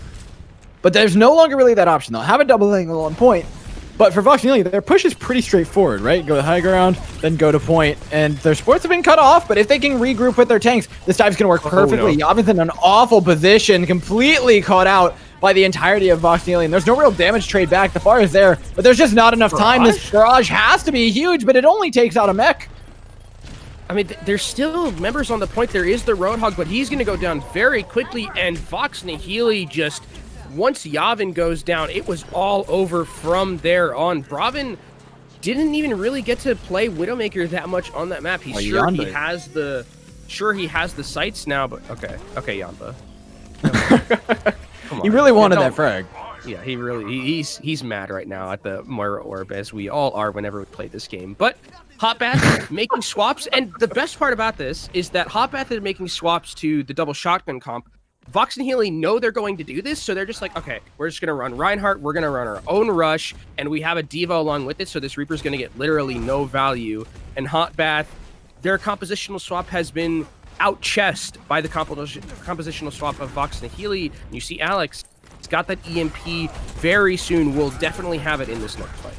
But there's no longer really that option. They'll have a double angle on point, but for Vox Nihili, their push is pretty straightforward, right? Go to high ground, then go to point, and their supports have been cut off, but if they can regroup with their tanks, this dive's going to work perfectly. No. Yavin's in an awful position, completely caught out by the entirety of Vox Nihili, and there's no real damage trade back. The Pharah is there, but there's just not enough time. This barrage has to be huge, but it only takes out a mech. I mean, there's still members on the point. There is the Roadhog, but he's going to go down very quickly, and Vox Nihili just... Once Yavin goes down, it was all over from there on. Bravin didn't even really get to play Widowmaker that much on that map. He's he has the sights now, but okay, Yamba. He really wanted that frag. Yeah, he's mad right now at the Moira Orb, as we all are whenever we play this game. But Hotbath making swaps, and the best part about this is that Hotbath is making swaps to the double shotgun comp. Vox Nihili know they're going to do this, so they're just like, okay, we're just going to run Reinhardt, we're going to run our own rush, and we have a Diva along with it, so this Reaper's going to get literally no value. And Hotbath, their compositional swap has been out-chessed by the compositional swap of Vox Nihili. And you see Alex, he's got that EMP very soon, will definitely have it in this next fight.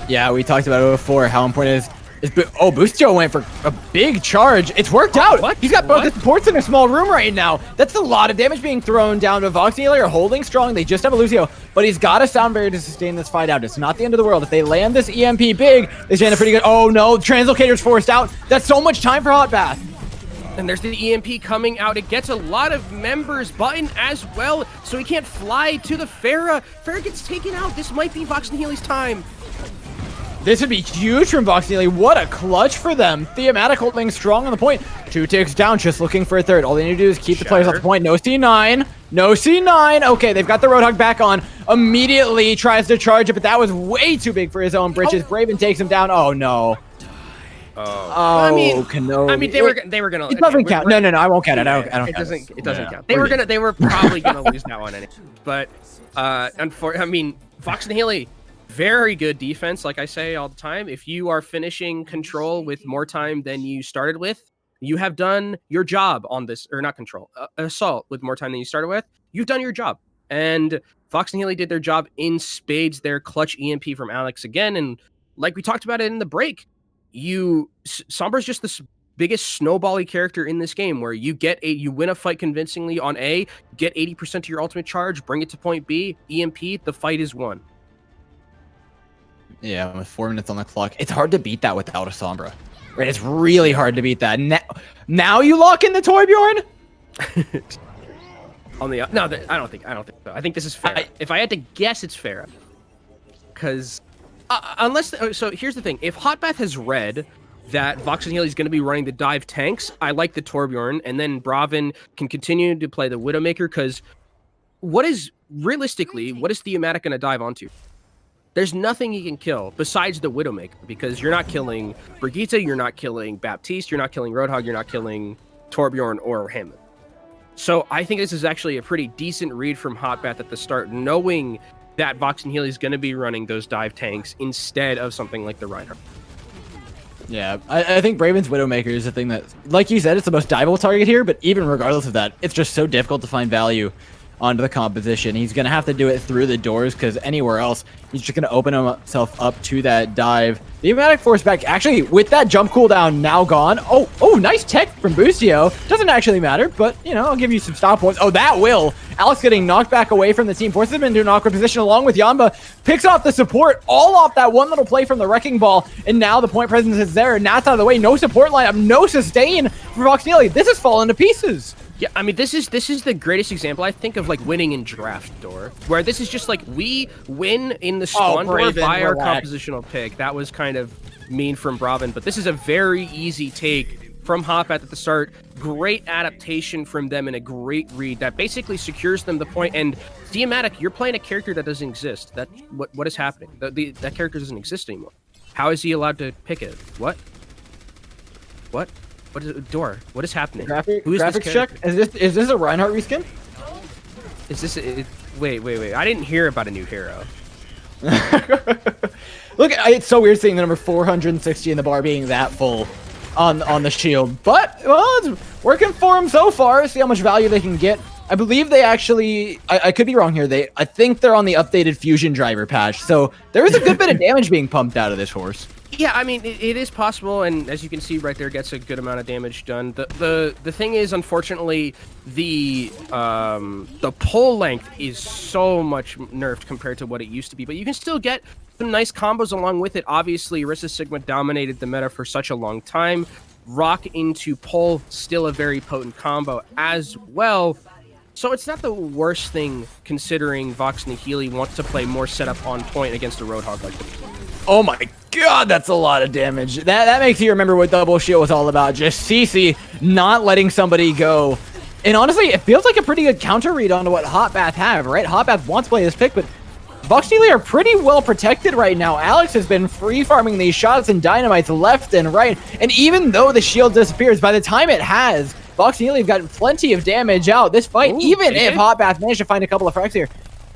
Yeah, we talked about it before, how important it is. Boostio went for a big charge. It's worked out. What? He's got both the supports in a small room right now. That's a lot of damage being thrown down to Vox Nihili are holding strong. They just have a Lucio, but he's got a sound barrier to sustain this fight out. It's not the end of the world. If they land this EMP big, they stand a pretty good. Oh no, Translocator's forced out. That's so much time for Hotbath. And there's the EMP coming out. It gets a lot of members button as well, so he can't fly to the Pharah. Pharah gets taken out. This might be Vox Nihili's time. This would be huge from Vox Nihili. What a clutch for them. Thematic holding strong on the point. 2 ticks down, just looking for a third. All they need to do is keep the players off the point. No C9. No C9. Okay, they've got the Roadhog back on. Immediately tries to charge it, but that was way too big for his own britches. Braven takes him down. Oh, no. I mean, they were gonna. It doesn't count. No, I won't count it. I don't. It doesn't count. They were probably gonna lose that one anyway. But unfortunately, I mean, Vox Nihili, very good defense, like I say all the time. If you are finishing control with more time than you started with, you have done your job on this, or not control, assault with more time than you started with. You've done your job, and Vox Nihili did their job in spades. Their clutch EMP from Alex again, and like we talked about it in the break. Sombra's just the biggest snowbally character in this game, where you win a fight convincingly on A, get 80% of your ultimate charge, bring it to point B, EMP, the fight is won. Yeah, with 4 minutes on the clock, it's hard to beat that without a Sombra. Right, it's really hard to beat that. Now you lock in the Torbjorn? No, I don't think so. I think this is fair. If I had to guess, it's fair, because. So here's the thing. If Hotbath has read that Vox Nihili is going to be running the dive tanks, I like the Torbjorn, and then Bravin can continue to play the Widowmaker, because what is Thematic going to dive onto? There's nothing he can kill besides the Widowmaker, because you're not killing Brigitte, you're not killing Baptiste, you're not killing Roadhog, you're not killing Torbjorn or Hammond. So I think this is actually a pretty decent read from Hotbath at the start, knowing that Vox Nihili is going to be running those dive tanks instead of something like the Reinhardt. Yeah, I think Braven's Widowmaker is the thing that, like you said, it's the most diveable target here, but even regardless of that, it's just so difficult to find value onto the composition. He's going to have to do it through the doors because anywhere else, he's just going to open himself up to that dive. The Ematic force back, actually, with that jump cooldown now gone. Oh, nice tech from Boostio. Doesn't actually matter, but, you know, I'll give you some stop points. Oh, that will. Alex getting knocked back away from the team. Forces him into an awkward position along with Yamba. Picks off the support, all off that one little play from the Wrecking Ball. And now the point presence is there. Nat's out of the way. No support lineup, no sustain for Vox Nihili. This is falling to pieces. Yeah, I mean, this is the greatest example, I think, of, like, winning in draft door, where this is just, like, we win in the spawn door by our compositional pick. That was kind of mean from Braven, but this is a very easy take from Hotbath at the start. Great adaptation from them and a great read that basically secures them the point. And Thematic, you're playing a character that doesn't exist. What is happening? That character doesn't exist anymore. How is he allowed to pick it? What? What is Door? What is happening? Who is graphics this check? Is this a Reinhardt reskin? Is this wait. I didn't hear about a new hero. Look, it's so weird seeing the number 460 in the bar being that full on the shield. But, well, it's working for him so far. See how much value they can get. I believe they actually, I could be wrong here. I think they're on the updated fusion driver patch. So there is a good bit of damage being pumped out of this horse. Yeah, I mean, it is possible, and as you can see right there, gets a good amount of damage done. The thing is, unfortunately, the pull length is so much nerfed compared to what it used to be, but you can still get some nice combos along with it. Obviously, Orisa Sigma dominated the meta for such a long time. Rock into pull, still a very potent combo as well. So it's not the worst thing considering Vox Nihili wants to play more setup on point against a Roadhog like this. Oh my god, that's a lot of damage. That makes you remember what Double Shield was all about. Just CC not letting somebody go. And honestly, it feels like a pretty good counter read onto what Hotbath have, right? Hotbath wants to play this pick, but Vox Nihili are pretty well protected right now. Alex has been free farming these shots and dynamites left and right. And even though the shield disappears, by the time it has, Vox Nihili have gotten plenty of damage out. This fight, even if Hotbath managed to find a couple of frags here,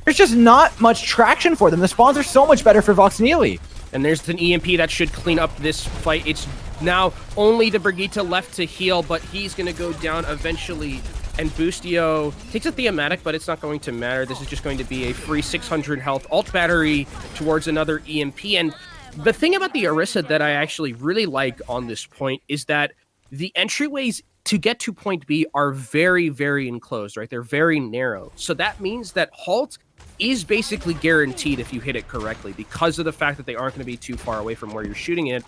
there's just not much traction for them. The spawns are so much better for Vox Nihili. And there's an EMP that should clean up this fight. It's now only the Brigitte left to heal, but he's going to go down eventually. And Boostio takes a Thematic, but it's not going to matter. This is just going to be a free 600 health ult battery towards another EMP. And the thing about the Orisa that I actually really like on this point is that the entryways to get to point B are very, very enclosed, right? They're very narrow. So that means that Halt is basically guaranteed if you hit it correctly because of the fact that they aren't going to be too far away from where you're shooting it.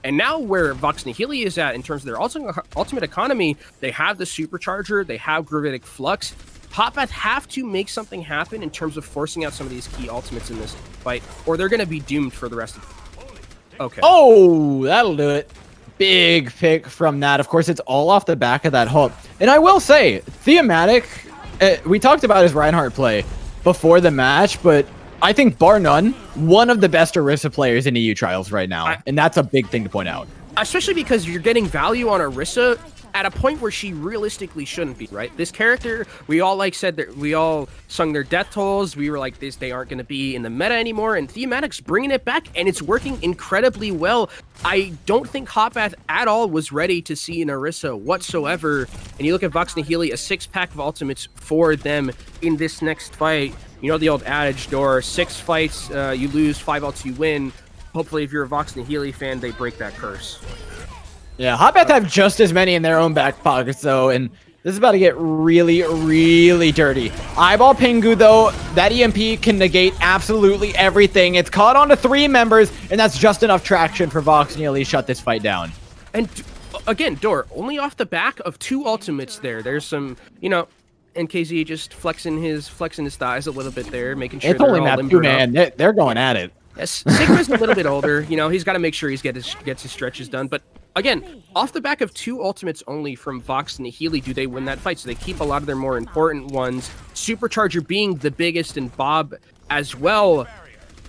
And now where Vox Nihili is at in terms of their ultimate economy, they have the Supercharger, they have Gravitic Flux. Hotbath have to make something happen in terms of forcing out some of these key ultimates in this fight, or they're going to be doomed for the rest of it. Okay. Oh, that'll do it. Big pick from that. Of course, it's all off the back of that hook. And I will say, Thematic, we talked about his Reinhardt play before the match, but I think bar none, one of the best Orisa players in EU trials right now. And that's a big thing to point out. Especially because you're getting value on Orisa at a point where she realistically shouldn't be, right? This character, we all said that we all sung their death tolls. We were like, they aren't going to be in the meta anymore. And Thematic's bringing it back, and it's working incredibly well. I don't think Hotbath at all was ready to see an Orisa whatsoever. And you look at Vox Nihili, a 6-pack of ultimates for them in this next fight. You know the old adage, Door, 6 fights, you lose, 5 ults, you win. Hopefully, if you're a Vox Nihili fan, they break that curse. Yeah, Hotbath have just as many in their own back pockets, though, and this is about to get really, really dirty. Eyeball Pingu, though, that EMP can negate absolutely everything. It's caught onto 3 members, and that's just enough traction for Vox Nihili to shut this fight down. And again, Door, only off the back of 2 ultimates there. There's some, you know, NKZ just flexing his thighs a little bit there, making sure it's only that 2 man. They're going at it. Yes, Sigma's a little bit older. You know, he's got to make sure he gets his stretches done. But again, off the back of 2 ultimates only from Vox Nihili, do they win that fight? So they keep a lot of their more important ones. Supercharger being the biggest, and Bob as well.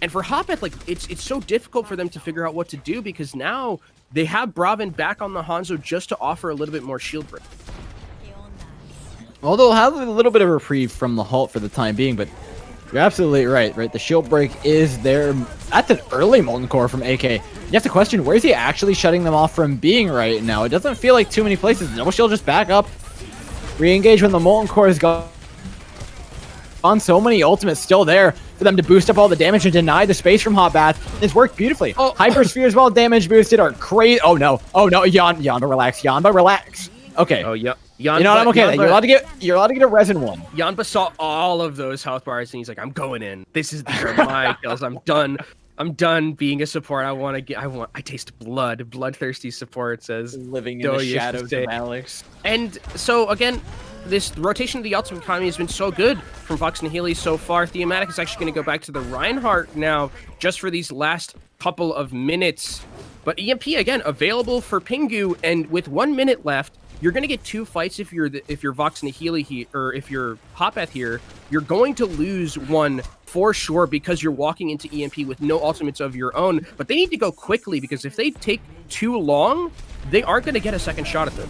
And for Hotbath, like it's so difficult for them to figure out what to do because now they have Braven back on the Hanzo just to offer a little bit more shield break. Well, they'll have a little bit of reprieve from the halt for the time being, but you're absolutely right? The shield break is there. That's an early Molten Core from AK. You have to question, where is he actually shutting them off from being right now? It doesn't feel like too many places. Double Shield just back up. Re-engage when the Molten Core is gone. on so many ultimates still there for them to boost up all the damage and deny the space from Hot Bath. It's worked beautifully. Oh. Hyperspheres, while damage boosted, are crazy. Oh no, Yanba, relax. Yanba, relax. Okay. Oh yeah. You know what? I'm okay. You're allowed to get a resin one. Yanba saw all of those health bars and he's like, I'm going in. These are my kills. I'm done. I'm done being a support. I taste blood. Bloodthirsty support says. Living in the shadows of Alex. And so again, this rotation of the ultimate economy has been so good from Vox Nihili so far. Thematic is actually going to go back to the Reinhardt now just for these last couple of minutes. But EMP again available for Pingu, and with 1 minute left, you're going to get 2 fights if you're Vox Nihili here, or if you're Hotbath here. You're going to lose one for sure because you're walking into EMP with no ultimates of your own. But they need to go quickly because if they take too long, they aren't going to get a second shot at them.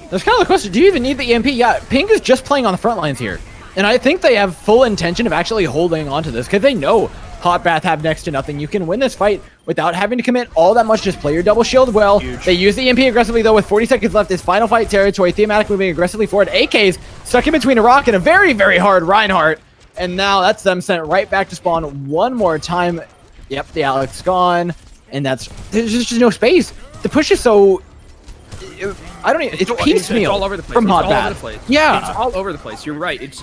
That's kind of the question. Do you even need the EMP? Yeah, Pink is just playing on the front lines here. And I think they have full intention of actually holding on to this because they know Hotbath have next to nothing. You can win this fight without having to commit all that much. Just play your double shield well. Huge. They use the EMP aggressively, though, with 40 seconds left. This final fight territory. Thematic moving aggressively forward. AK's stuck in between a rock and a very, very hard Reinhardt. And now that's them sent right back to spawn one more time. Yep, the Alex is gone. And there's just no space. The push is so... I don't even. It's piecemeal. It's all over the place. From It's all Hotbath. over the place. Yeah, it's all over the place. You're right. It's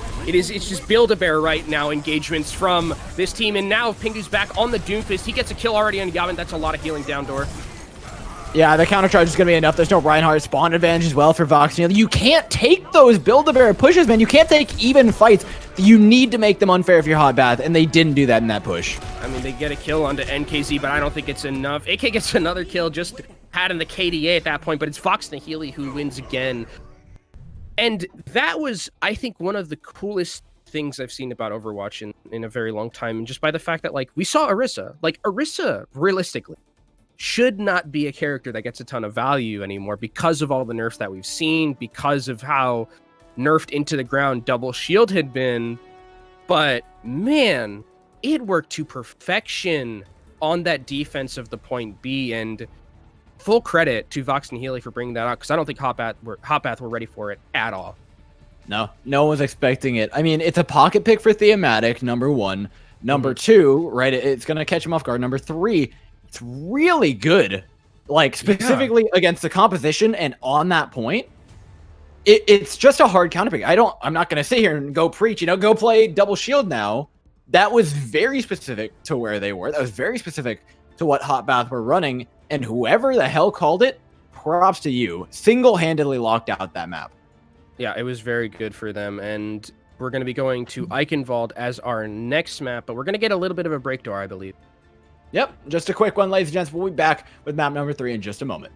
just Build-A-Bear right now. Engagements from this team, and now Pingu's back on the Doomfist. He gets a kill already on Yavin. That's a lot of healing down door. Yeah, the counter charge is gonna be enough. There's no Reinhardt spawn advantage as well for Vox Nihili. You can't take those Build-A-Bear pushes, man. You can't take even fights. You need to make them unfair if you're Hotbath, and they didn't do that in that push. I mean, they get a kill onto NKZ, but I don't think it's enough. AK gets another kill, just had in the KDA at that point, but it's Vox Nihili who wins again. And that was, I think, one of the coolest things I've seen about Overwatch in a very long time, and just by the fact that, like, we saw Orisa. Like, Orisa, realistically, should not be a character that gets a ton of value anymore because of all the nerfs that we've seen, because of how nerfed into the ground double shield had been. But, man, it worked to perfection on that defense of the point B, and full credit to Vox Nihili for bringing that out, because I don't think Hotbath were ready for it at all. No one was expecting it. I mean, it's a pocket pick for Thematic, number one. Number two, right, it's going to catch him off guard. Number three, it's really good, like, specifically against the composition, and on that point, it's just a hard counter pick. I'm not going to sit here and go preach, go play double shield now. That was very specific to where they were. That was very specific to what Hotbath were running, and whoever the hell called it, props to you. Single-handedly locked out that map. Yeah, it was very good for them, and we're going to be going to Eichenwalde as our next map, but we're going to get a little bit of a break door, I believe. Yep, just a quick one, ladies and gents. We'll be back with map number 3 in just a moment.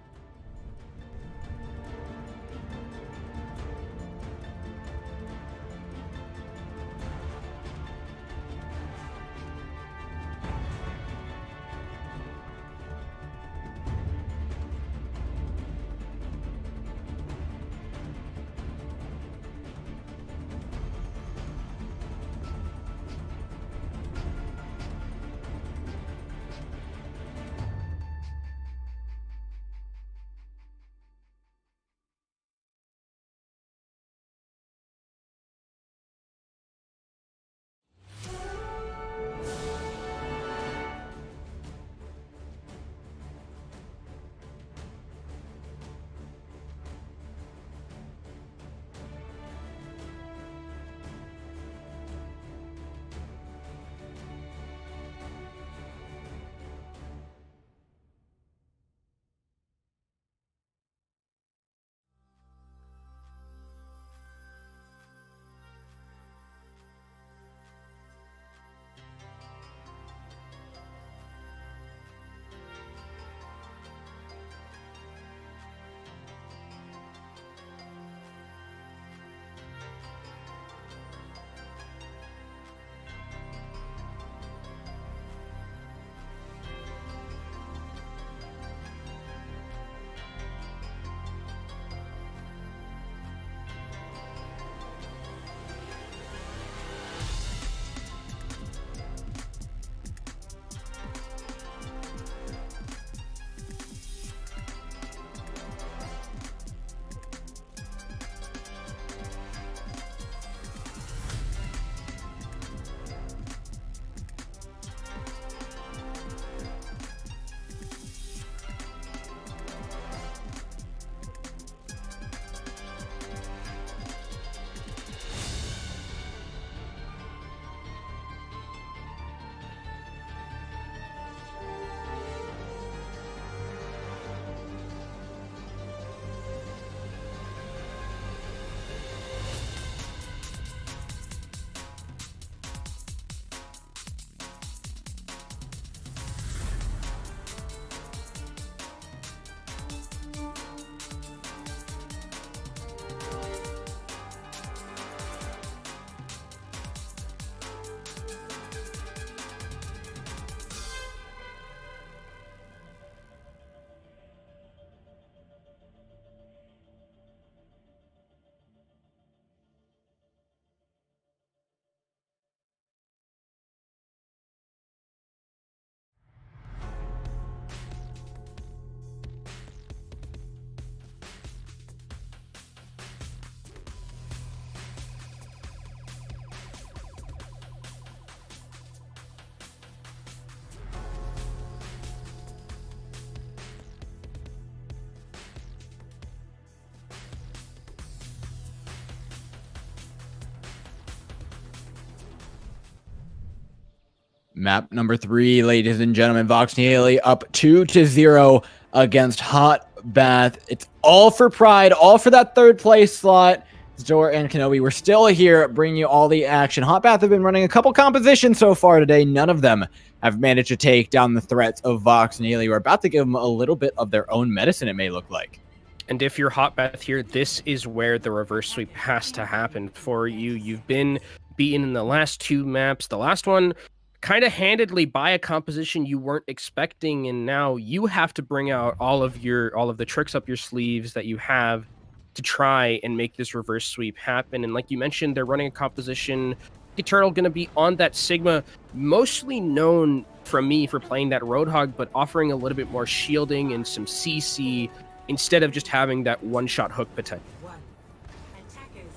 Map number 3, ladies and gentlemen. Vox Nihili up 2-0 against Hot Bath. It's all for Pride, all for that 3rd place slot. Zor and Kenobi, we're still here bringing you all the action. Hot Bath have been running a couple compositions so far today. None of them have managed to take down the threats of Vox Nihili. We're about to give them a little bit of their own medicine, it may look like. And if you're Hot Bath here, this is where the reverse sweep has to happen for you. You've been beaten in the last 2 maps. The last one kind of handedly by a composition you weren't expecting, and now you have to bring out all of the tricks up your sleeves that you have to try and make this reverse sweep happen. And like you mentioned, they're running a composition. Eternal going to be on that Sigma, mostly known from me for playing that Roadhog, but offering a little bit more shielding and some CC instead of just having that one-shot hook potential.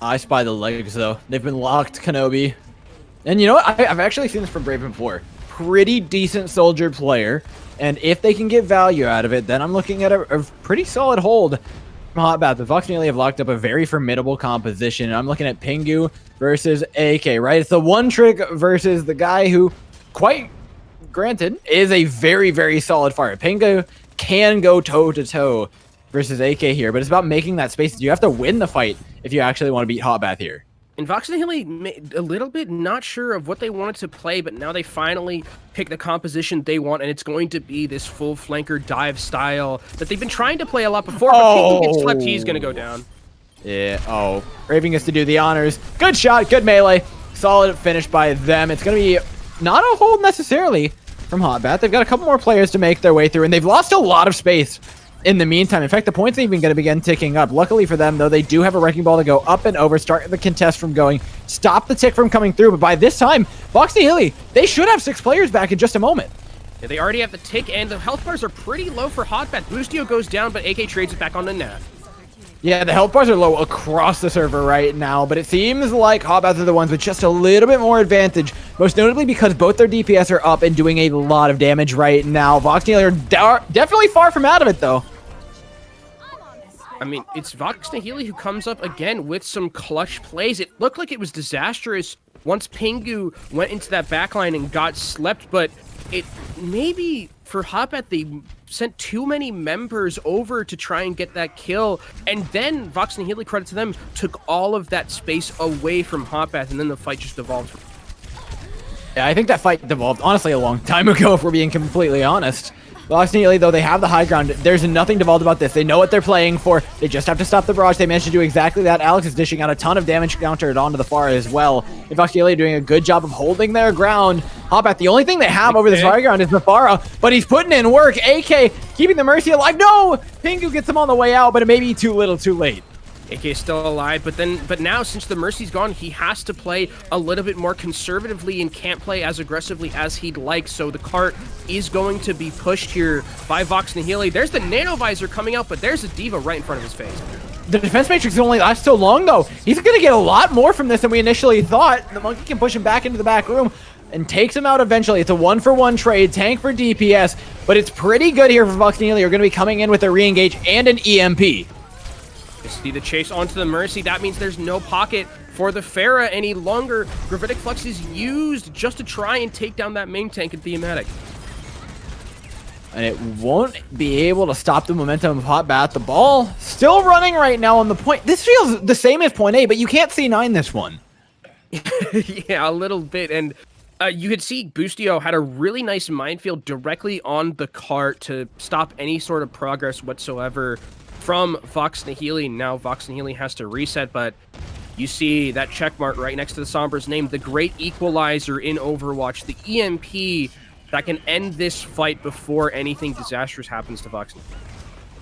I spy the legs, though. They've been locked, Kenobi. And you know what? I've actually seen this from Brave before. Pretty decent soldier player. And if they can get value out of it, then I'm looking at a pretty solid hold from Hot Bath. The Vox Nihili have locked up a very formidable composition. And I'm looking at Pingu versus AK, right? It's the one trick versus the guy who, quite granted, is a very, very solid fighter. Pingu can go toe-to-toe versus AK here, but it's about making that space. You have to win the fight if you actually want to beat Hot Bath here. And Vox Nihili a little bit not sure of what they wanted to play, but now they finally pick the composition they want, and it's going to be this full flanker dive style that they've been trying to play a lot before, but Pingu gets slept, he's going to go down. Yeah, Raven gets to do the honors. Good shot, good melee. Solid finish by them. It's going to be not a hold necessarily from Hot Bath. They've got a couple more players to make their way through, and they've lost a lot of space in the meantime. In fact, the points are even going to begin ticking up. Luckily for them, though, they do have a Wrecking Ball to go up and over, start the contest from going, stop the tick from coming through. But by this time, Vox Nihili, they should have 6 players back in just a moment. Yeah, they already have the tick, and the health bars are pretty low for Hot Bath. Boostio goes down, but AK trades it back on the Nat. Yeah, the health bars are low across the server right now, but it seems like Hot Bath are the ones with just a little bit more advantage, most notably because both their DPS are up and doing a lot of damage right now. Vox Nihili are definitely far from out of it, though. I mean, it's Vox Nihili who comes up again with some clutch plays. It looked like it was disastrous once Pingu went into that backline and got slept, but it maybe for Hot Bath, they sent too many members over to try and get that kill, and then Vox Nihili, credit to them, took all of that space away from Hot Bath, and then the fight just evolved. Yeah, I think that fight devolved, honestly, a long time ago, if we're being completely honest. Vox Nihili, though, they have the high ground. There's nothing devolved about this. They know what they're playing for. They just have to stop the barrage. They managed to do exactly that. Alex is dishing out a ton of damage countered onto the far as well. And Vox Nihili doing a good job of holding their ground. Hot Bath, the only thing they have over this high ground is Nefara, but he's putting in work. AK keeping the Mercy alive. No! Pingu gets him on the way out, but it may be too little, too late. AK is still alive, but now since the Mercy's gone, he has to play a little bit more conservatively and can't play as aggressively as he'd like. So the cart is going to be pushed here by Vox Nihili. There's the Nano Visor coming out, but there's a Diva right in front of his face. The defense matrix only lasts so long, though. He's going to get a lot more from this than we initially thought. The Monkey can push him back into the back room and takes him out eventually. It's a 1-for-1 trade, tank for DPS, but it's pretty good here for Vox Nihili. You're going to be coming in with a re-engage and an EMP. You see the chase onto the Mercy. That means there's no pocket for the Pharah any longer. Gravitic Flux is used just to try and take down that main tank at Thematic. And it won't be able to stop the momentum of Hot Bath. The ball still running right now on the point. This feels the same as point A, but you can't C9 this one. Yeah, a little bit. And you could see Boostio had a really nice minefield directly on the cart to stop any sort of progress whatsoever from Vox Nihili. Now Vox Nihili has to reset, but you see that checkmark right next to the Sombra's name, the Great Equalizer in Overwatch, the EMP that can end this fight before anything disastrous happens to Vox Nihili.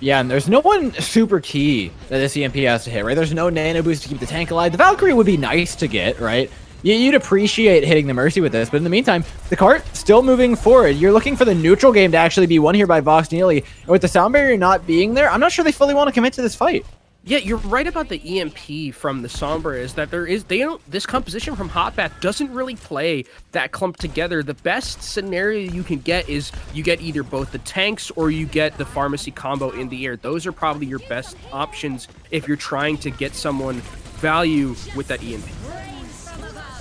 Yeah, and there's no one super key that this EMP has to hit, right? There's no nano boost to keep the tank alive. The Valkyrie would be nice to get, right? You'd appreciate hitting the Mercy with this, but in the meantime, the cart still moving forward. You're looking for the neutral game to actually be won here by Vox Nihili. And with the sound barrier not being there, I'm not sure they fully want to commit to this fight. Yeah, you're right about the EMP from the Sombra, is that this composition from Hot Bath doesn't really play that clumped together. The best scenario you can get is you get either both the tanks or you get the pharmacy combo in the air. Those are probably your best options if you're trying to get someone value with that EMP.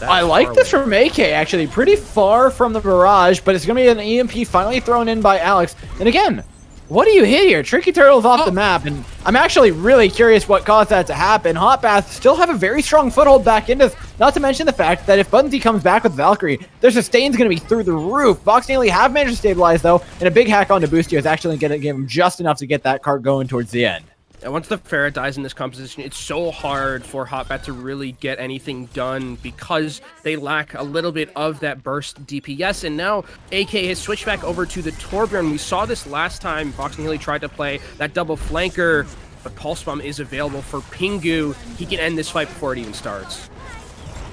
I like this from AK, actually. Pretty far from the barrage, but it's going to be an EMP finally thrown in by Alex. And again, what do you hit here? Tricky Turtle's off the map, and I'm actually really curious what caused that to happen. Hot Bath still have a very strong foothold back into this, not to mention the fact that if Buttonsy comes back with Valkyrie, their sustain's going to be through the roof. Vox Nihili have managed to stabilize, though, and a big hack onto Boostio is actually going to give him just enough to get that cart going towards the end. And once the Pharah dies in this composition, it's so hard for Hotbat to really get anything done because they lack a little bit of that burst DPS. And now AK has switched back over to the Torbjorn. We saw this last time Vox Nihili tried to play that double flanker, but Pulse Bomb is available for Pingu. He can end this fight before it even starts.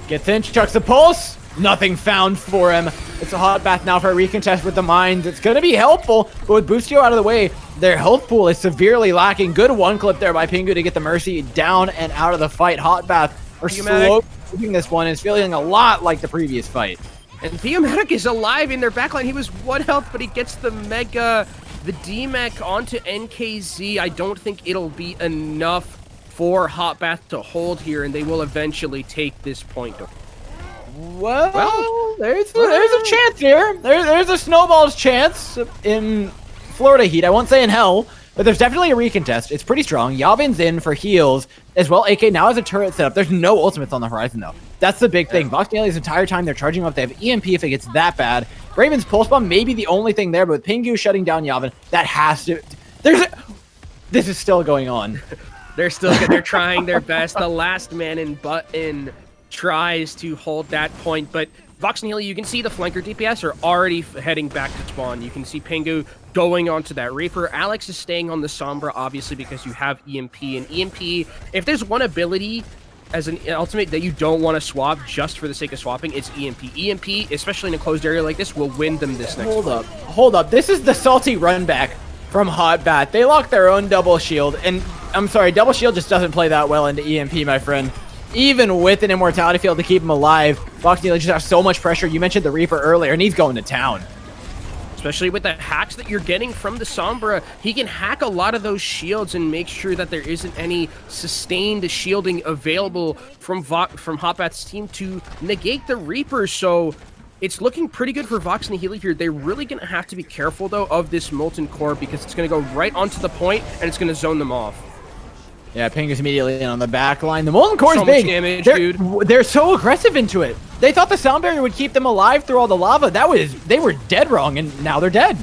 Gets in, chucks the pulse. Nothing found for him. It's a hot bath now for a recontest with the mines. It's going to be helpful, but with Boostio out of the way, their health pool is severely lacking. Good one clip there by Pingu to get the Mercy down and out of the fight. Hot bath are slow moving this one. It's feeling a lot like the previous fight. And Theomatic is alive in their backline. He was 1 health, but he gets the Mega, the D-Mech onto NKZ. I don't think it'll be enough for Hot Bath to hold here, and they will eventually take this point. Well, there's a chance here. There's a snowball's chance in Florida Heat. I won't say in hell, but there's definitely a recontest. It's pretty strong. Yavin's in for heals as well. AK now has a turret set up. There's no ultimates on the horizon, though. That's the big thing. Vox Nihili's entire time, they're charging him up. They have EMP if it gets that bad. Raven's Pulse Bomb may be the only thing there, but with Pingu shutting down Yavin, that has to... This is still going on. They're trying their best. The last man in button tries to hold that point, but Vox Nihili, you can see the flanker DPS are already heading back to spawn. You can see Pingu going onto that Reaper. Alex is staying on the Sombra, obviously, because you have EMP. And EMP, if there's one ability as an ultimate that you don't want to swap just for the sake of swapping, it's EMP. EMP, especially in a closed area like this, will win them this next fight. Hold up. This is the salty run back from Hot Bat. They lock their own double shield, and I'm sorry, double shield just doesn't play that well into EMP, my friend. Even with an immortality field to keep him alive, Vox Nihili just has so much pressure. You mentioned the Reaper earlier, and he's going to town. Especially with the hacks that you're getting from the Sombra, he can hack a lot of those shields and make sure that there isn't any sustained shielding available from Hotbat's team to negate the Reaper. So it's looking pretty good for Vox Nihili here. They're really going to have to be careful, though, of this Molten Core because it's going to go right onto the point and it's going to zone them off. Yeah, Ping is immediately in on the back line. The Molten Core is big. Damage, dude. They're so aggressive into it. They thought the sound barrier would keep them alive through all the lava. They were dead wrong, and now they're dead.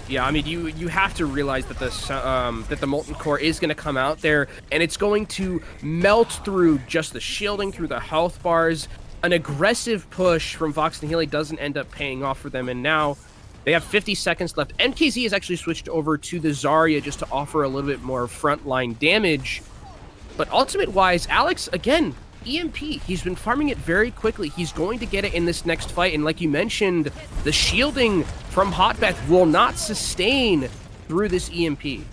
Yeah, I mean, you have to realize that the Molten Core is going to come out there, and it's going to melt through just the shielding, through the health bars. An aggressive push from Vox Nihili doesn't end up paying off for them, and now they have 50 seconds left. NKZ has actually switched over to the Zarya just to offer a little bit more frontline damage. But ultimate-wise, Alex, again, EMP. He's been farming it very quickly. He's going to get it in this next fight. And like you mentioned, the shielding from Hotbath will not sustain through this EMP.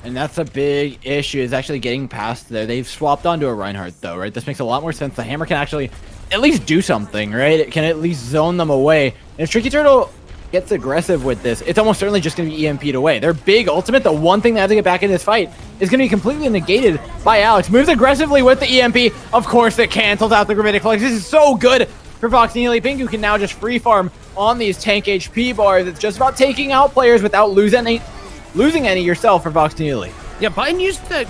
And that's a big issue, is actually getting past there. They've swapped onto a Reinhardt, though, right? This makes a lot more sense. The hammer can actually at least do something, right? It can at least zone them away. And if Tricky Turtle gets aggressive with this, it's almost certainly just going to be EMP'd away. Their big ultimate, the one thing they have to get back in this fight, is going to be completely negated by Alex. Moves aggressively with the EMP. Of course, it cancels out the Gravitic Flux. This is so good for Vox Nihili. Pingu can now just free farm on these tank HP bars. It's just about taking out players without losing any yourself for Vox Nihili. Yeah, Biden used that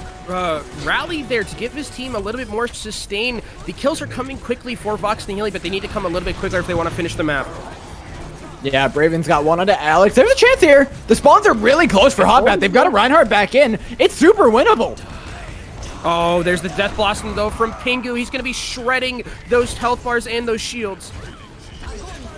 rally there to give his team a little bit more sustain. The kills are coming quickly for Vox Nihili, but they need to come a little bit quicker if they want to finish the map. Yeah, Braven's got one onto Alex. There's a chance here. The spawns are really close for Hotbat. They've got a Reinhardt back in. It's super winnable. Oh, there's the Death Blossom, though, from Pingu. He's going to be shredding those health bars and those shields.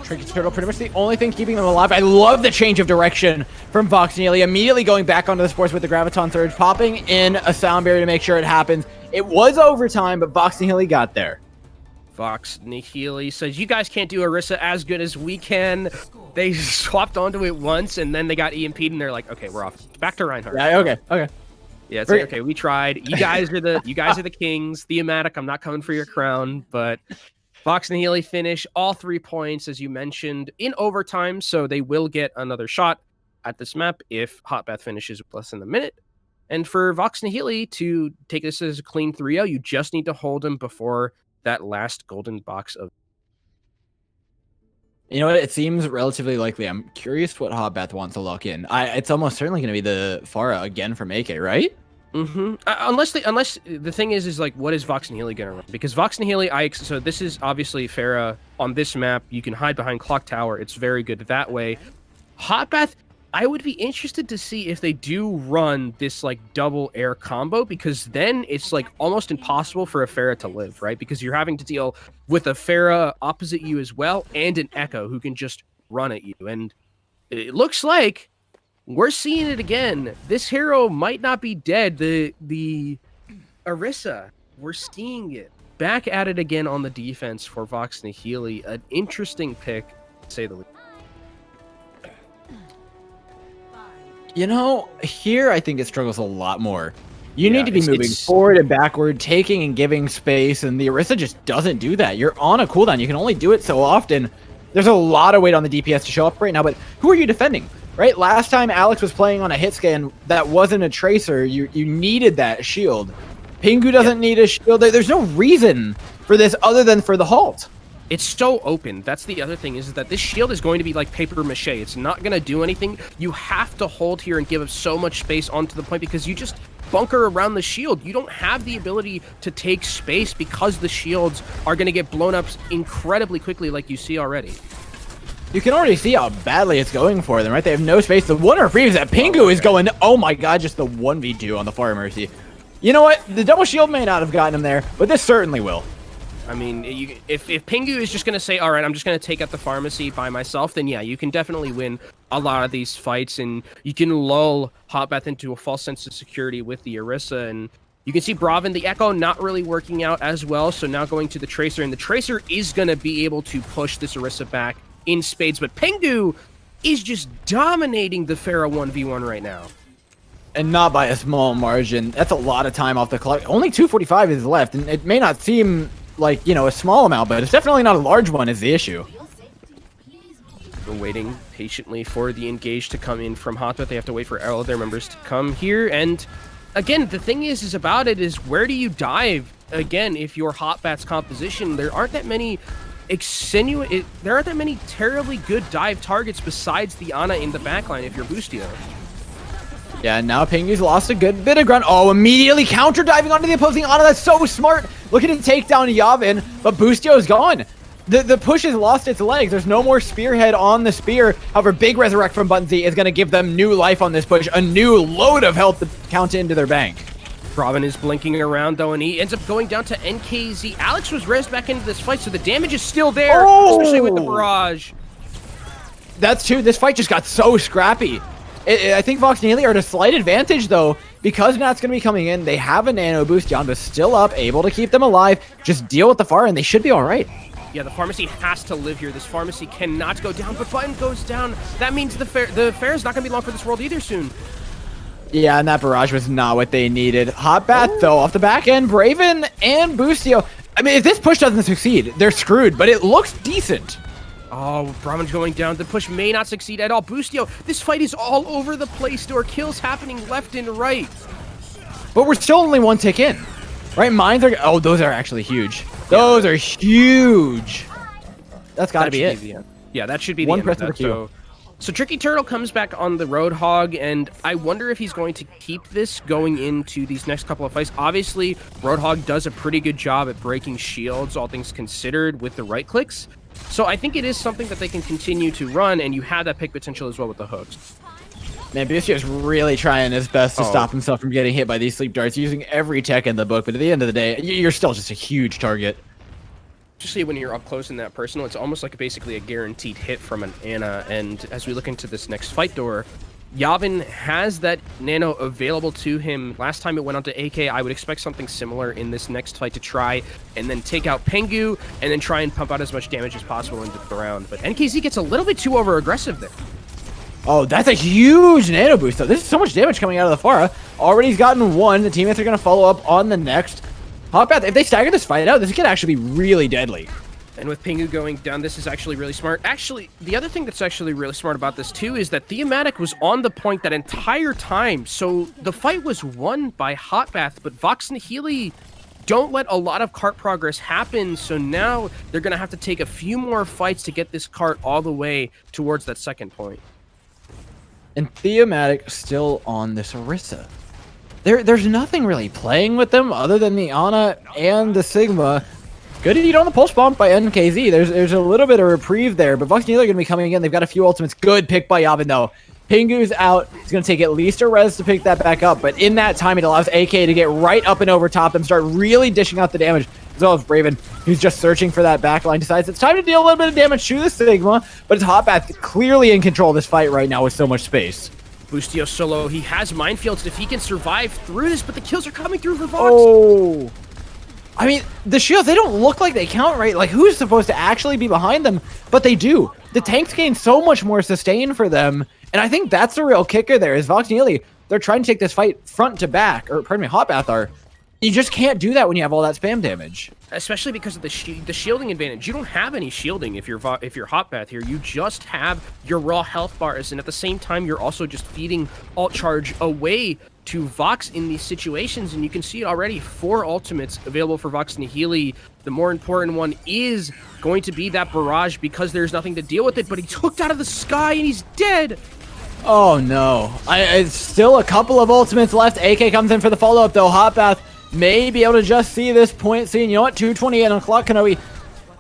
Tricky Turtle, pretty much the only thing keeping them alive. I love the change of direction from Vox Nihili. Immediately going back onto the sports with the Graviton Surge, popping in a sound barrier to make sure it happens. It was overtime, but Vox Nihili got there. Vox Nihili says, you guys can't do Orisa as good as we can. They swapped onto it once, and then they got EMP'd, and they're like, okay, we're off. Back to Reinhardt. Yeah, okay. Yeah, it's like, okay, we tried. You guys are the kings. Thematic, I'm not coming for your crown, but Vox Nihili finish all 3 points, as you mentioned, in overtime, so they will get another shot at this map if Hotbath finishes with less than a minute. And for Vox Nihili to take this as a clean 3-0, you just need to hold him before that last golden box of. You know what? It seems relatively likely. I'm curious what Hotbath wants to lock in. It's almost certainly going to be the Pharah again from AK, right? Mm-hmm. Unless the thing is like, what is Vox Nihili gonna run? Because Vox Nihili, so this is obviously Pharah on this map. You can hide behind Clock Tower. It's very good that way. Hotbath, I would be interested to see if they do run this like double air combo, because then it's like almost impossible for a Pharah to live, right? Because you're having to deal with a Pharah opposite you as well, and an Echo who can just run at you. And it looks like we're seeing it again. This hero might not be dead. The Orisa, we're seeing it. Back at it again on the defense for Vox Nihili. An interesting pick, to say the least. You know, here I think it struggles a lot more. You need to be moving forward and backward, taking and giving space, and the Orisa just doesn't do that. You're on a cooldown. You can only do it so often. There's a lot of weight on the DPS to show up right now, but who are you defending? Right, last time Alex was playing on a hit scan that wasn't a tracer, you needed that shield. Pingu doesn't need a shield. There's no reason for this other than for the halt. It's so open. That's the other thing, is that this shield is going to be like paper mache. It's not going to do anything. You have to hold here and give up so much space onto the point, because you just bunker around the shield. You don't have the ability to take space because the shields are going to get blown up incredibly quickly, like you see already. You can already see how badly it's going for them, right? They have no space. The one reprieve is that Pingu is going, oh my god, just the 1v2 on the Far Mercy. You know what? The double shield may not have gotten him there, but this certainly will. I mean, if Pingu is just going to say, all right, I'm just going to take out the pharmacy by myself, then yeah, you can definitely win a lot of these fights, and you can lull Hotbath into a false sense of security with the Orisa. And you can see Bravin, the Echo, not really working out as well, so now going to the Tracer, and the Tracer is going to be able to push this Orisa back in spades, but Pingu is just dominating the Pharah 1v1 right now. And not by a small margin. That's a lot of time off the clock. Only 2:45 is left, and it may not seem like, you know, a small amount, but it's definitely not a large one is the issue. We're waiting patiently for the engage to come in from Hotbath. They have to wait for all of their members to come here, and again, the thing is about it is, where do you dive? Again, if you're Hotbath's composition, there aren't that many there aren't that many terribly good dive targets besides the Ana in the backline if you're Boostio. Yeah, now Pingu's lost a good bit of ground. Oh, immediately counter diving onto the opposing Ana. That's so smart. Looking to take down Yavin, but Boostio's gone. The push has lost its legs. There's no more spearhead on the spear. However, big resurrect from Button Z is going to give them new life on this push, a new load of health to count into their bank. Bravin is blinking around, though, and he ends up going down to NKZ. Alex was rezzed back into this fight, so the damage is still there, especially with the barrage. That's true. This fight just got so scrappy. I think Vox Nihili are at a slight advantage, though, because Nat's going to be coming in. They have a nano boost. Yanba's still up, able to keep them alive. Just deal with the Pharah, and they should be all right. Yeah, the pharmacy has to live here. This pharmacy cannot go down, but Button goes down. That means the Pharah's not going to be long for this world either soon. Yeah, and that barrage was not what they needed. Hotbath, though, off the back end, Braven and Boostio. I mean, if this push doesn't succeed, they're screwed, but it looks decent. Oh, Brahman's going down. The push may not succeed at all. Boostio, this fight is all over the place. There are kills happening left and right. But we're still only one tick in, right? Mines are... Oh, those are actually huge. Those are huge. That's got to be it. Yeah, that should be the end of that. So Tricky Turtle comes back on the Roadhog, and I wonder if he's going to keep this going into these next couple of fights. Obviously, Roadhog does a pretty good job at breaking shields, all things considered, with the right clicks. So I think it is something that they can continue to run, and you have that pick potential as well with the hooks. Man, Boostio's really trying his best to stop himself from getting hit by these sleep darts, using every tech in the book, but at the end of the day, you're still just a huge target. Especially when you're up close in that personal, it's almost like basically a guaranteed hit from an Ana. And as we look into this next fight door, Yavin has that nano available to him. Last time it went on to AK, I would expect something similar in this next fight to try and then take out Pingu and then try and pump out as much damage as possible into the round. But NKZ gets a little bit too over-aggressive there. Oh, that's a huge nano boost, though. This is so much damage coming out of the Pharah. Already he's gotten one. The teammates are going to follow up on the next. Hotbath, if they stagger this fight out, this could actually be really deadly. And with Pingu going down, this is actually really smart. Actually, the other thing that's actually really smart about this, too, is that Thematic was on the point that entire time. So the fight was won by Hotbath, but Vox Nihili don't let a lot of cart progress happen. So now they're going to have to take a few more fights to get this cart all the way towards that second point. And Theomatic still on this Orisa. There's nothing really playing with them other than the Ana and the Sigma. Good eat on the pulse bomb by NKZ. There's a little bit of reprieve there, but Vox Nihili are going to be coming in. They've got a few ultimates. Good pick by Yavin, though. Pingu's out. He's going to take at least a res to pick that back up, but in that time, it allows AK to get right up and over top them, start really dishing out the damage, as well as Braven, who's just searching for that backline, decides it's time to deal a little bit of damage to the Sigma, but it's Hotbath clearly in control of this fight right now with so much space. Boostio solo, he has minefields if he can survive through this, but the kills are coming through for Vox. Oh! I mean, the shields, they don't look like they count, right? Like, who's supposed to actually be behind them? But they do. The tanks gain so much more sustain for them, and I think that's the real kicker there, is Vox Nihili, they're trying to take this fight front to back, or pardon me, Hotbath are. You just can't do that when you have all that spam damage. Especially because of the shielding advantage. You don't have any shielding if you're Hotbath here. You just have your raw health bars, and at the same time, you're also just feeding alt charge away to Vox in these situations, and you can see it already. 4 ultimates available for Vox Nihili. The more important one is going to be that barrage because there's nothing to deal with it, but he's hooked out of the sky and he's dead. Oh no. It's still a couple of ultimates left. AK comes in for the follow-up though. Hotbath may be able to just see this point, seeing, you know what, 2:28 on the clock, Kenobi.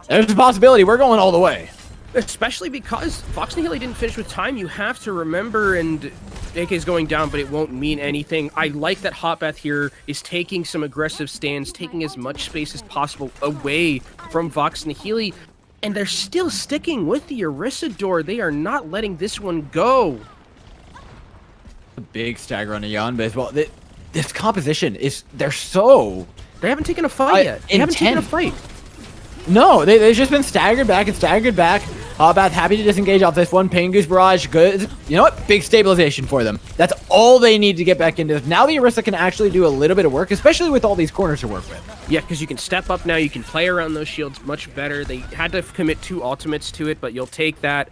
There's a possibility. We're going all the way. Especially because Vox Nihili didn't finish with time. You have to remember, and AK's going down, but it won't mean anything. I like that Hotbath here is taking some aggressive stands, taking as much space as possible away from Vox Nihili, and they're still sticking with the Orisador. They are not letting this one go. A big stagger on a Yanba as well. This composition is, they haven't taken a fight yet. They haven't taken a fight. No, they've just been staggered back and staggered back. Hotbath happy to disengage off this one. Pingu's barrage, good. You know what? Big stabilization for them. That's all they need to get back into this. Now the Orisa can actually do a little bit of work, especially with all these corners to work with. Yeah, because you can step up now. You can play around those shields much better. They had to commit 2 ultimates to it, but you'll take that.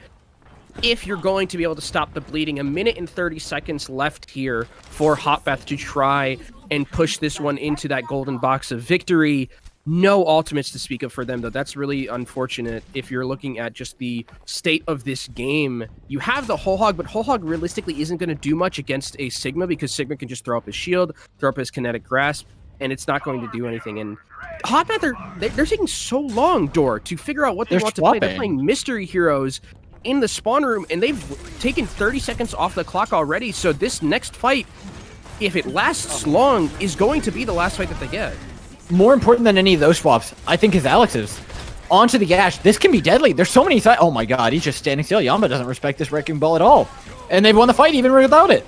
If you're going to be able to stop the bleeding, 1 minute and 30 seconds left here for Hotbath to try and push this one into that golden box of victory. No ultimates to speak of for them, though. That's really unfortunate if you're looking at just the state of this game. You have the Whole Hog, but Whole Hog realistically isn't going to do much against a Sigma because Sigma can just throw up his shield, throw up his kinetic grasp, and it's not going to do anything. And Hotbath, they're taking so long, Door, to figure out what they want to play. They're playing Mystery Heroes in the spawn room, and they've taken 30 seconds off the clock already, so this next fight, if it lasts long, is going to be the last fight that they get. More important than any of those swaps, I think, is Alex's. Onto the Gash. This can be deadly. There's so many sides. Oh my god, he's just standing still. Yamba doesn't respect this Wrecking Ball at all. And they've won the fight even without it.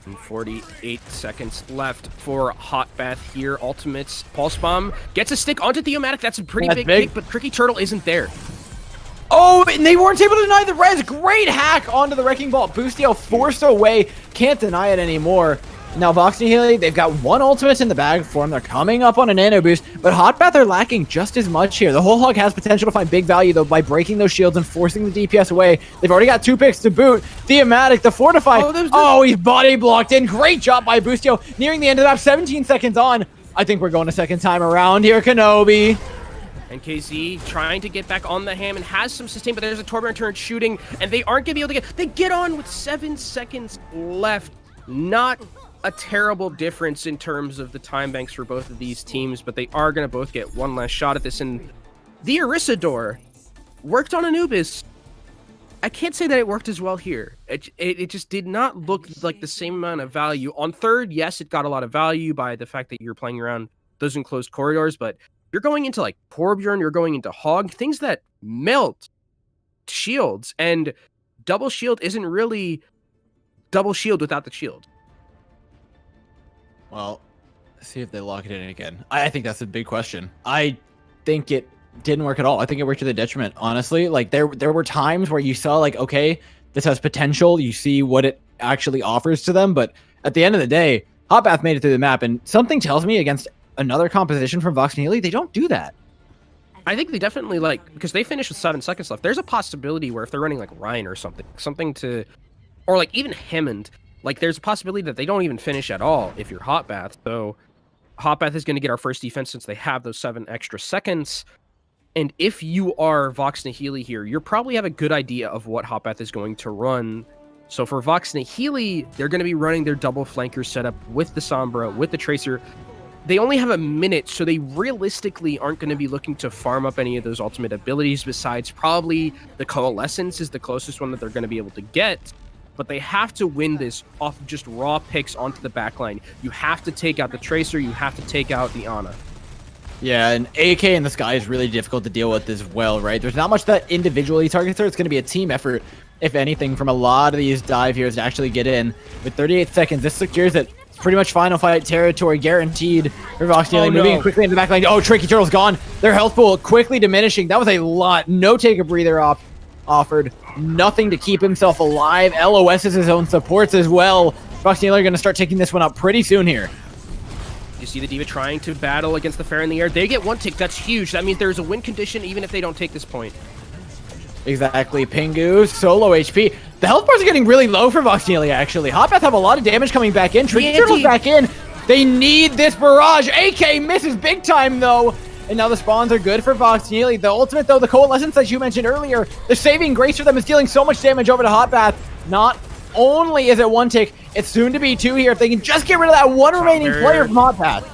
And 48 seconds left for Hotbath here. Ultimates. Pulse Bomb gets a stick onto Theomatic. That's a pretty big pick, but Tricky Turtle isn't there. Oh, and they weren't able to deny the res. Great hack onto the Wrecking Ball. Boostio forced away. Can't deny it anymore. Now, Vox Nihili, they've got 1 ultimate in the bag for them. They're coming up on a nano boost, but Hotbath are lacking just as much here. The Whole Hog has potential to find big value, though, by breaking those shields and forcing the DPS away. They've already got 2 picks to boot. Theomatic, the Fortify. Oh, he's body blocked in. Great job by Boostio. Nearing the end of that, 17 seconds on. I think we're going a second time around here, Kenobi. And KZ trying to get back on the ham and has some sustain, but there's a Torment turret shooting, and they aren't going to be able to get... They get on with 7 seconds left. Not a terrible difference in terms of the time banks for both of these teams, but they are going to both get one last shot at this. And the Orisador worked on Anubis. I can't say that it worked as well here. It just did not look like the same amount of value. On third, yes, it got a lot of value by the fact that you're playing around those enclosed corridors, but you're going into like Torbjorn, you're going into Hog, things that melt shields, and double shield isn't really double shield without the shield. Well, let's see if they lock it in again. I think that's a big question. I think it didn't work at all. I think it worked to the detriment, honestly. Like, there were times where you saw, like, okay, this has potential. You see what it actually offers to them. But at the end of the day, Hotbath made it through the map. And something tells me against another composition from Vox Nihili, they don't do that. I think they definitely, like, because they finished with 7 seconds left. There's a possibility where if they're running, like, Ryan or something to, or, like, even Hammond, like, there's a possibility that they don't even finish at all if you're Hotbath. So Hotbath is going to get our first defense since they have those 7 extra seconds. And if you are Vox Nihili here, you probably have a good idea of what Hotbath is going to run. So for Vox Nihili, they're going to be running their double flanker setup with the Sombra, with the Tracer. They only have a minute, so they realistically aren't going to be looking to farm up any of those ultimate abilities, besides probably the Coalescence is the closest one that they're going to be able to get. But they have to win this off just raw picks onto the backline. You have to take out the Tracer, you have to take out the Ana. Yeah, and AK in the sky is really difficult to deal with as well, right? There's not much that individually targets her. It's going to be a team effort, if anything, from a lot of these dive heroes to actually get in. With 38 seconds, this secures it. It's pretty much final fight territory guaranteed for Vox Nihili. Moving quickly into the back line. Oh, Tricky Turtle's gone. Their health pool quickly diminishing. That was a lot. No take a breather offered. Nothing to keep himself alive. LOS is his own supports as well. Vox Nihili are going to start taking this one up pretty soon here. You see the D.Va trying to battle against the Pharah in the air. They get 1 tick. That's huge. That means there's a win condition even if they don't take this point. Exactly. Pingu, solo HP. The health bars are getting really low for Vox Nihili, actually. Hotbath have a lot of damage coming back in. Tricky Turtle's back in. They need this barrage. AK misses big time, though. And now the spawns are good for Vox Nihili. The ultimate, though, the Coalescence, as you mentioned earlier, the saving grace for them is dealing so much damage over to Hotbath. Not only is it 1 tick, it's soon to be 2 here. If they can just get rid of that one remaining player from Hotbath.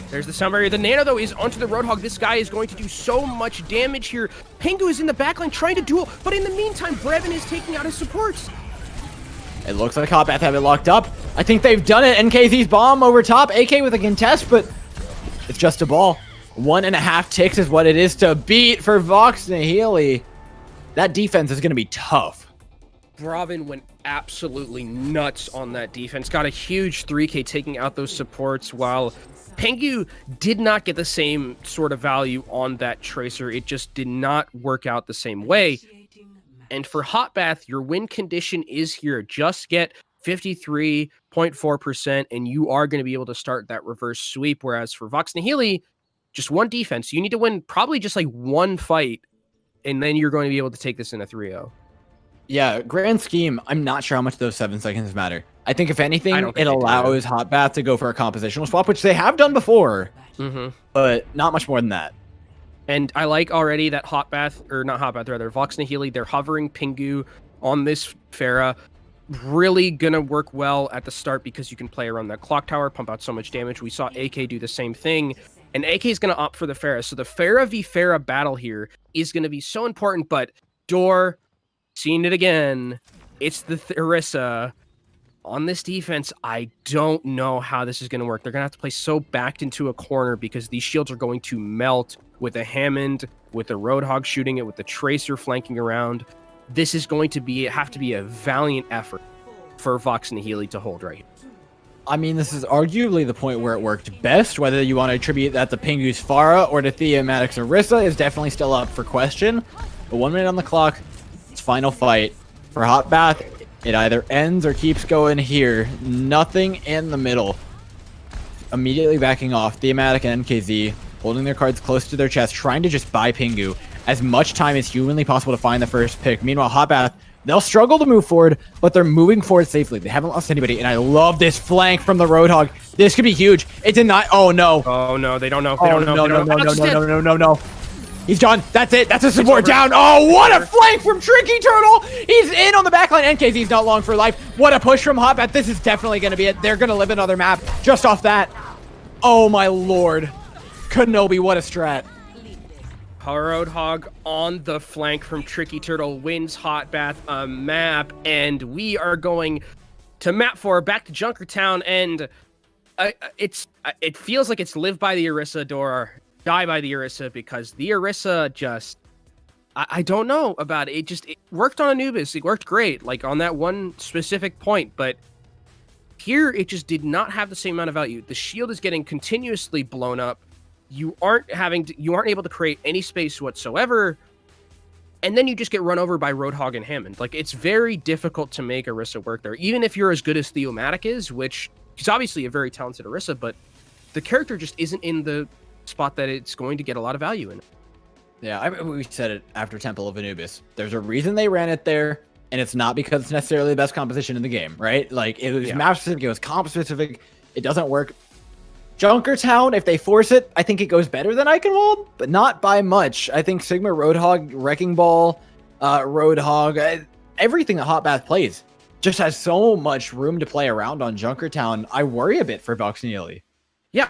There's the sound barrier. The Nano, though, is onto the Roadhog. This guy is going to do so much damage here. Pingu is in the backline trying to duel, but in the meantime, Brevin is taking out his supports. It looks like Hotbath have it locked up. I think they've done it. NKZ's bomb over top. AK with a contest, but it's just a ball. 1.5 ticks is what it is to beat for Vox Nihili. That defense is going to be tough. Brevin went absolutely nuts on that defense. Got a huge 3K taking out those supports, while Pingu did not get the same sort of value on that Tracer. It just did not work out the same way. And for Hotbath, your win condition is here. Just get 53.4%, and you are going to be able to start that reverse sweep. Whereas for Vox Nihili, just 1 defense. You need to win probably just like 1 fight, and then you're going to be able to take this in a 3-0. Yeah, grand scheme, I'm not sure how much those 7 seconds matter. I think if anything, it allows Hotbath to go for a compositional swap, which they have done before, but not much more than that. And I like already that Hotbath, or not Hotbath, rather, Vox Nihili, they're hovering Pingu on this Pharah. Really gonna work well at the start because you can play around that clock tower, pump out so much damage. We saw AK do the same thing, and AK is gonna opt for the Pharah. So the Pharah v Pharah battle here is gonna be so important, but Door, seeing it again, it's the Orisa. On this defense, I don't know how this is going to work. They're going to have to play so backed into a corner because these shields are going to melt with a Hammond, with a Roadhog shooting it, with the Tracer flanking around. This is going to have to be a valiant effort for Vox Nihili to hold right here. I mean, this is arguably the point where it worked best. Whether you want to attribute that to Pingu's Pharah or to Theomatic's Orisa is definitely still up for question. But 1 minute on the clock. It's final fight. For Hotbath, it either ends or keeps going here. Nothing in the middle. Immediately backing off. Theomatic and NKZ holding their cards close to their chest, trying to just buy Pingu as much time as humanly possible to find the first pick. Meanwhile, Hotbath, they'll struggle to move forward, but they're moving forward safely. They haven't lost anybody, and I love this flank from the Roadhog. This could be huge. It did not. Oh, no. Oh, no. They don't know. They don't know. No. He's done. That's it. That's a support down. Oh, what a flank from Tricky Turtle. He's in on the backline. NKZ's not long for life. What a push from Hotbath. This is definitely going to be it. They're going to live another map just off that. Oh, my lord. Kenobi, what a strat. Roadhog on the flank from Tricky Turtle wins Hotbath a map, and we are going to map 4 back to Junkertown, and it feels like it's live by the Orisa door, die by the Orisa, because the Orisa just, I don't know about it. It worked on Anubis. It worked great, like on that one specific point, but here it just did not have the same amount of value. The shield is getting continuously blown up. You aren't able to create any space whatsoever, and then you just get run over by Roadhog and Hammond. Like, it's very difficult to make Orisa work there, even if you're as good as Theomatic is, which he's obviously a very talented Orisa, but the character just isn't in the spot that it's going to get a lot of value in. Yeah, we said it after Temple of Anubis. There's a reason they ran it there, and it's not because it's necessarily the best composition in the game, right? Like, it was map specific, it was comp specific. It doesn't work. Junkertown, if they force it, I think it goes better than Eichenwalde, but not by much. I think Sigma, Roadhog, Wrecking Ball, Roadhog, everything that Hotbath plays just has so much room to play around on Junkertown. I worry a bit for Vox Nihili. Yeah,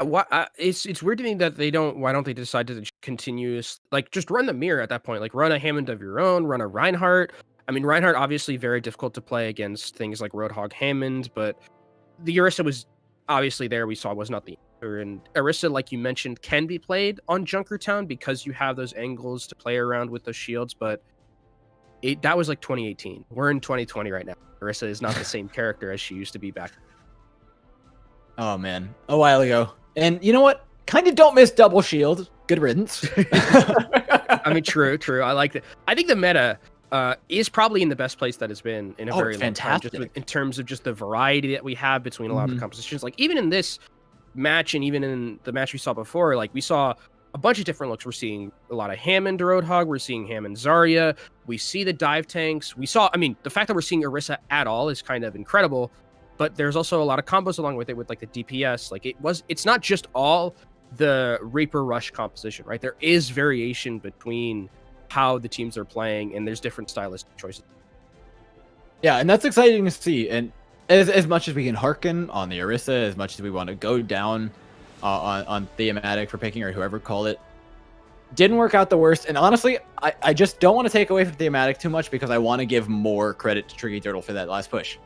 it's weird to me that why don't they decide to continuous, like, just run the mirror at that point, like run a Hammond of your own, run a Reinhardt. I mean, Reinhardt obviously very difficult to play against things like Roadhog, Hammond, but the Orisa was obviously there. We saw was not the answer, and Orisa, like you mentioned, can be played on Junkertown because you have those angles to play around with those shields, but that was like 2018. We're in 2020 right now. Orisa is not the same character as she used to be back. Oh man, a while ago. And you know what? Kind of don't miss double shield. Good riddance. I mean, true. I like that. I think the meta is probably in the best place that it's been in a very long time, just in terms of just the variety that we have between a lot of the compositions. Like even in this match, and even in the match we saw before, like we saw a bunch of different looks. We're seeing a lot of Hammond Roadhog. We're seeing Hammond Zarya. We see the dive tanks. I mean, the fact that we're seeing Orisa at all is kind of incredible. But there's also a lot of combos along with it, with like the DPS. Like it's not just all the Reaper Rush composition, right? There is variation between how the teams are playing, and there's different stylistic choices. Yeah, and that's exciting to see. And as much as we can hearken on the Orisa, as much as we want to go down on thematic for picking, or whoever called it, didn't work out the worst. And honestly, I just don't want to take away from thematic too much, because I want to give more credit to Tricky Turtle for that last push.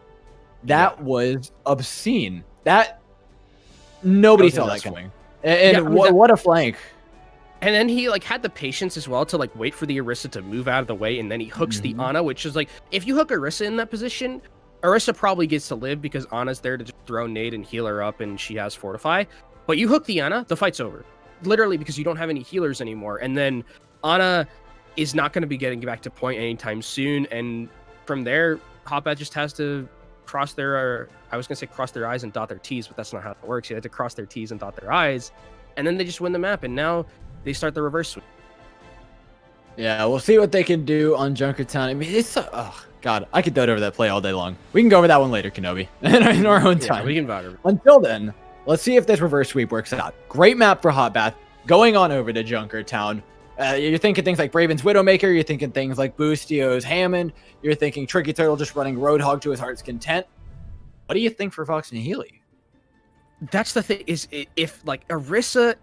That was obscene. That nobody saw that coming. And what a flank. And then he like had the patience as well to like wait for the Orisa to move out of the way, and then he hooks the Ana, which is like, if you hook Orisa in that position, Orisa probably gets to live because Ana's there to just throw nade and heal her up, and she has Fortify. But you hook the Ana, the fight's over. Literally, because you don't have any healers anymore. And then Ana is not going to be getting back to point anytime soon. And from there, Hotbath just has to cross their I's and dot their T's, but that's not how it works. You have to cross their T's and dot their I's, and then they just win the map, and now they start the reverse sweep. Yeah, we'll see what they can do on Junkertown. I mean, it's oh god, I could dote over that play all day long. We can go over that one later, Kenobi, in our own time. We can vote. Until then, let's see if this reverse sweep works out. Great map for Hotbath. Going on over to Junkertown. You're thinking things like Braven's Widowmaker. You're thinking things like Boostio's Hammond. You're thinking Tricky Turtle just running Roadhog to his heart's content. What do you think for Vox Nihili? That's the thing, is if like Orisa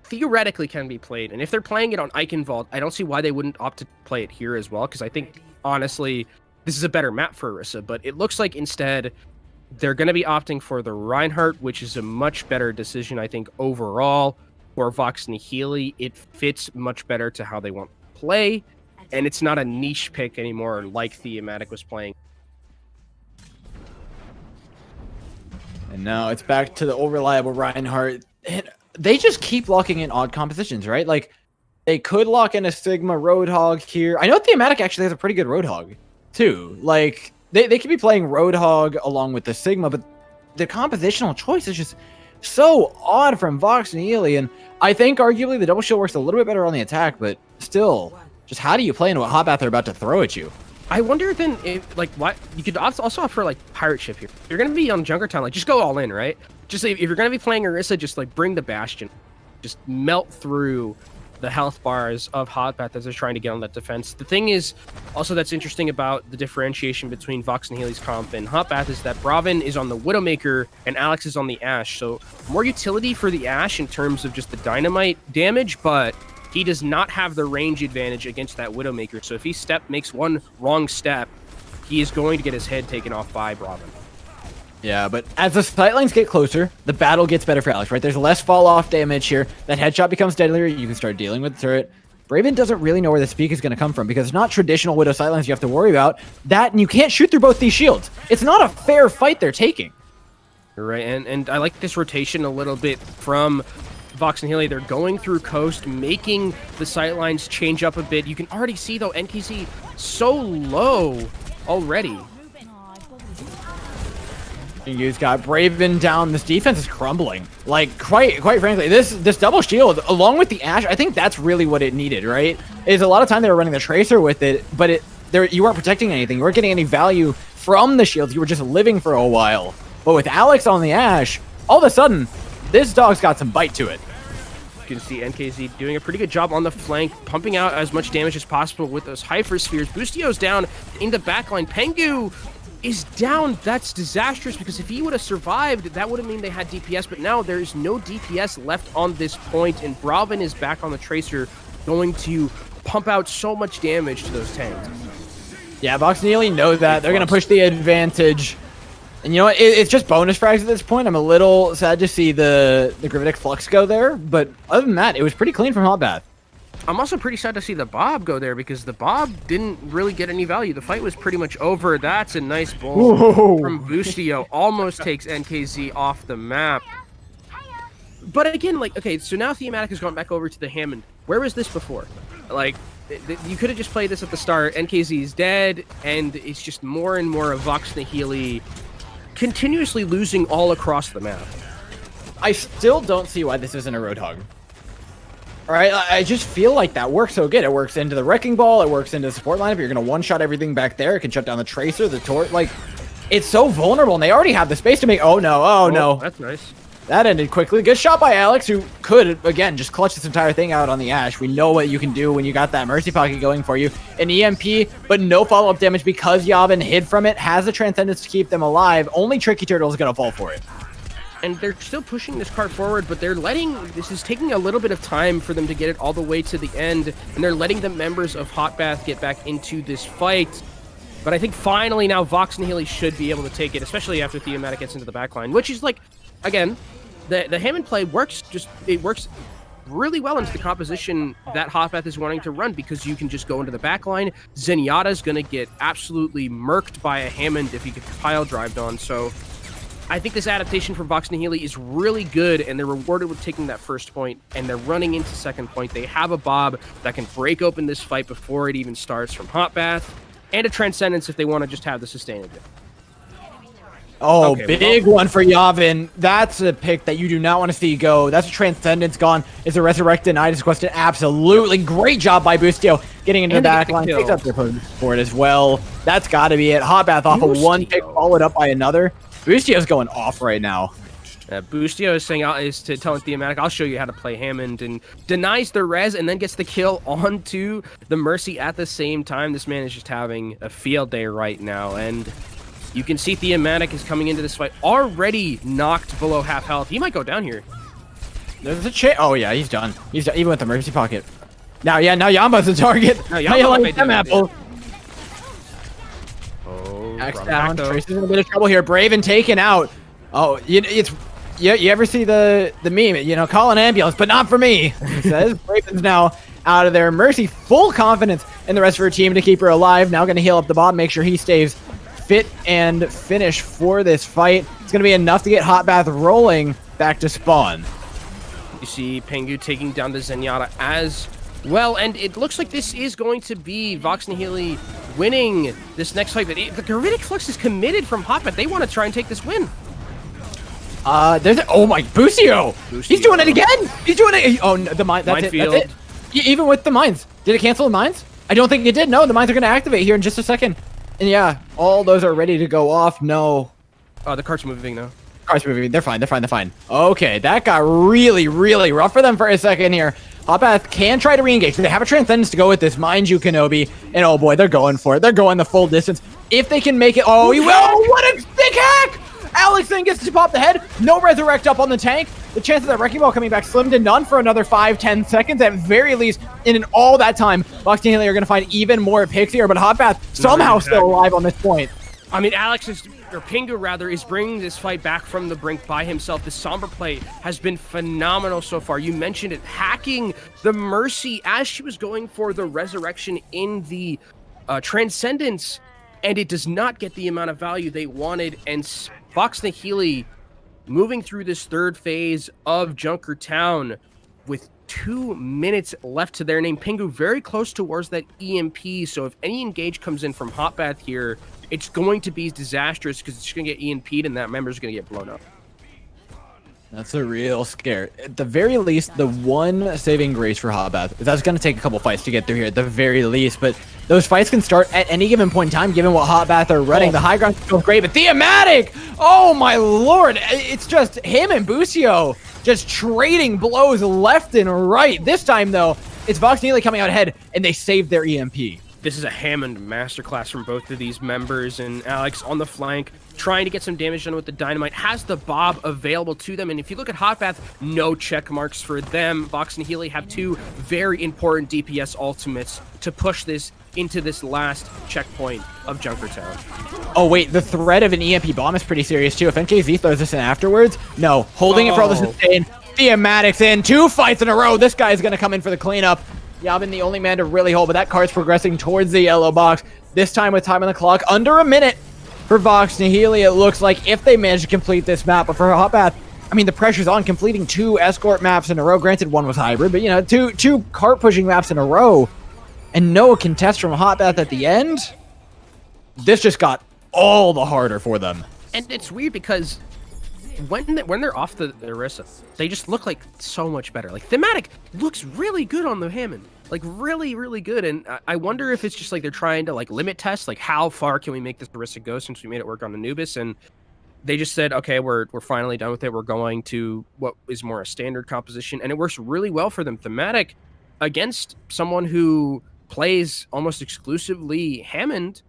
theoretically can be played, and if they're playing it on Eichenwalde, I don't see why they wouldn't opt to play it here as well, because I think honestly this is a better map for Orisa. But it looks like instead they're going to be opting for the Reinhardt, which is a much better decision, I think, overall. For Vox Nihili, it fits much better to how they want to play, and it's not a niche pick anymore like Thematic was playing. And now it's back to the old reliable Reinhardt. They just keep locking in odd compositions, right? Like, they could lock in a Sigma Roadhog here. I know Thematic actually has a pretty good Roadhog, too. Like, they could be playing Roadhog along with the Sigma, but the compositional choice is just so odd from Vox Nihili. And I think arguably the double shield works a little bit better on the attack, but still, just how do you play into what Hotbath are about to throw at you? I wonder then if, like, what you could also offer like Pirate Ship here. You're gonna be on Junkertown, like just go all in, right? Just if you're gonna be playing Orisa, just like bring the Bastion, just melt through the health bars of Hotbath as they're trying to get on that defense. The thing is also that's interesting about the differentiation between Vox Nihili's comp and Hotbath is that Bravin is on the Widowmaker and Alex is on the Ashe. So more utility for the Ashe in terms of just the dynamite damage, but he does not have the range advantage against that Widowmaker. So if he makes one wrong step, he is going to get his head taken off by Bravin. Yeah, but as the sightlines get closer, the battle gets better for Alex, right? There's less fall-off damage here. That headshot becomes deadlier. You can start dealing with the turret. Braven doesn't really know where this peak is going to come from because it's not traditional Widow sightlines you have to worry about. That, and you can't shoot through both these shields. It's not a fair fight they're taking. You're right, and I like this rotation a little bit from Vox Nihili. They're going through coast, making the sightlines change up a bit. You can already see, though, NKC so low already. You've got Braven down. This defense is crumbling. Like, quite frankly, this double shield, along with the Ashe, I think that's really what it needed, right? Is a lot of time they were running the Tracer with it, but you weren't protecting anything. You weren't getting any value from the shields. You were just living for a while. But with Alex on the Ashe, all of a sudden, This dog's got some bite to it. You can see NKZ doing a pretty good job on the flank, pumping out as much damage as possible with those Hyperspheres. Boostio's down in the backline. Pengu is down. That's disastrous, because if he would have survived, that would have mean they had DPS, but now there's no DPS left on this point, and Bravin is back on the Tracer, going to pump out so much damage to those tanks. Yeah, Vox Nihili know that. They're going to push the advantage. And you know what? It's just bonus frags at this point. I'm a little sad to see the Gravitic Flux go there, but other than that, it was pretty clean from Hotbath. I'm also pretty sad to see the Bob go there, because the Bob didn't really get any value. The fight was pretty much over. That's a nice ball from Boostio. Almost takes NKZ off the map. But again, like, okay, so now Thematic has gone back over to the Hammond. Where was this before? Like, you could have just played this at the start. NKZ is dead, and it's just more and more of Vox Nihili continuously losing all across the map. I still don't see why this isn't a Roadhog. All right, I just feel like that works so good. It works into the Wrecking Ball. It works into the support lineup. You're going to one-shot everything back there. It can shut down the Tracer, the Tort. Like, it's so vulnerable, and they already have the space to make... Oh, no. Oh, no. That's nice. That ended quickly. Good shot by Alex, who could, again, just clutch this entire thing out on the Ashe. We know what you can do when you got that Mercy Pocket going for you. An EMP, but no follow-up damage because Yavin hid from it, has the Transcendence to keep them alive. Only Tricky Turtle is going to fall for it. And they're still pushing this card forward, but this is taking a little bit of time for them to get it all the way to the end, and they're letting the members of Hotbath get back into this fight. But I think finally now Vox Nihili should be able to take it, especially after Thematic gets into the backline, which is like, again, the Hammond play works really well into the composition that Hotbath is wanting to run, because you can just go into the backline. Zenyatta's going to get absolutely murked by a Hammond if he gets pile drived on, so I think this adaptation from Vox Nihili is really good, and they're rewarded with taking that first point, and they're running into second point. They have a Bob that can break open this fight before it even starts from Hotbath, and a Transcendence if they want to just have the sustain of it. Oh, okay, big one for Yavin. That's a pick that you do not want to see go. That's a Transcendence gone. It's a Resurrect denied. It's question. Absolutely great job by Boostio getting into the backline. Takes up their for it as well. That's got to be it. Hotbath off of one pick, followed up by another. Boostio's going off right now. Boostio is saying, telling Thematic, I'll show you how to play Hammond, and denies the res and then gets the kill onto the Mercy at the same time. This man is just having a field day right now, and you can see Thematic is coming into this fight already knocked below half health. He might go down here. There's a chance. Oh yeah, he's done. He's done, even with the Mercy Pocket. Now Yamba's the target. No, How you like them apples? Axe down. Tracer's in a bit of trouble here. Braven taken out. Oh, you ever see the meme? You know, call an ambulance, but not for me. He says. Braven's now out of there. Mercy full confidence in the rest of her team to keep her alive. Now going to heal up the bot, make sure he stays fit and finish for this fight. It's going to be enough to get Hotbath rolling back to spawn. You see Pengu taking down the Zenyatta as well, and it looks like this is going to be Vox Nihili winning this next fight. But the Gravitic Flux is committed from Hotbath. They want to try and take this win. Oh my, Boostio! He's doing it again! He's doing it! Oh, the mine, that's it. Even with the mines. Did it cancel the mines? I don't think it did. No, the mines are going to activate here in just a second. And yeah, all those are ready to go off. No. Oh, the cart's moving now. Cart's moving. They're fine. Okay, that got really, really rough for them for a second here. Hotbath can try to re-engage. They have a Transcendence to go with this, mind you, Kenobi. And oh boy, they're going for it. They're going the full distance. If they can make it. Oh, he will. Oh, what a big hack! Alex then gets to pop the head. No Resurrect up on the tank. The chances of that Wrecking Ball coming back slim to none for another 5-10 seconds at very least. And in all that time, Vox Nihili are going to find even more picks here. But Hotbath somehow still alive on this point. I mean, Pingu rather, is bringing this fight back from the brink by himself. The Somber play has been phenomenal so far. You mentioned it, hacking the Mercy as she was going for the Resurrection in the Transcendence, and it does not get the amount of value they wanted. And Vox Nihili moving through this third phase of Junkertown with 2 minutes left to their name. Pingu very close towards that EMP, so if any engage comes in from Hotbath here, it's going to be disastrous because it's going to get EMP'd and that member's going to get blown up. That's a real scare. At the very least, the one saving grace for Hotbath is that's going to take a couple fights to get through here at the very least, but those fights can start at any given point in time given what Hotbath are running. The high ground feels great, but Thematic! Oh my lord! It's just him and Boostio just trading blows left and right. This time, though, it's Vox Nihili coming out ahead, and they saved their EMP. This is a Hammond masterclass from both of these members, and Alex on the flank, trying to get some damage done with the dynamite, has the Bob available to them, and if you look at Hotbath, no check marks for them. Vox Nihili have two very important DPS ultimates to push this into this last checkpoint of Junkertown. Oh wait, the threat of an EMP bomb is pretty serious too. If NKZ throws this in afterwards, no. Holding it for all the sustain. Thematic's in. 2 fights in a row. This guy's going to come in for the cleanup. Yavin the only man to really hold, but that card's progressing towards the yellow box. This time with time on the clock, under a minute for Vox Nihili, it looks like, if they manage to complete this map. But for Hotbath, I mean, the pressure's on completing 2 escort maps in a row. Granted, one was hybrid, but, you know, two cart pushing maps in a row. And no contest from Hotbath at the end. This just got all the harder for them. And it's weird because when they're off the Orisa, they just look like so much better. Like, Thematic looks really good on the Hammond. Like, really, really good. And I wonder if it's just like they're trying to, like, limit test, like, how far can we make this Orisa go since we made it work on Anubis? And they just said, okay, we're finally done with it. We're going to what is more a standard composition. And it works really well for them. Thematic, against someone who plays almost exclusively Hammond,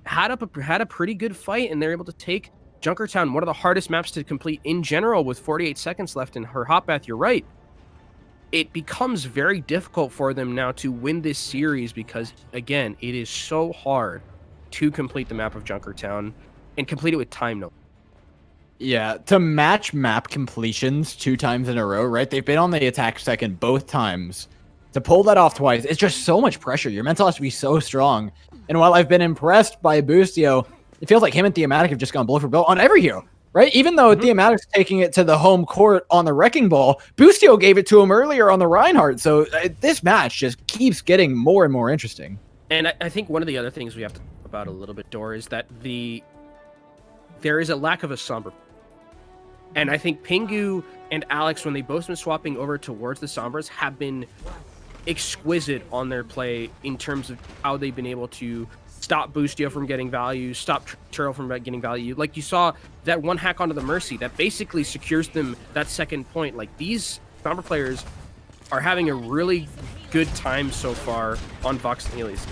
had a pretty good fight, and they're able to take Junkertown, one of the hardest maps to complete in general, with 48 seconds left in her Hotbath. You're right. It becomes very difficult for them now to win this series because, again, it is so hard to complete the map of Junkertown and complete it with time. No. Yeah, to match map completions 2 times in a row, right? They've been on the attack second both times. To pull that off twice, it's just so much pressure. Your mental has to be so strong. And while I've been impressed by Boostio, it feels like him and Thematic have just gone blow for blow on every hero, right? Even though Thematic's taking it to the home court on the Wrecking Ball, Boostio gave it to him earlier on the Reinhardt. So this match just keeps getting more and more interesting. And I think one of the other things we have to talk about a little bit, Dor, is that there is a lack of a Sombra. And I think Pingu and Alex, when they both been swapping over towards the Sombras, have been exquisite on their play in terms of how they've been able to stop Boostio from getting value, stop Turtle from getting value. Like, you saw that one hack onto the Mercy that basically secures them that second point. Like, these Sombra players are having a really good time so far on Vox Nihili's.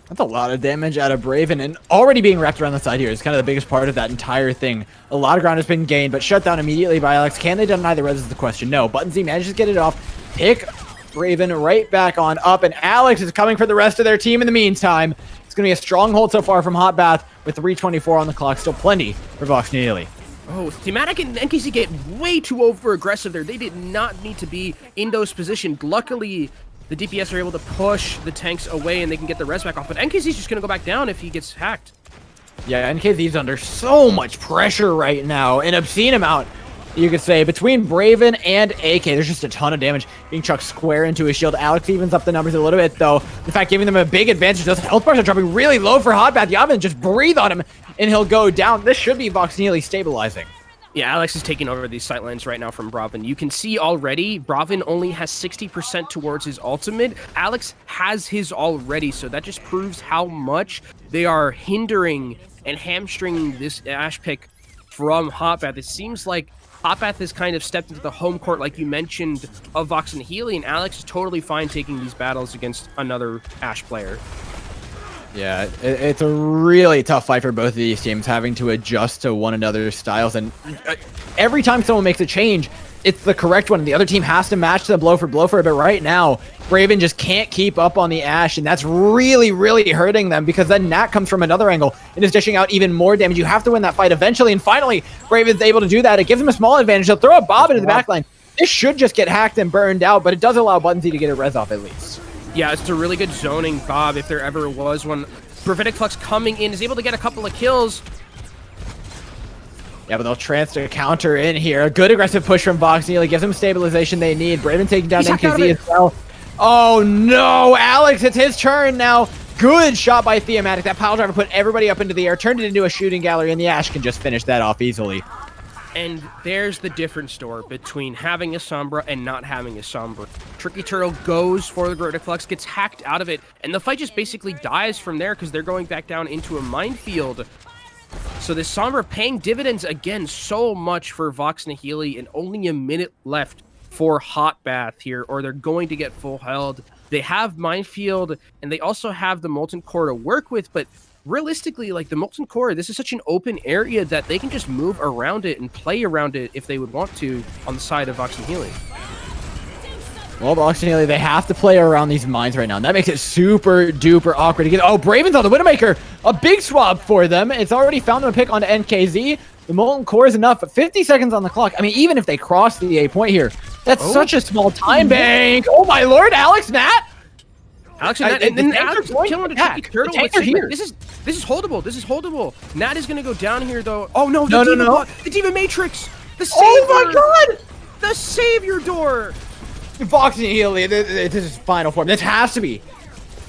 That's a lot of damage out of Braven, and already being wrapped around the side here is kind of the biggest part of that entire thing. A lot of ground has been gained, but shut down immediately by Alex. Can they deny the res is the question. No. Button Z manages to get it off. Pick Braven right back on up, and Alex is coming for the rest of their team in the meantime. It's going to be a stronghold so far from Hotbath with 3:24 on the clock. Still plenty for Vox Nihili. Oh, Thematic and NKZ get way too over-aggressive there. They did not need to be in those positions. Luckily, the DPS are able to push the tanks away and they can get the res back off, but NKZ's just going to go back down if he gets hacked. Yeah, NKZ's under so much pressure right now, an obscene amount, you could say. Between Braven and AK, there's just a ton of damage being chucked square into his shield. Alex evens up the numbers a little bit, though. In fact, giving them a big advantage. Those health bars are dropping really low for Hotbath. Yavin just breathe on him, and he'll go down. This should be Vox Nihili stabilizing. Yeah, Alex is taking over these sightlines right now from Braven. You can see already, Braven only has 60% towards his ultimate. Alex has his already, so that just proves how much they are hindering and hamstringing this Ashe pick from Hotbath. It seems like Hotbath has kind of stepped into the home court, like you mentioned, of Vox Nihili, and Alex is totally fine taking these battles against another Ashe player. Yeah, it's a really tough fight for both of these teams, having to adjust to one another's styles. And every time someone makes a change, it's the correct one. The other team has to match the blow for it. But right now, Braven just can't keep up on the Ashe. And that's really, really hurting them, because then Nat comes from another angle and is dishing out even more damage. You have to win that fight eventually. And finally, Braven's able to do that. It gives him a small advantage. They'll throw a Bob into the backline. This should just get hacked and burned out, but it does allow Button Z to get a res off at least. Yeah, it's a really good zoning Bob, if there ever was one. Prophetic Flux coming in, is able to get a couple of kills. Yeah, but they'll trance to counter in here. A good aggressive push from Vox Nihili gives them stabilization they need. Braven taking down NKZ as well. Oh no, Alex, it's his turn now. Good shot by Thematic. That pile driver put everybody up into the air, turned it into a shooting gallery, and the Ashe can just finish that off easily. And there's the difference, Dor, between having a Sombra and not having a Sombra. Tricky Turtle goes for the Prophetic Flux, gets hacked out of it, and the fight just basically dies from there because they're going back down into a minefield. So this Sombra paying dividends again so much for Vox Nihili, and only a minute left for Hot Bath here, or they're going to get full held. They have Minefield, and they also have the Molten Core to work with, but realistically, like the Molten Core, this is such an open area that they can just move around it and play around it if they would want to on the side of Vox Nihili. Well, Vox Nihili, they have to play around these mines right now, and that makes it super duper awkward to get. Oh, Braven's on the Widowmaker, a big swap for them. It's already found a pick onto NKZ. The Molten Core is enough, but 50 seconds on the clock. I mean, even if they cross the A point here, that's such a small time bank. Oh my lord, Alex, Nat! Alex and Nat, and then Alex killing a tricky turtle. This is holdable. This is holdable. Nat is gonna go down here though. Oh no, no. The Diva Matrix! The savior! Oh my god! The savior door! Vox Nihili, this is final form. This has to be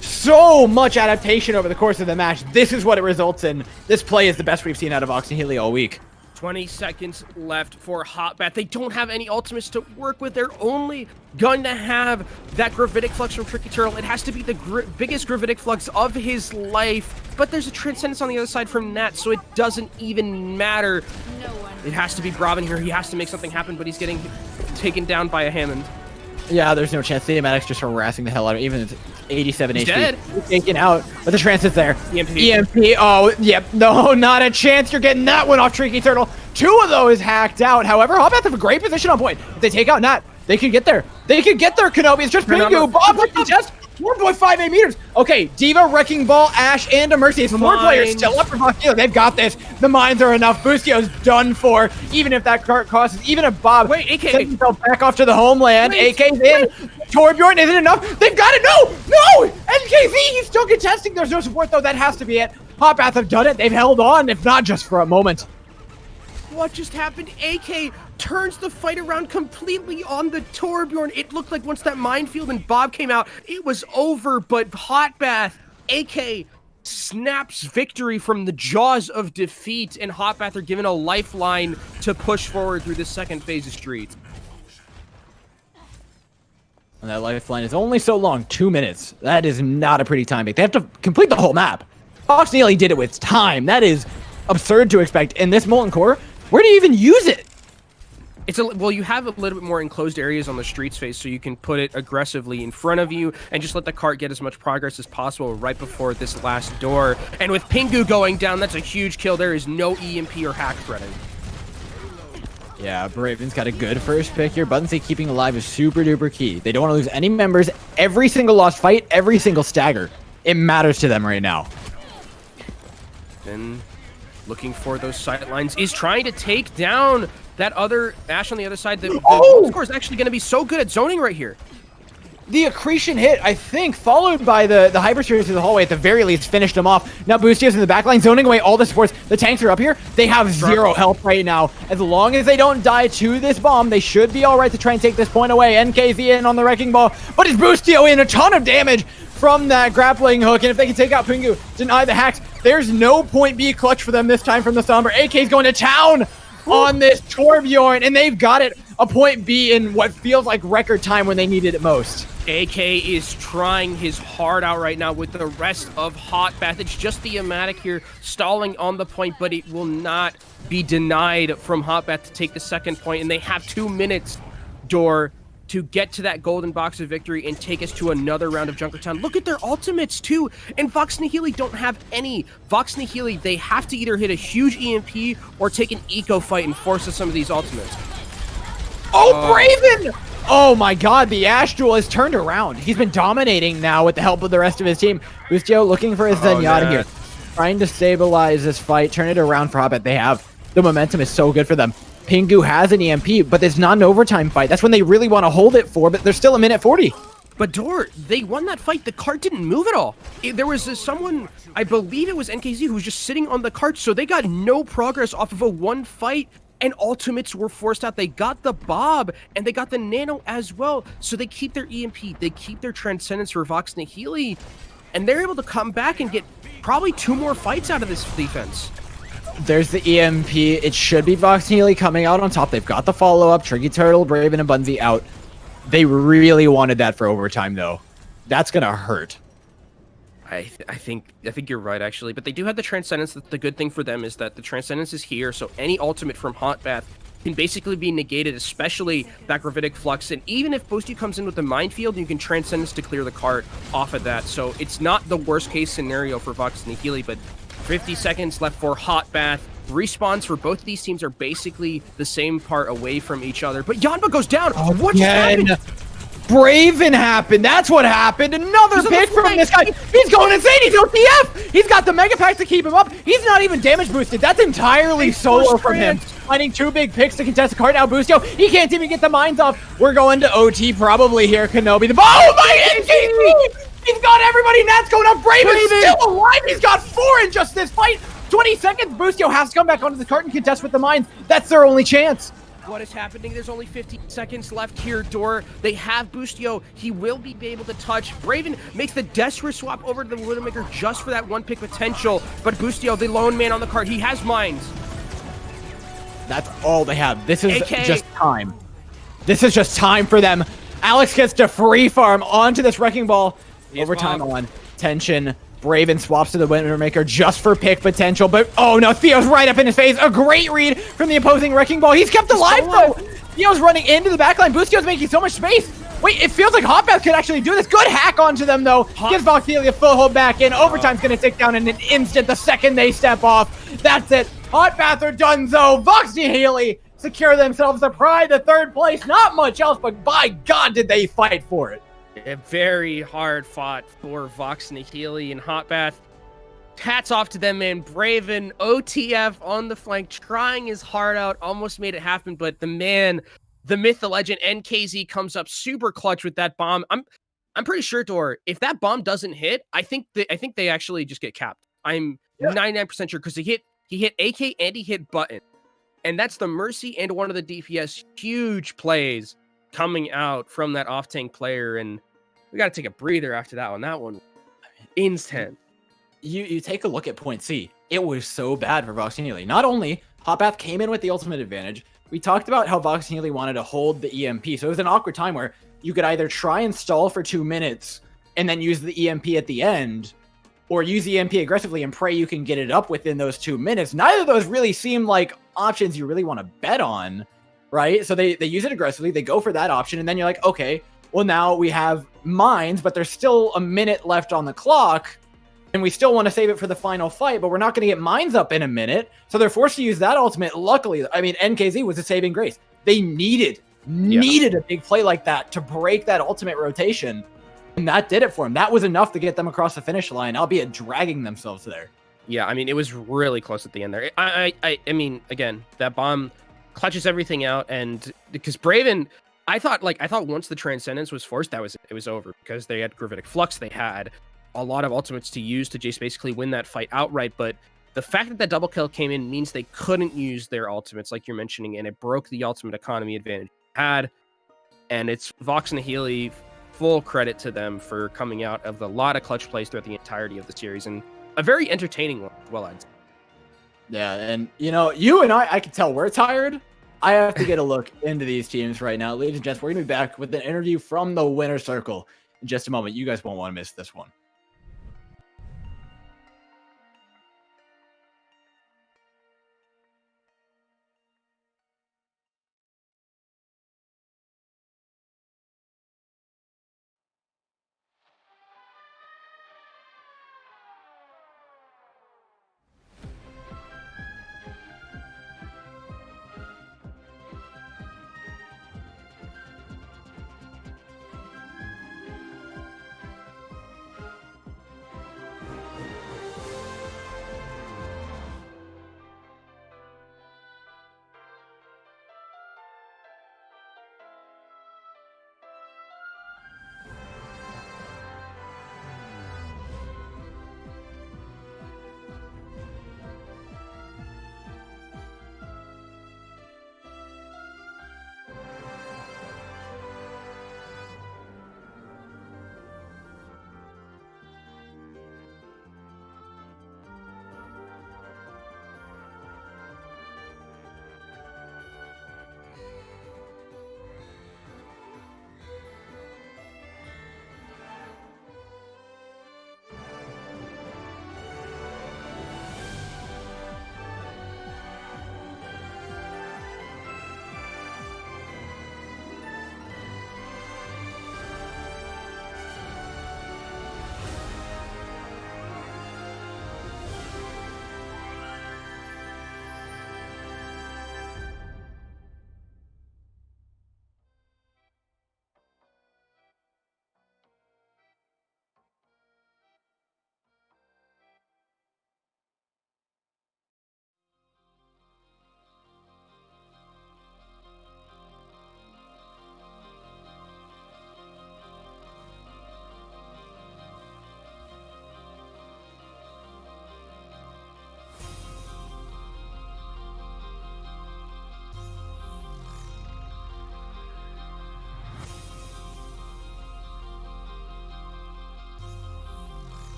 so much adaptation over the course of the match. This is what it results in. This play is the best we've seen out of Vox Nihili all week. 20 seconds left for Hot Bath. They don't have any ultimates to work with. They're only going to have that Gravitic Flux from Tricky Turtle. It has to be the biggest Gravitic Flux of his life. But there's a Transcendence on the other side from Nat, so it doesn't even matter. It has to be Bravin here. He has to make something happen, but he's getting taken down by a Hammond. Yeah, there's no chance. Theomatic's just harassing the hell out of him. Even 87 He's HP. Dead. He's taken out, but the transit's there. EMP. Oh, yep. No, not a chance. You're getting that one off Tricky Turtle. 2 of those hacked out. However, Hot Bath have a great position on point. If they take out Nat, they could get there. They could get there, Kenobi. It's just Pingu. Bob with the just 1.58 meters. Okay, Diva, Wrecking Ball, Ash, and a Mercy. It's 4 players still up for Boostio. They've got this. The mines are enough. Boostio's done for. Even if that cart crosses, even if Bob sends himself back off to the homeland, AK's in. Torbjorn isn't enough. They've got it. No! NKZ, he's still contesting. There's no support, though. That has to be it. Hot Bath have done it. They've held on, if not just for a moment. What just happened? AK turns the fight around completely on the Torbjorn. It looked like once that minefield and Bob came out, it was over, but Hot Bath, AK snaps victory from the jaws of defeat, and Hot Bath are given a lifeline to push forward through the second phase of Street. And that lifeline is only so long, 2 minutes. That is not a pretty time. They have to complete the whole map. Vox Nihili did it with time. That is absurd to expect. In this Molten Core, where do you even use it? Well, you have a little bit more enclosed areas on the Streets phase, so you can put it aggressively in front of you and just let the cart get as much progress as possible right before this last door. And with Pingu going down, that's a huge kill. There is no EMP or hack threatening. Yeah, Braven's got a good first pick here. Buttonsy keeping alive is super duper key. They don't want to lose any members. Every single lost fight, every single stagger, it matters to them right now. Then looking for those sight lines, is trying to take down that other Ash on the other side. The score is actually going to be so good at zoning right here. The accretion hit, I think, followed by the Hypersphere through the hallway, at the very least, finished them off. Now Boostio's in the backline, zoning away all the supports. The tanks are up here. They have 0 health right now. As long as they don't die to this bomb, they should be all right to try and take this point away. NKZ in on the Wrecking Ball, but is Boostio in a ton of damage from that grappling hook, and if they can take out Pingu, deny the hacks, there's no point B clutch for them this time from the Sombra. AK's going to town on this Torbjorn, and they've got it, a point B in what feels like record time when they needed it most. AK is trying his heart out right now with the rest of Hot Bath. It's just the Ematic here stalling on the point, but it will not be denied from Hot Bath to take the second point, and they have 2 minutes, Door, to get to that golden box of victory and take us to another round of Junkertown. Look at their ultimates too, and Vox Nihili don't have any. Vox Nihili, they have to either hit a huge EMP or take an eco fight and force us some of these ultimates. Oh, Braven! Oh my god, the Ash duel has turned around. He's been dominating now with the help of the rest of his team. Boostio looking for his Zenyatta here, trying to stabilize this fight, turn it around for Hobbit. They have the momentum is so good for them. Pingu has an EMP, but it's not an overtime fight. That's when they really want to hold it for, but there's still a minute 40. But Dor, they won that fight. The cart didn't move at all. There was someone, I believe it was NKZ, who was just sitting on the cart, so they got no progress off of a one fight, and ultimates were forced out. They got the Bob, and they got the Nano as well, so they keep their EMP, they keep their Transcendence for Vox Nihili, and they're able to come back and get probably 2 more fights out of this defense. There's the EMP. It should be Vox Nihili coming out on top. They've got the follow-up. Tricky Turtle, Braven, and Bunsy out. They really wanted that for overtime, though. That's going to hurt. I think you're right actually, but they do have the Transcendence. The good thing for them is that the Transcendence is here, so any ultimate from Hot Bath can basically be negated, especially that Gravitic Flux. And even if Boostio comes in with the Minefield, you can Transcendence to clear the cart off of that. So it's not the worst case scenario for Vox Nihili, but 50 seconds left for Hot Bath. Respawns for both of these teams are basically the same part away from each other. But Yanba goes down. What just happened? Braven happened. That's what happened. Another pick from this guy. He's going insane. He's OTF. He's got the Mega Packs to keep him up. He's not even damage boosted. That's entirely solo from him. Finding 2 big picks to contest the card. Now Boostio, he can't even get the mines off. We're going to OT probably here. Kenobi. Oh my NKC! He's got everybody. Nat's going up. Braven's still alive. He's got 4 in just this fight. 20 seconds. Boostio has to come back onto the cart and contest with the mines. That's their only chance. What is happening? There's only 15 seconds left here, Dor. They have Boostio. He will be able to touch. Braven makes the desperate swap over to the Widowmaker just for that 1 pick potential. But Boostio, the lone man on the card, he has mines. That's all they have. This is just time. This is just time for them. Alex gets to free farm onto this Wrecking Ball. Overtime on. Tension. Braven swaps to the Widowmaker just for pick potential, but oh no, Theo's right up in his face. A great read from the opposing Wrecking Ball. He's kept alive though. Theo's running into the backline. Boostio's making so much space. Wait, it feels like Hot Bath could actually do this. Good hack onto them though. Gives Vox Nihili a full hold back in. Overtime's gonna tick down in an instant the second they step off. That's it. Hot Bath are donezo. Vox Nihili secure themselves the pride to 3rd place. Not much else, but by God did they fight for it. A very hard fought for Vox Nihili and Hot Bath. Hats off to them, man. Braven, OTF on the flank, trying his heart out, almost made it happen, but the man, the myth, the legend, NKZ comes up super clutch with that bomb. I'm pretty sure, Dor, if that bomb doesn't hit, I think they actually just get capped. I'm 99% sure because he hit AK and he hit button. And that's the Mercy and one of the DPS huge plays coming out from that off-tank player, and we got to take a breather after that one. That one, instant. You take a look at point C. It was so bad for Vox Nihili. Not only Hot Bath came in with the ultimate advantage, we talked about how Vox Nihili wanted to hold the EMP, so it was an awkward time where you could either try and stall for 2 minutes and then use the EMP at the end, or use the EMP aggressively and pray you can get it up within those 2 minutes. Neither of those really seem like options you really want to bet on. Right? So they use it aggressively. They go for that option. And then you're like, okay, well, now we have mines, but there's still a minute left on the clock. And we still want to save it for the final fight, but we're not going to get mines up in a minute. So they're forced to use that ultimate. Luckily, I mean, NKZ was a saving grace. They needed a big play like that to break that ultimate rotation. And that did it for them. That was enough to get them across the finish line, albeit dragging themselves there. Yeah, I mean, it was really close at the end there. I mean, again, that bomb clutches everything out, and because Braven, I thought once the Transcendence was forced, it was over, because they had Gravitic Flux, they had a lot of ultimates to use to just basically win that fight outright. But the fact that that double kill came in means they couldn't use their ultimates, like you're mentioning, and it broke the ultimate economy advantage they had. And it's Vox Nihili, full credit to them for coming out of a lot of clutch plays throughout the entirety of the series, and a very entertaining one as well, I'd say. Yeah, and you and I can tell we're tired. I have to get a look into these teams right now. Ladies and gents, we're going to be back with an interview from the winner's circle in just a moment. You guys won't want to miss this one.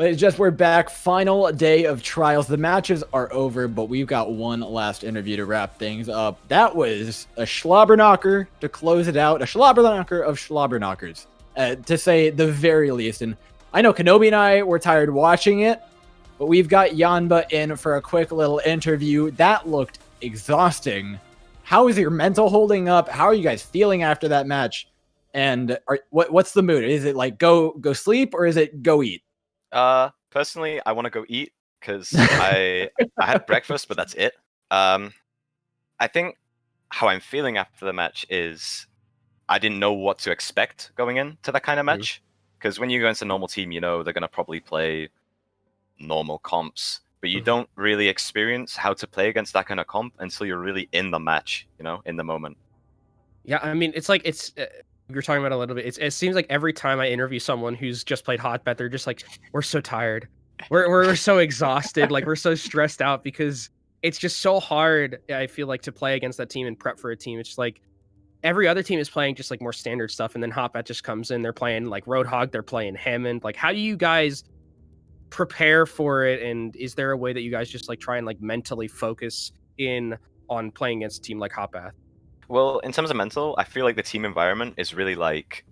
But it's just we're back. Final day of trials. The matches are over, but we've got one last interview to wrap things up. That was a schlobberknocker to close it out. A schlobberknocker of schlobberknockers, to say the very least. And I know Kenobi and I were tired watching it, but we've got Yanba in for a quick little interview. That looked exhausting. How is your mental holding up? How are you guys feeling after that match? And what's the mood? Is it like go sleep or is it go eat? Personally, I want to go eat because I had breakfast, but that's it. I think how I'm feeling after the match is I didn't know what to expect going into that kind of match. Because when you go into a normal team, you know they're going to probably play normal comps, but you don't really experience how to play against that kind of comp until you're really in the match, you know, in the moment. Yeah, I mean, it's like we were talking about a little bit. It seems like every time I interview someone who's just played Hotbet, they're just like, we're so tired. We're so exhausted. Like, we're so stressed out because it's just so hard, I feel like, to play against that team and prep for a team. It's just like every other team is playing just like more standard stuff. And then Hotbet just comes in. They're playing like Roadhog. They're playing Hammond. Like, how do you guys prepare for it? And is there a way that you guys just like try and like mentally focus in on playing against a team like Hotbath? Well, in terms of mental, I feel like the team environment is really like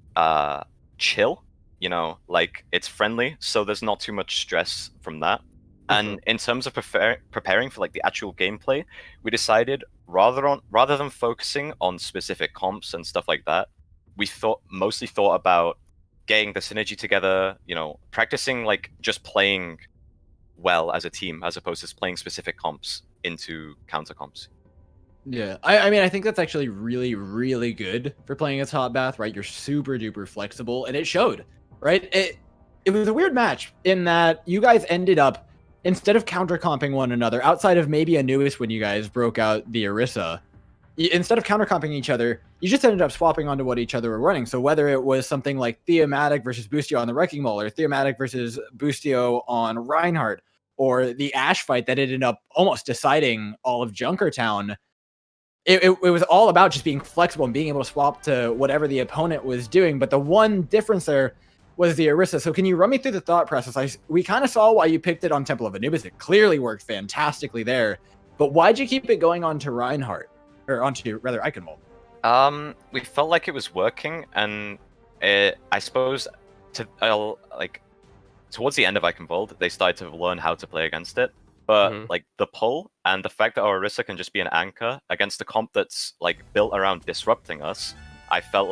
chill, you know, like it's friendly, so there's not too much stress from that. And in terms of preparing for like the actual gameplay, we decided rather than focusing on specific comps and stuff like that, we mostly thought about getting the synergy together, you know, practicing like just playing well as a team as opposed to playing specific comps into counter comps. Yeah, I mean, I think that's actually really, really good for playing as Hotbath, right? You're super duper flexible, and it showed, right? It was a weird match in that you guys ended up, instead of counter-comping one another, outside of maybe Anubis when you guys broke out the Orisa, instead of counter-comping each other, you just ended up swapping onto what each other were running. So whether it was something like Thematic versus Boostio on the Wrecking Ball, or Thematic versus Boostio on Reinhardt, or the Ash fight that ended up almost deciding all of Junkertown, it was all about just being flexible and being able to swap to whatever the opponent was doing. But the one difference there was the Orisa. So can you run me through the thought process? We kind of saw why you picked it on Temple of Anubis. It clearly worked fantastically there. But why'd you keep it going on to Reinhardt? Or onto, rather, Eichenwalde? We felt like it was working, and I suppose towards the end of Eichenwalde, they started to learn how to play against it. But like the pull and the fact that our Orisa can just be an anchor against a comp that's like built around disrupting us, we felt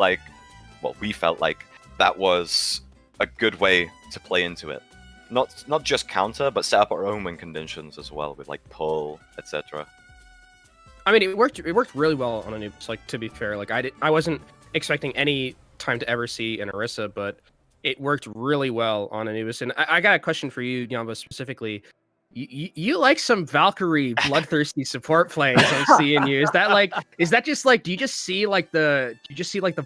like that was a good way to play into it. Not just counter, but set up our own win conditions as well with like pull, etc. I mean, it worked really well on Anubis. Like, to be fair, like I wasn't expecting any time to ever see an Orisa, but it worked really well on Anubis. And I got a question for you, Yamba, specifically. You like some Valkyrie bloodthirsty support plays I'm seeing you. Is that just like, do you just see like the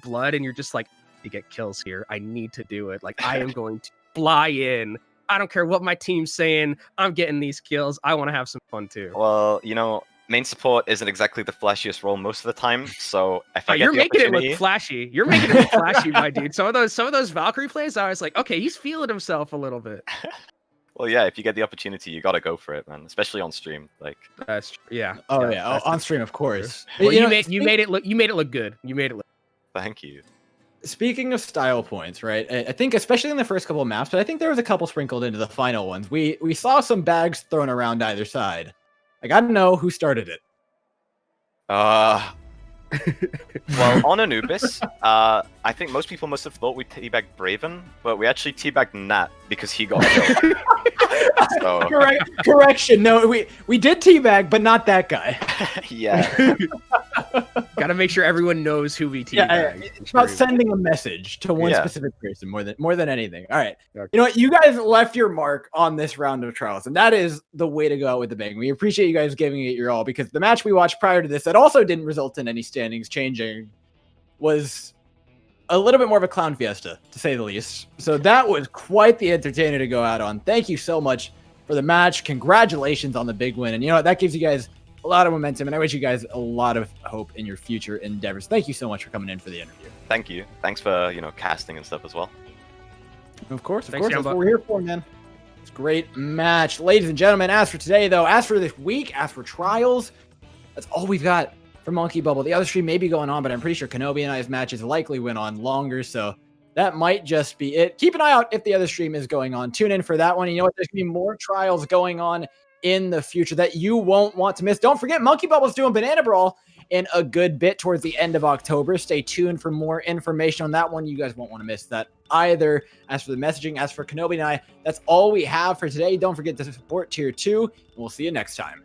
blood and you're just like, to get kills here, I need to do it. Like, I am going to fly in. I don't care what my team's saying. I'm getting these kills. I want to have some fun too. Well, you know, main support isn't exactly the flashiest role most of the time. So if I get you're the making opportunity... it look flashy. You're making it look flashy, my dude. Some of those Valkyrie plays, I was like, okay, he's feeling himself a little bit. Well, yeah, if you get the opportunity, you gotta go for it, man. Especially on stream, like. Yeah. Oh yeah, on stream, of course. Well, you made it look good. You made it look. Thank you. Speaking of style points, right? I think especially in the first couple of maps, but I think there was a couple sprinkled into the final ones. We saw some bags thrown around either side. I gotta know who started it. Well, on Anubis, I think most people must have thought we teabagged Braven, but we actually teabagged Nat because he got killed. So... Correction. No, we did teabag, but not that guy. Yeah. Gotta make sure everyone knows who we teabagged. Yeah, it's about sending a message to one specific person more than anything. All right. Okay. You know what? You guys left your mark on this round of trials, and that is the way to go out with the bang. We appreciate you guys giving it your all, because the match we watched prior to this that also didn't result in any standings changing was a little bit more of a clown fiesta, to say the least. So that was quite the entertainer to go out on. Thank you so much for the match. Congratulations on the big win. And you know what? That gives you guys a lot of momentum, and I wish you guys a lot of hope in your future endeavors. Thank you so much for coming in for the interview. Thank you. Thanks for, casting and stuff as well. Of course. That's what we're here for, man. It's a great match. Ladies and gentlemen, as for today, though, as for this week, as for trials, that's all we've got for Monkey Bubble. The other stream may be going on, but I'm pretty sure Kenobi and I's matches likely went on longer, so that might just be it. Keep an eye out if the other stream is going on. Tune in for that one. You know what? There's going to be more trials going on in the future that you won't want to miss. Don't forget, Monkey Bubble's doing Banana Brawl in a good bit towards the end of October. Stay tuned for more information on that one. You guys won't want to miss that either. As for the messaging, as for Kenobi and I, that's all we have for today. Don't forget to support Tier 2. We'll see you next time.